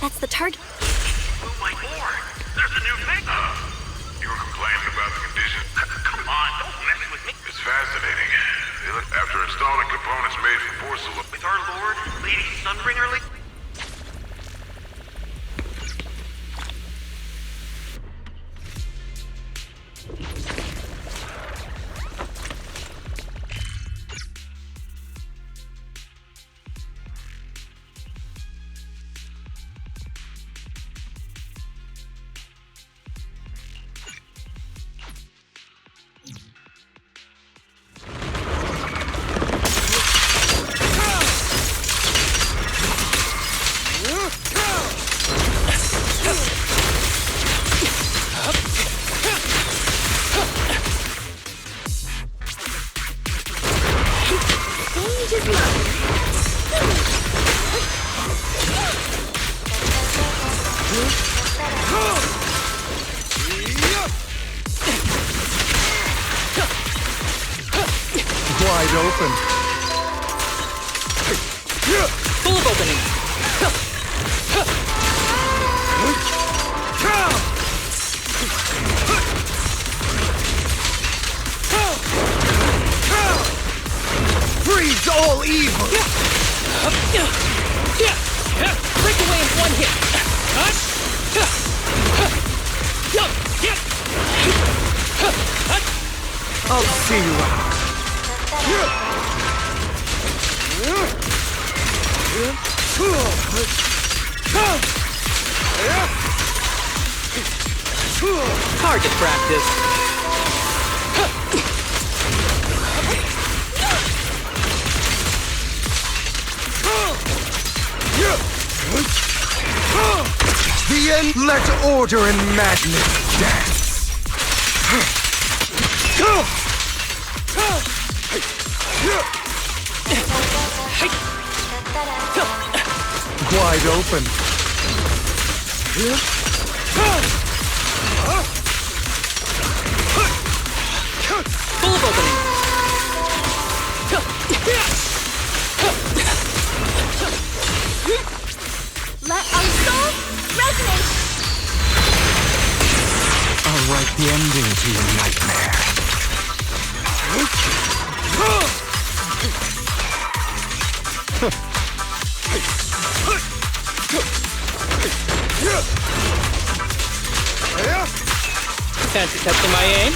That's the target. Oh my lord! There's a new thing! You were complaining about the condition? Come on, don't mess with me! It's fascinating. After installing components made for porcelain... With our lord, Lady Sunbringer... open. Full of openings. Freeze all evil! Break away in one hit. I'll see you out. Target practice. The end. Let order and madness dance. Wide open. Full of openings. Let our souls resonate! I'll write the ending to your nightmare. Fancy testing my aim?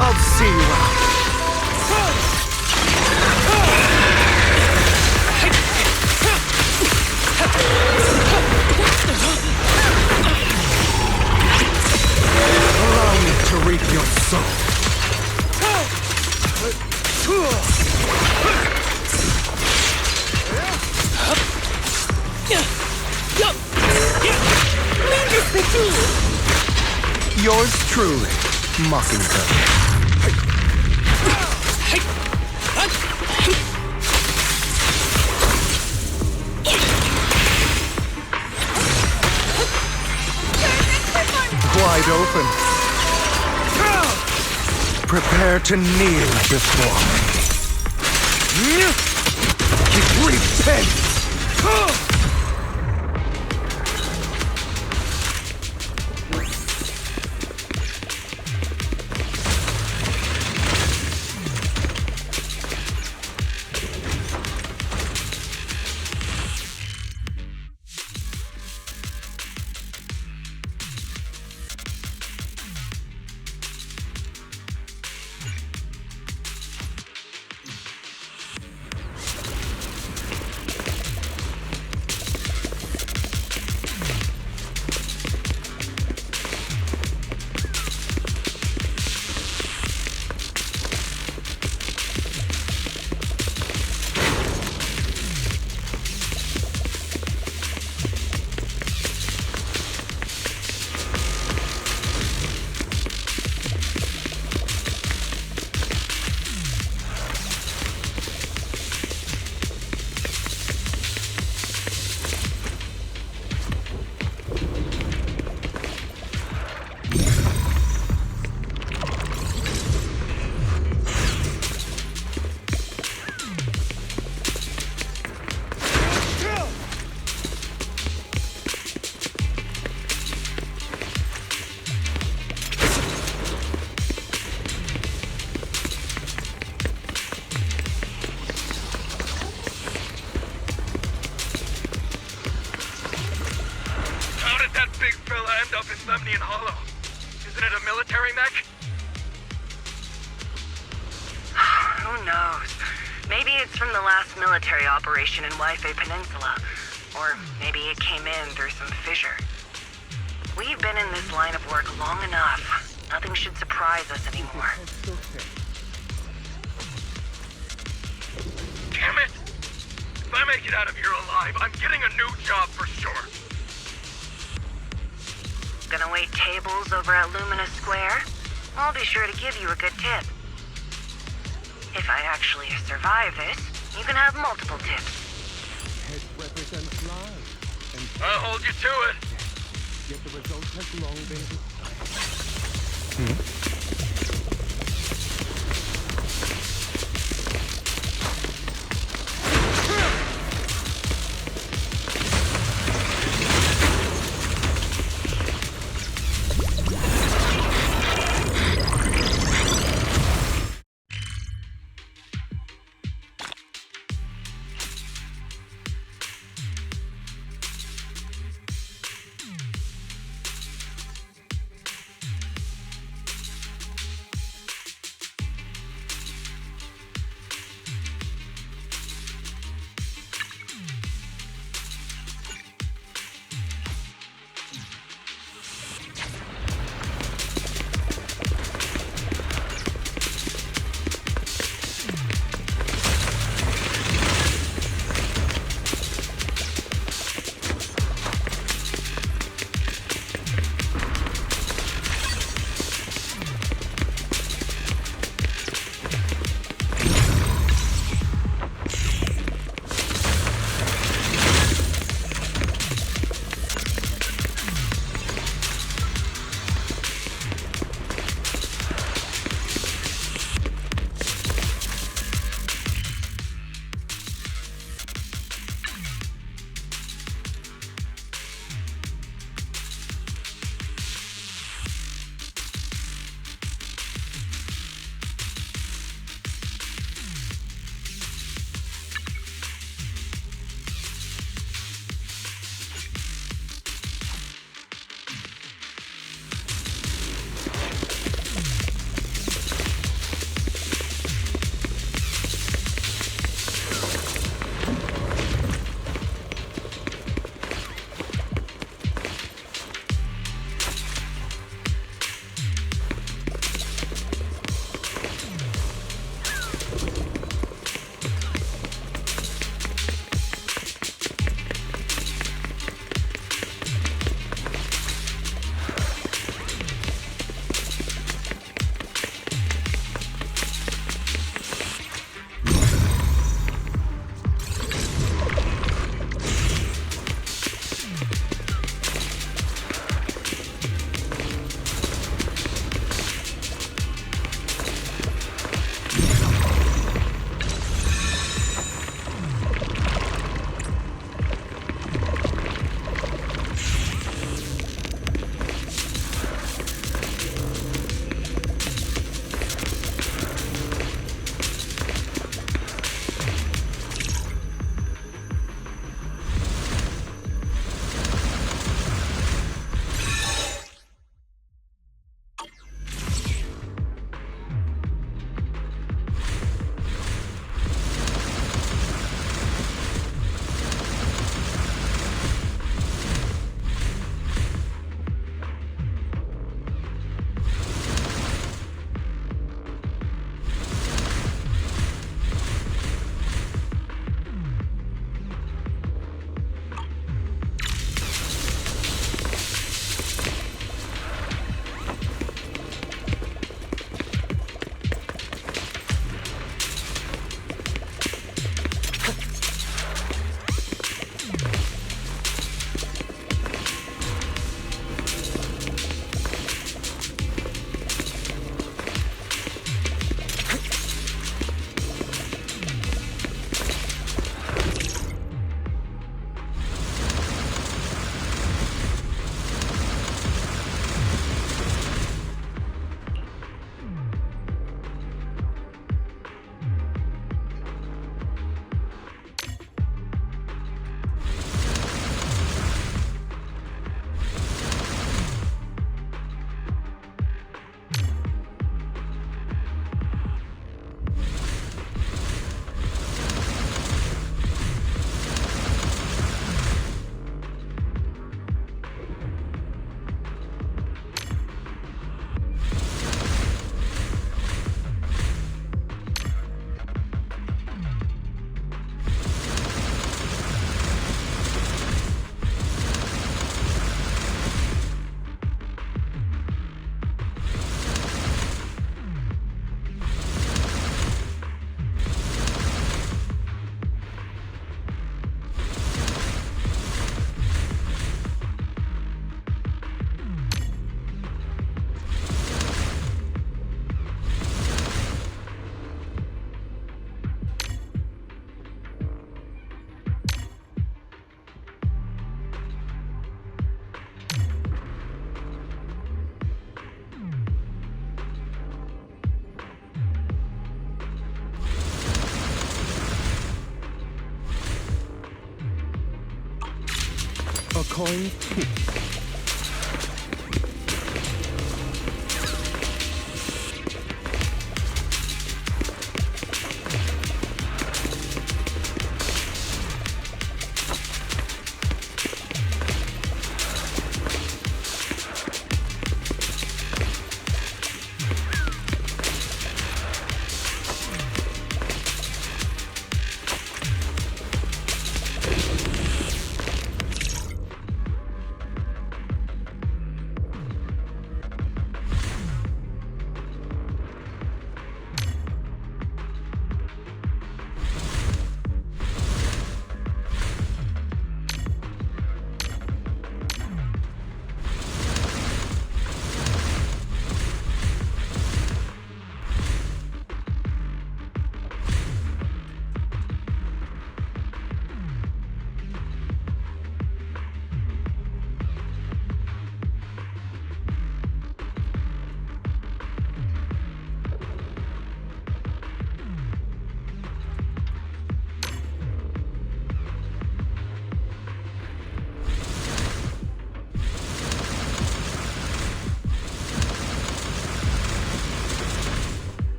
I'll see you out. Allow me to reap your soul. Leader's fatigue. Yours truly, Mockingbird. Wide open. Prepare to kneel before me. Repent! up in Lemnian Hollow? Isn't it a military mech? Who knows? Maybe it's from the last military operation in Waifei Peninsula. Or maybe it came in through some fissure. We've been in this line of work long enough. Nothing should surprise us anymore. Damn it! If I make it out of here alive, I'm getting a new job for sure. Gonna wait tables over at Lumina Square? I'll be sure to give you a good tip. If I actually survive this, you can have multiple tips. I'll hold you to it. Yet the result has long been... coin?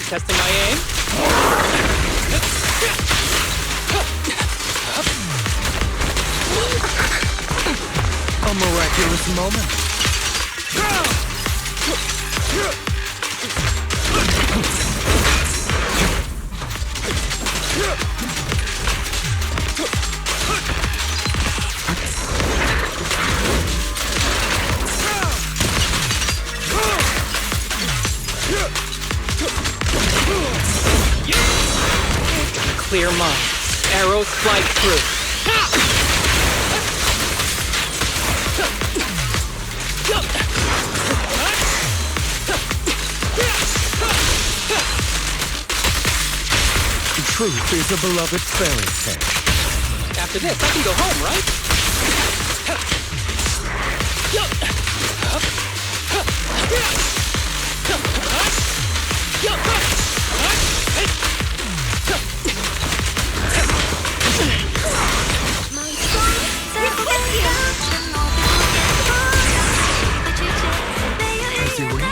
Testing my aim. A miraculous moment. Clear mind. Arrows fly through. Truth is a beloved fairy tale. After this, I can go home, right? As you wish.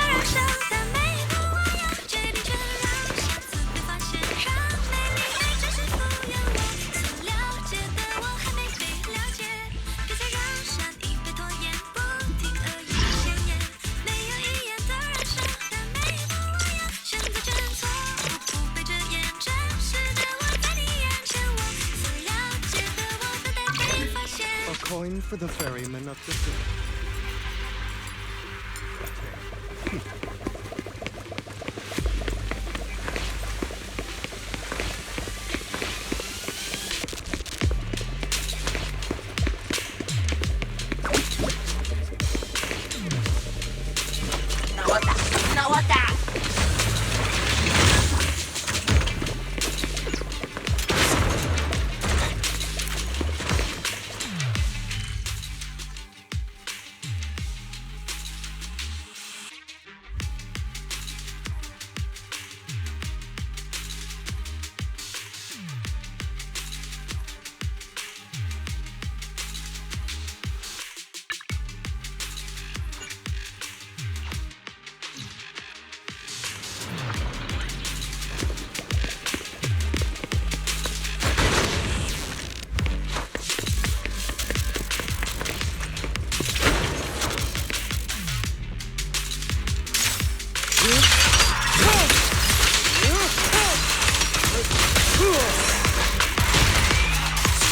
A coin for the ferryman of the sea.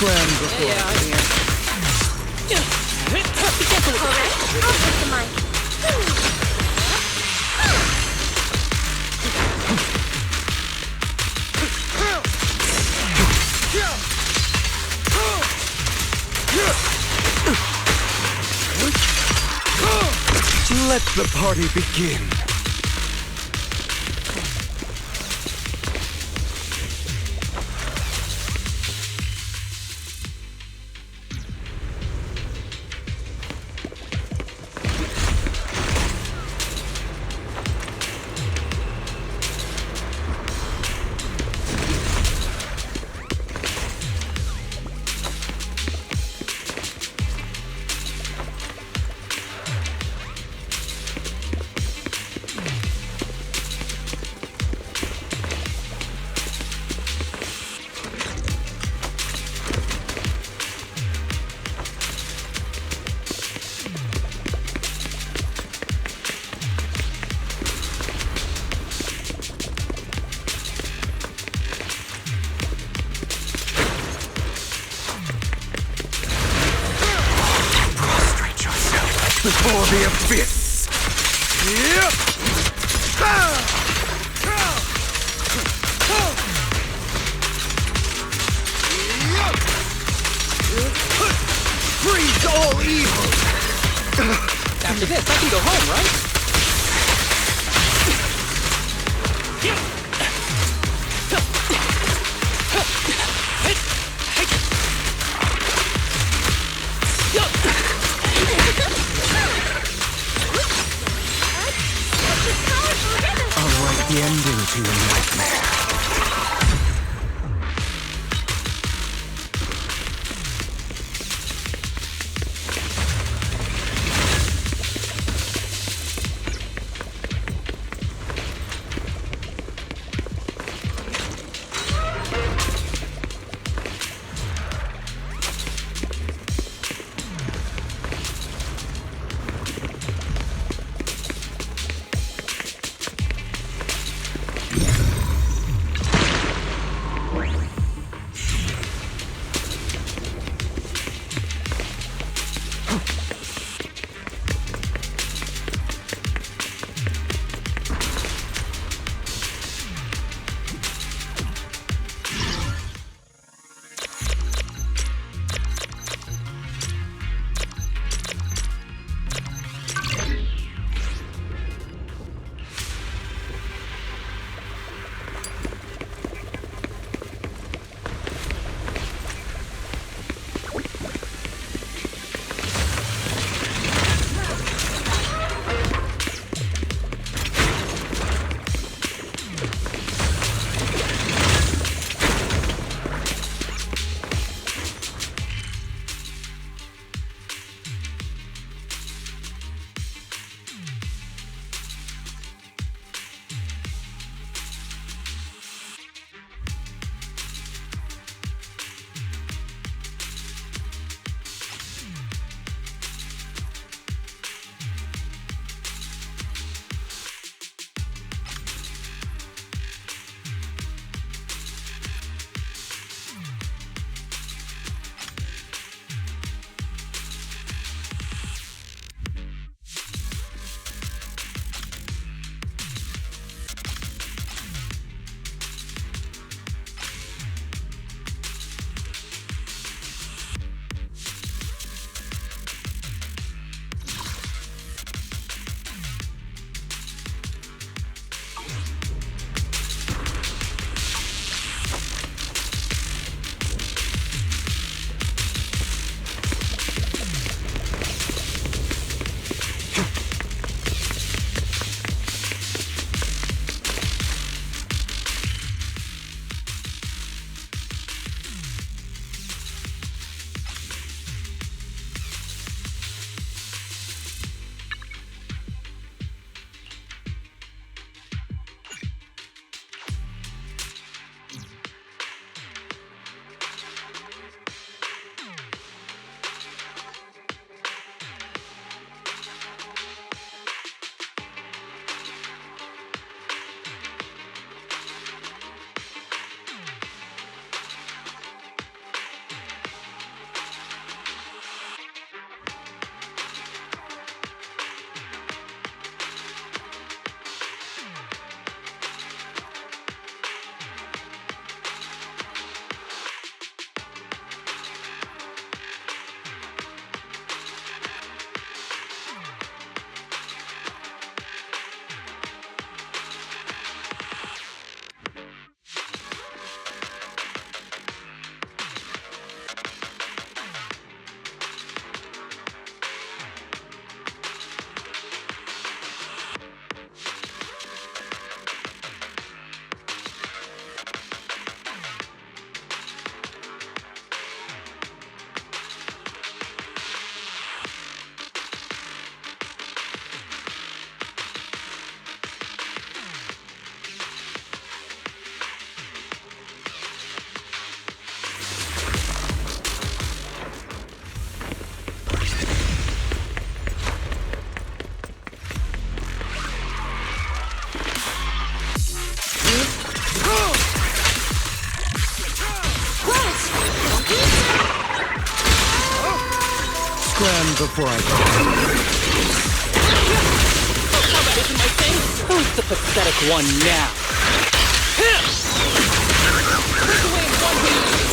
scram before Yeah, I here. Be careful with All right, I'll take the mic. Let the party begin. Before the abyss! Yep! Freeze all evil! After this, I can go home, right? I'll write the ending to your nightmare. before I go. Combat isn't my thing. Who's the pathetic one now? Break away in one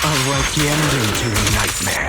I'll write the ending to your nightmare.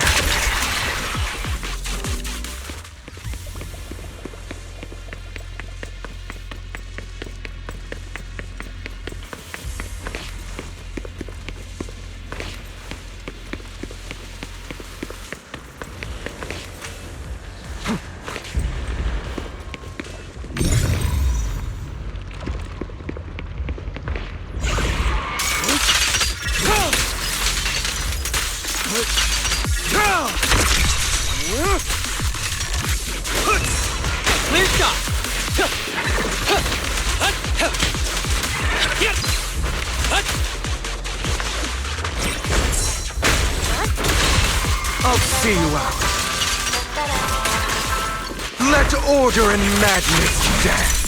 clear shot. I'll see you out. Let order and madness dance.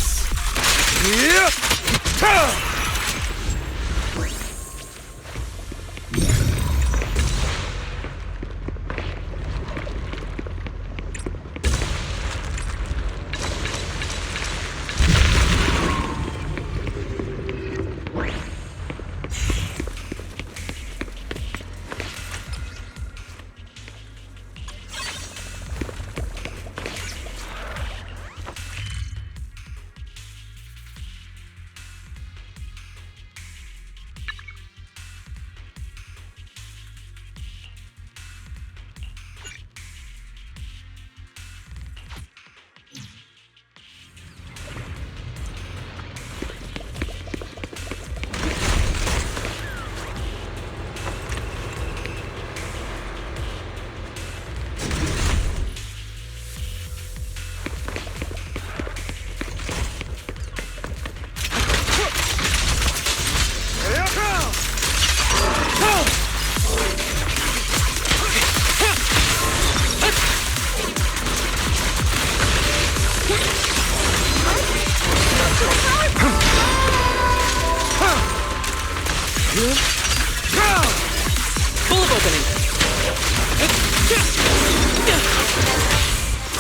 Full of opening.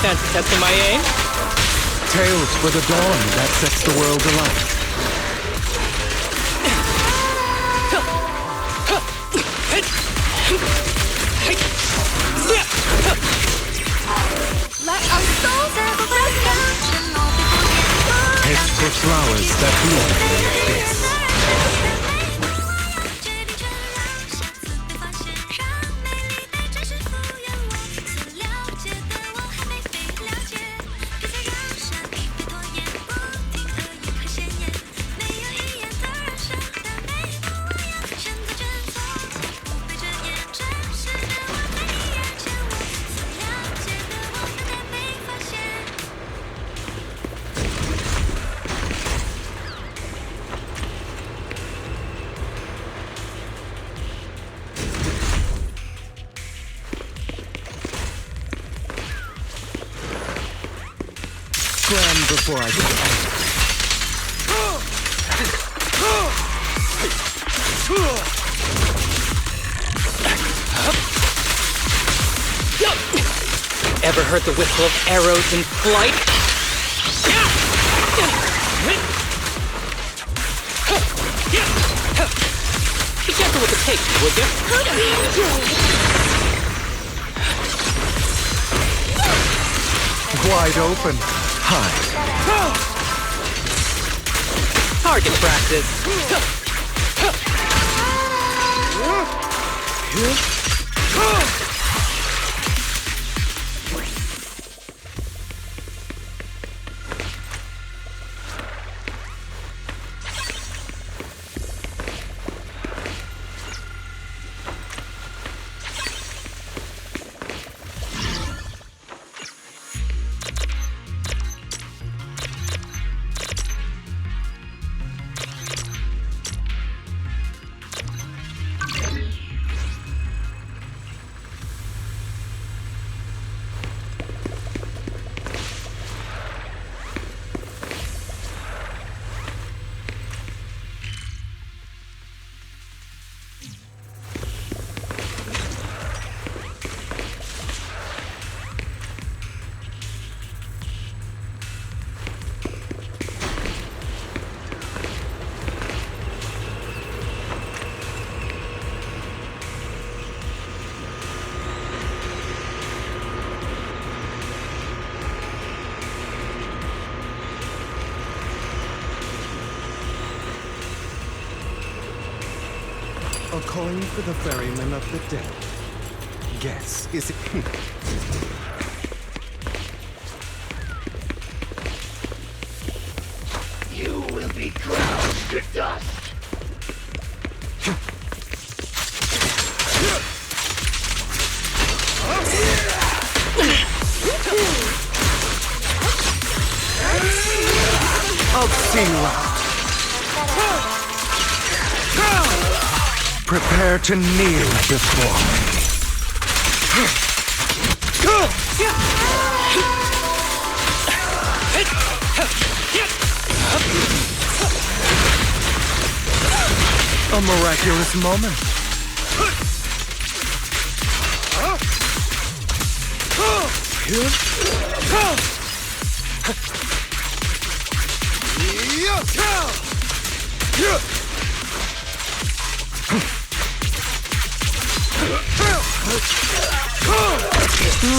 Fancy testing my aim? Tales for the dawn that sets the world alight. Let our souls have a blessing. Heads for flowers that bloom in the abyss. Cram before I get angry. Ever heard the whistle of arrows in flight? Be gentle with the pace, would you? Wide open. High. Target practice. A coin for the ferryman of the dead. Guess, is it... You will be ground to dust. I'll see you out. Prepare to kneel before me. A miraculous moment.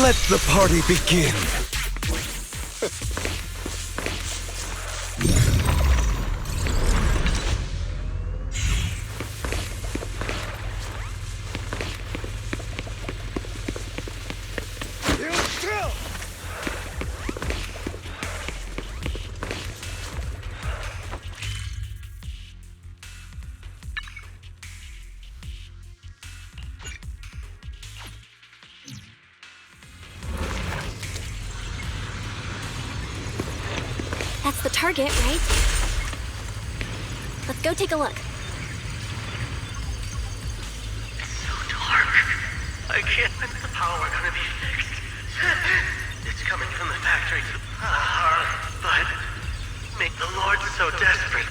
Let the party begin. That's the target, right? Let's go take a look. It's so dark. I can't. When's the power gonna be fixed? It's coming from the factory. But make the Lord so desperate.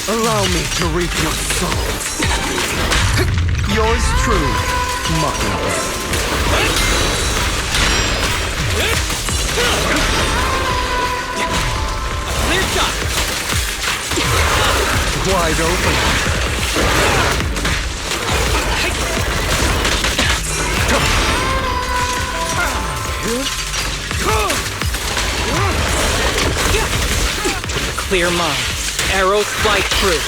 Allow me to reap your souls. Yours true, Mockingbird. Clear shot! Wide open. clear mind. Arrows fly true.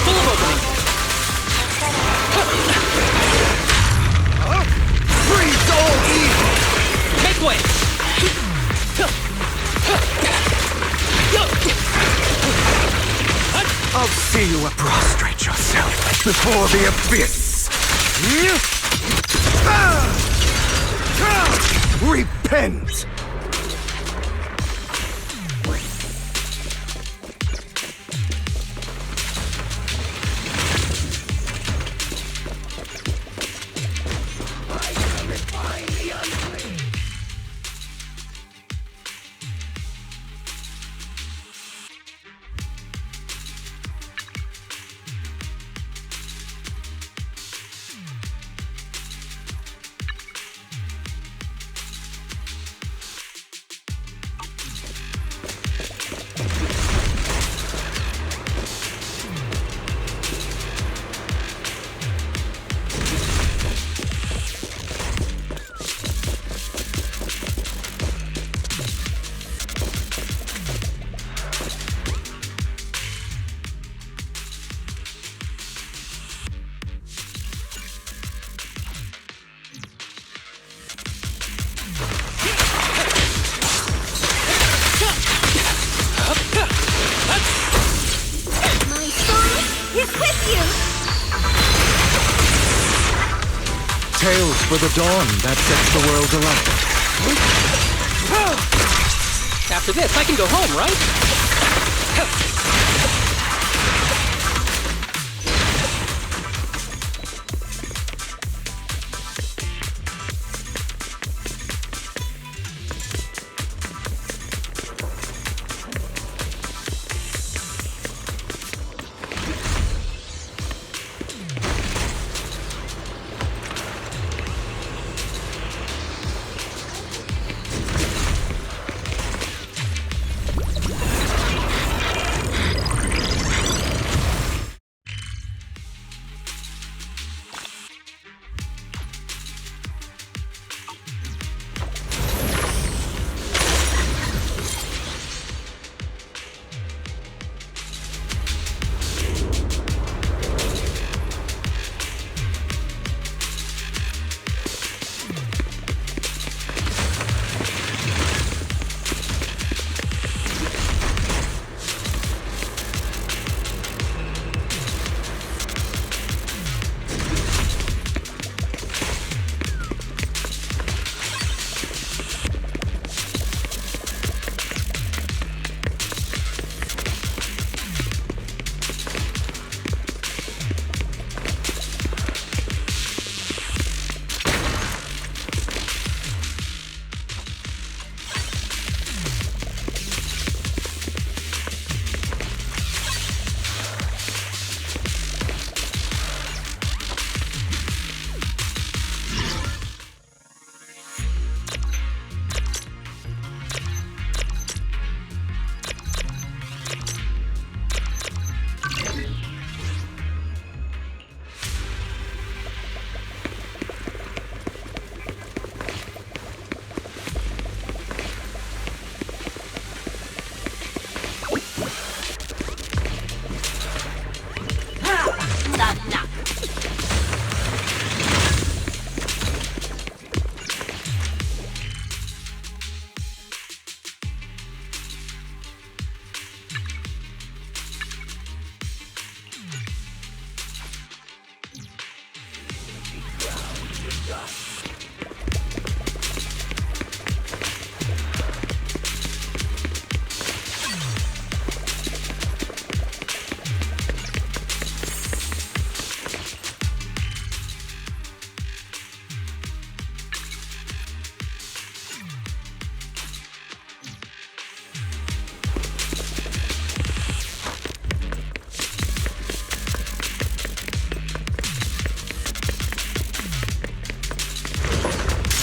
Full of opening. Freeze all evil! Make way! I'll see you prostrate yourself before the abyss! Repent! Tales for the dawn that sets the world alight. After this, I can go home, right?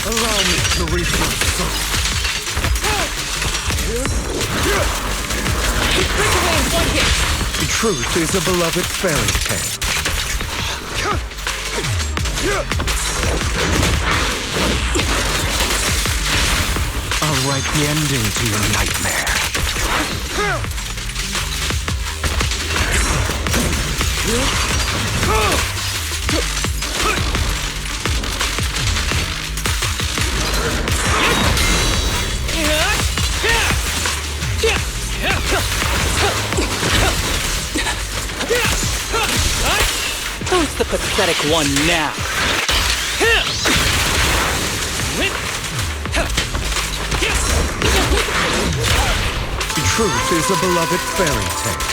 Allow me to reach your soul. Break away in one hit! Truth is a beloved fairy tale. I'll write the ending to your nightmare. Who's the pathetic one now? Truth is a beloved fairy tale.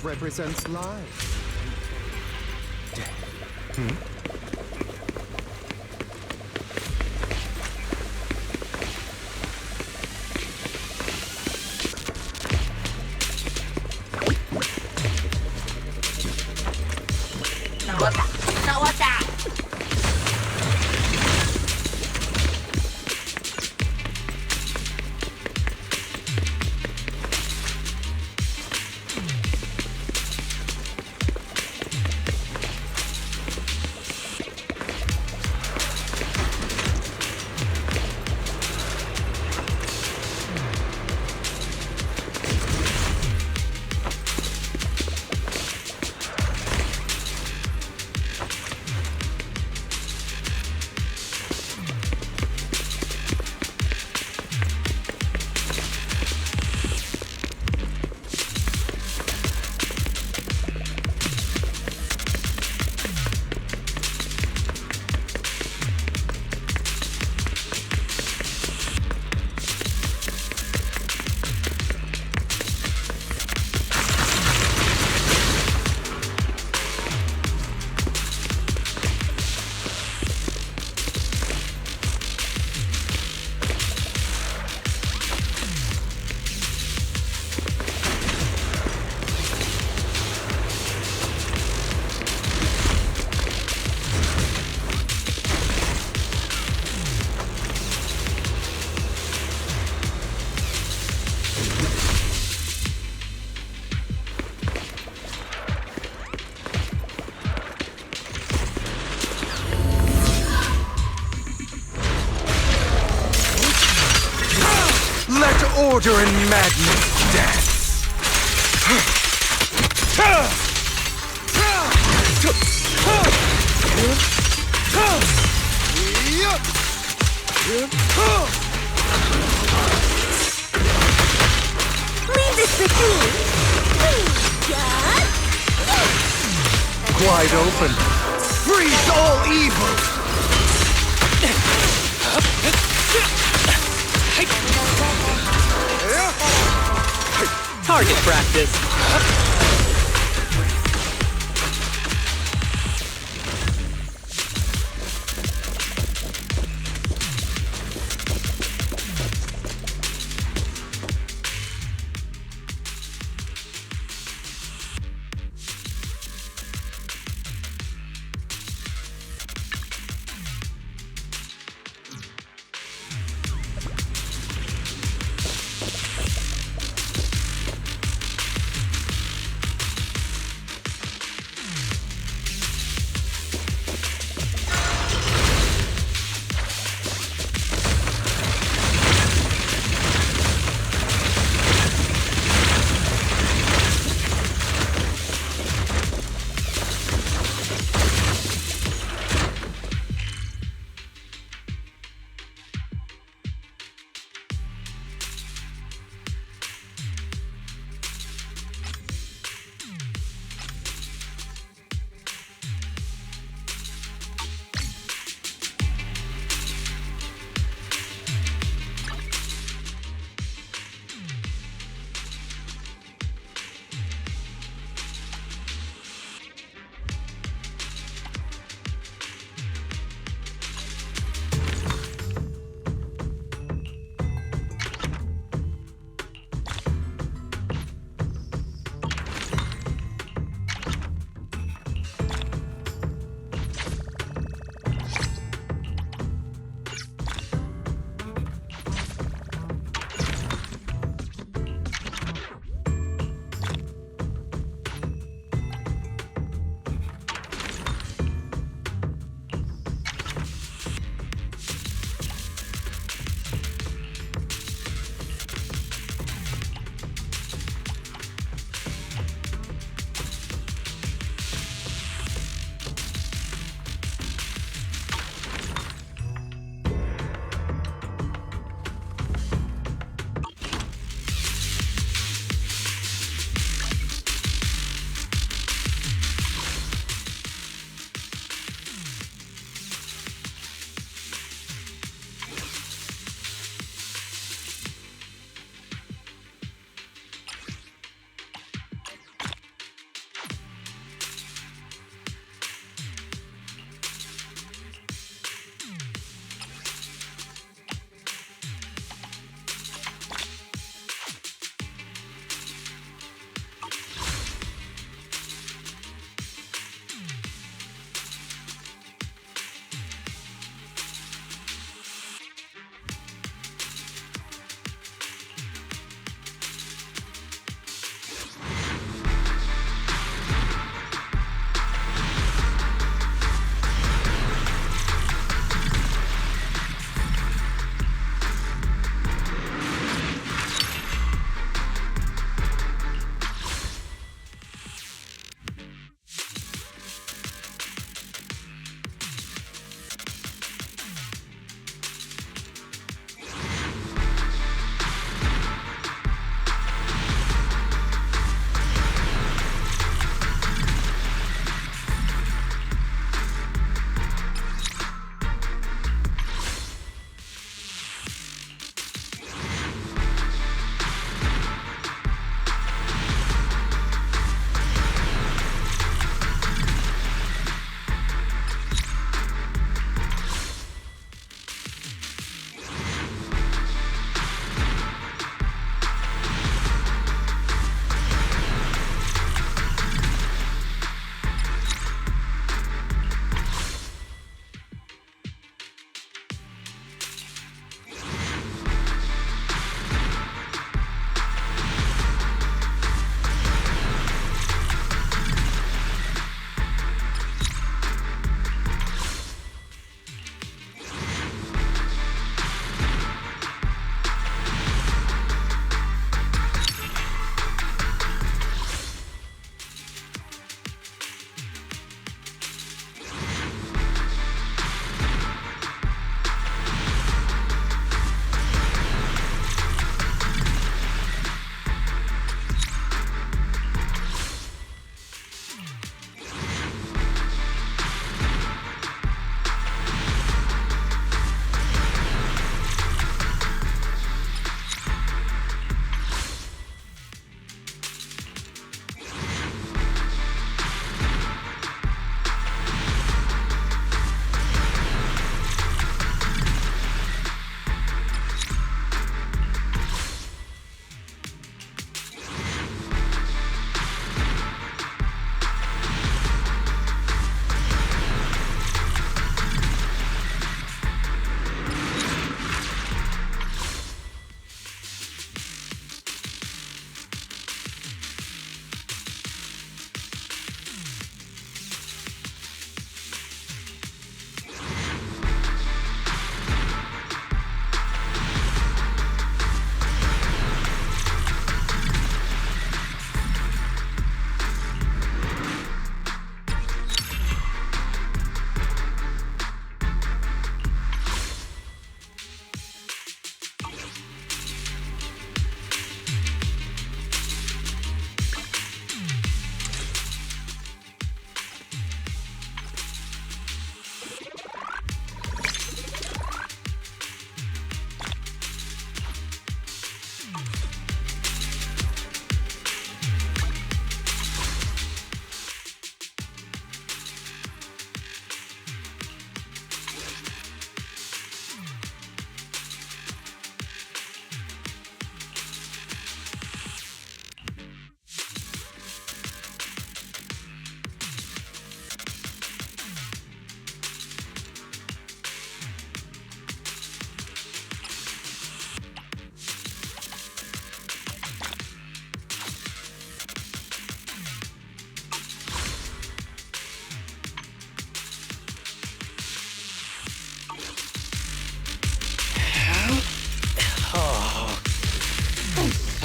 Represents life. Order and madness dance. Leave this with me. Wide open. Freeze all evil. Target practice.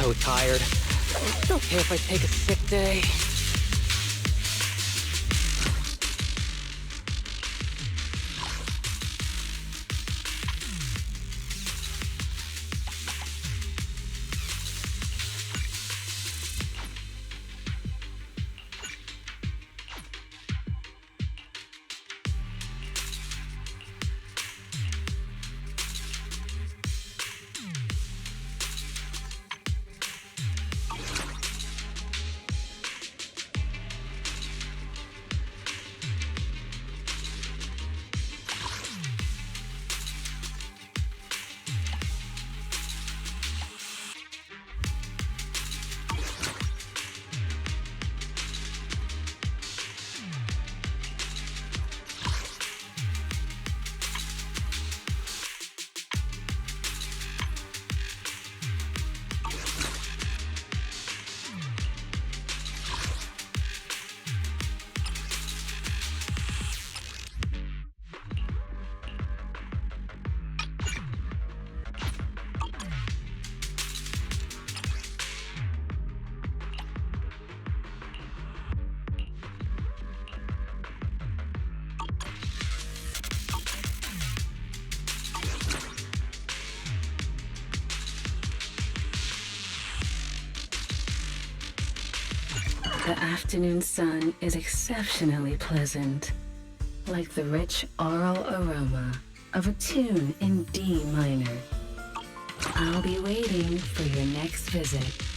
so tired. It's okay if I take a sick day. The afternoon sun is exceptionally pleasant, like the rich oral aroma of a tune in D minor. I'll be waiting for your next visit.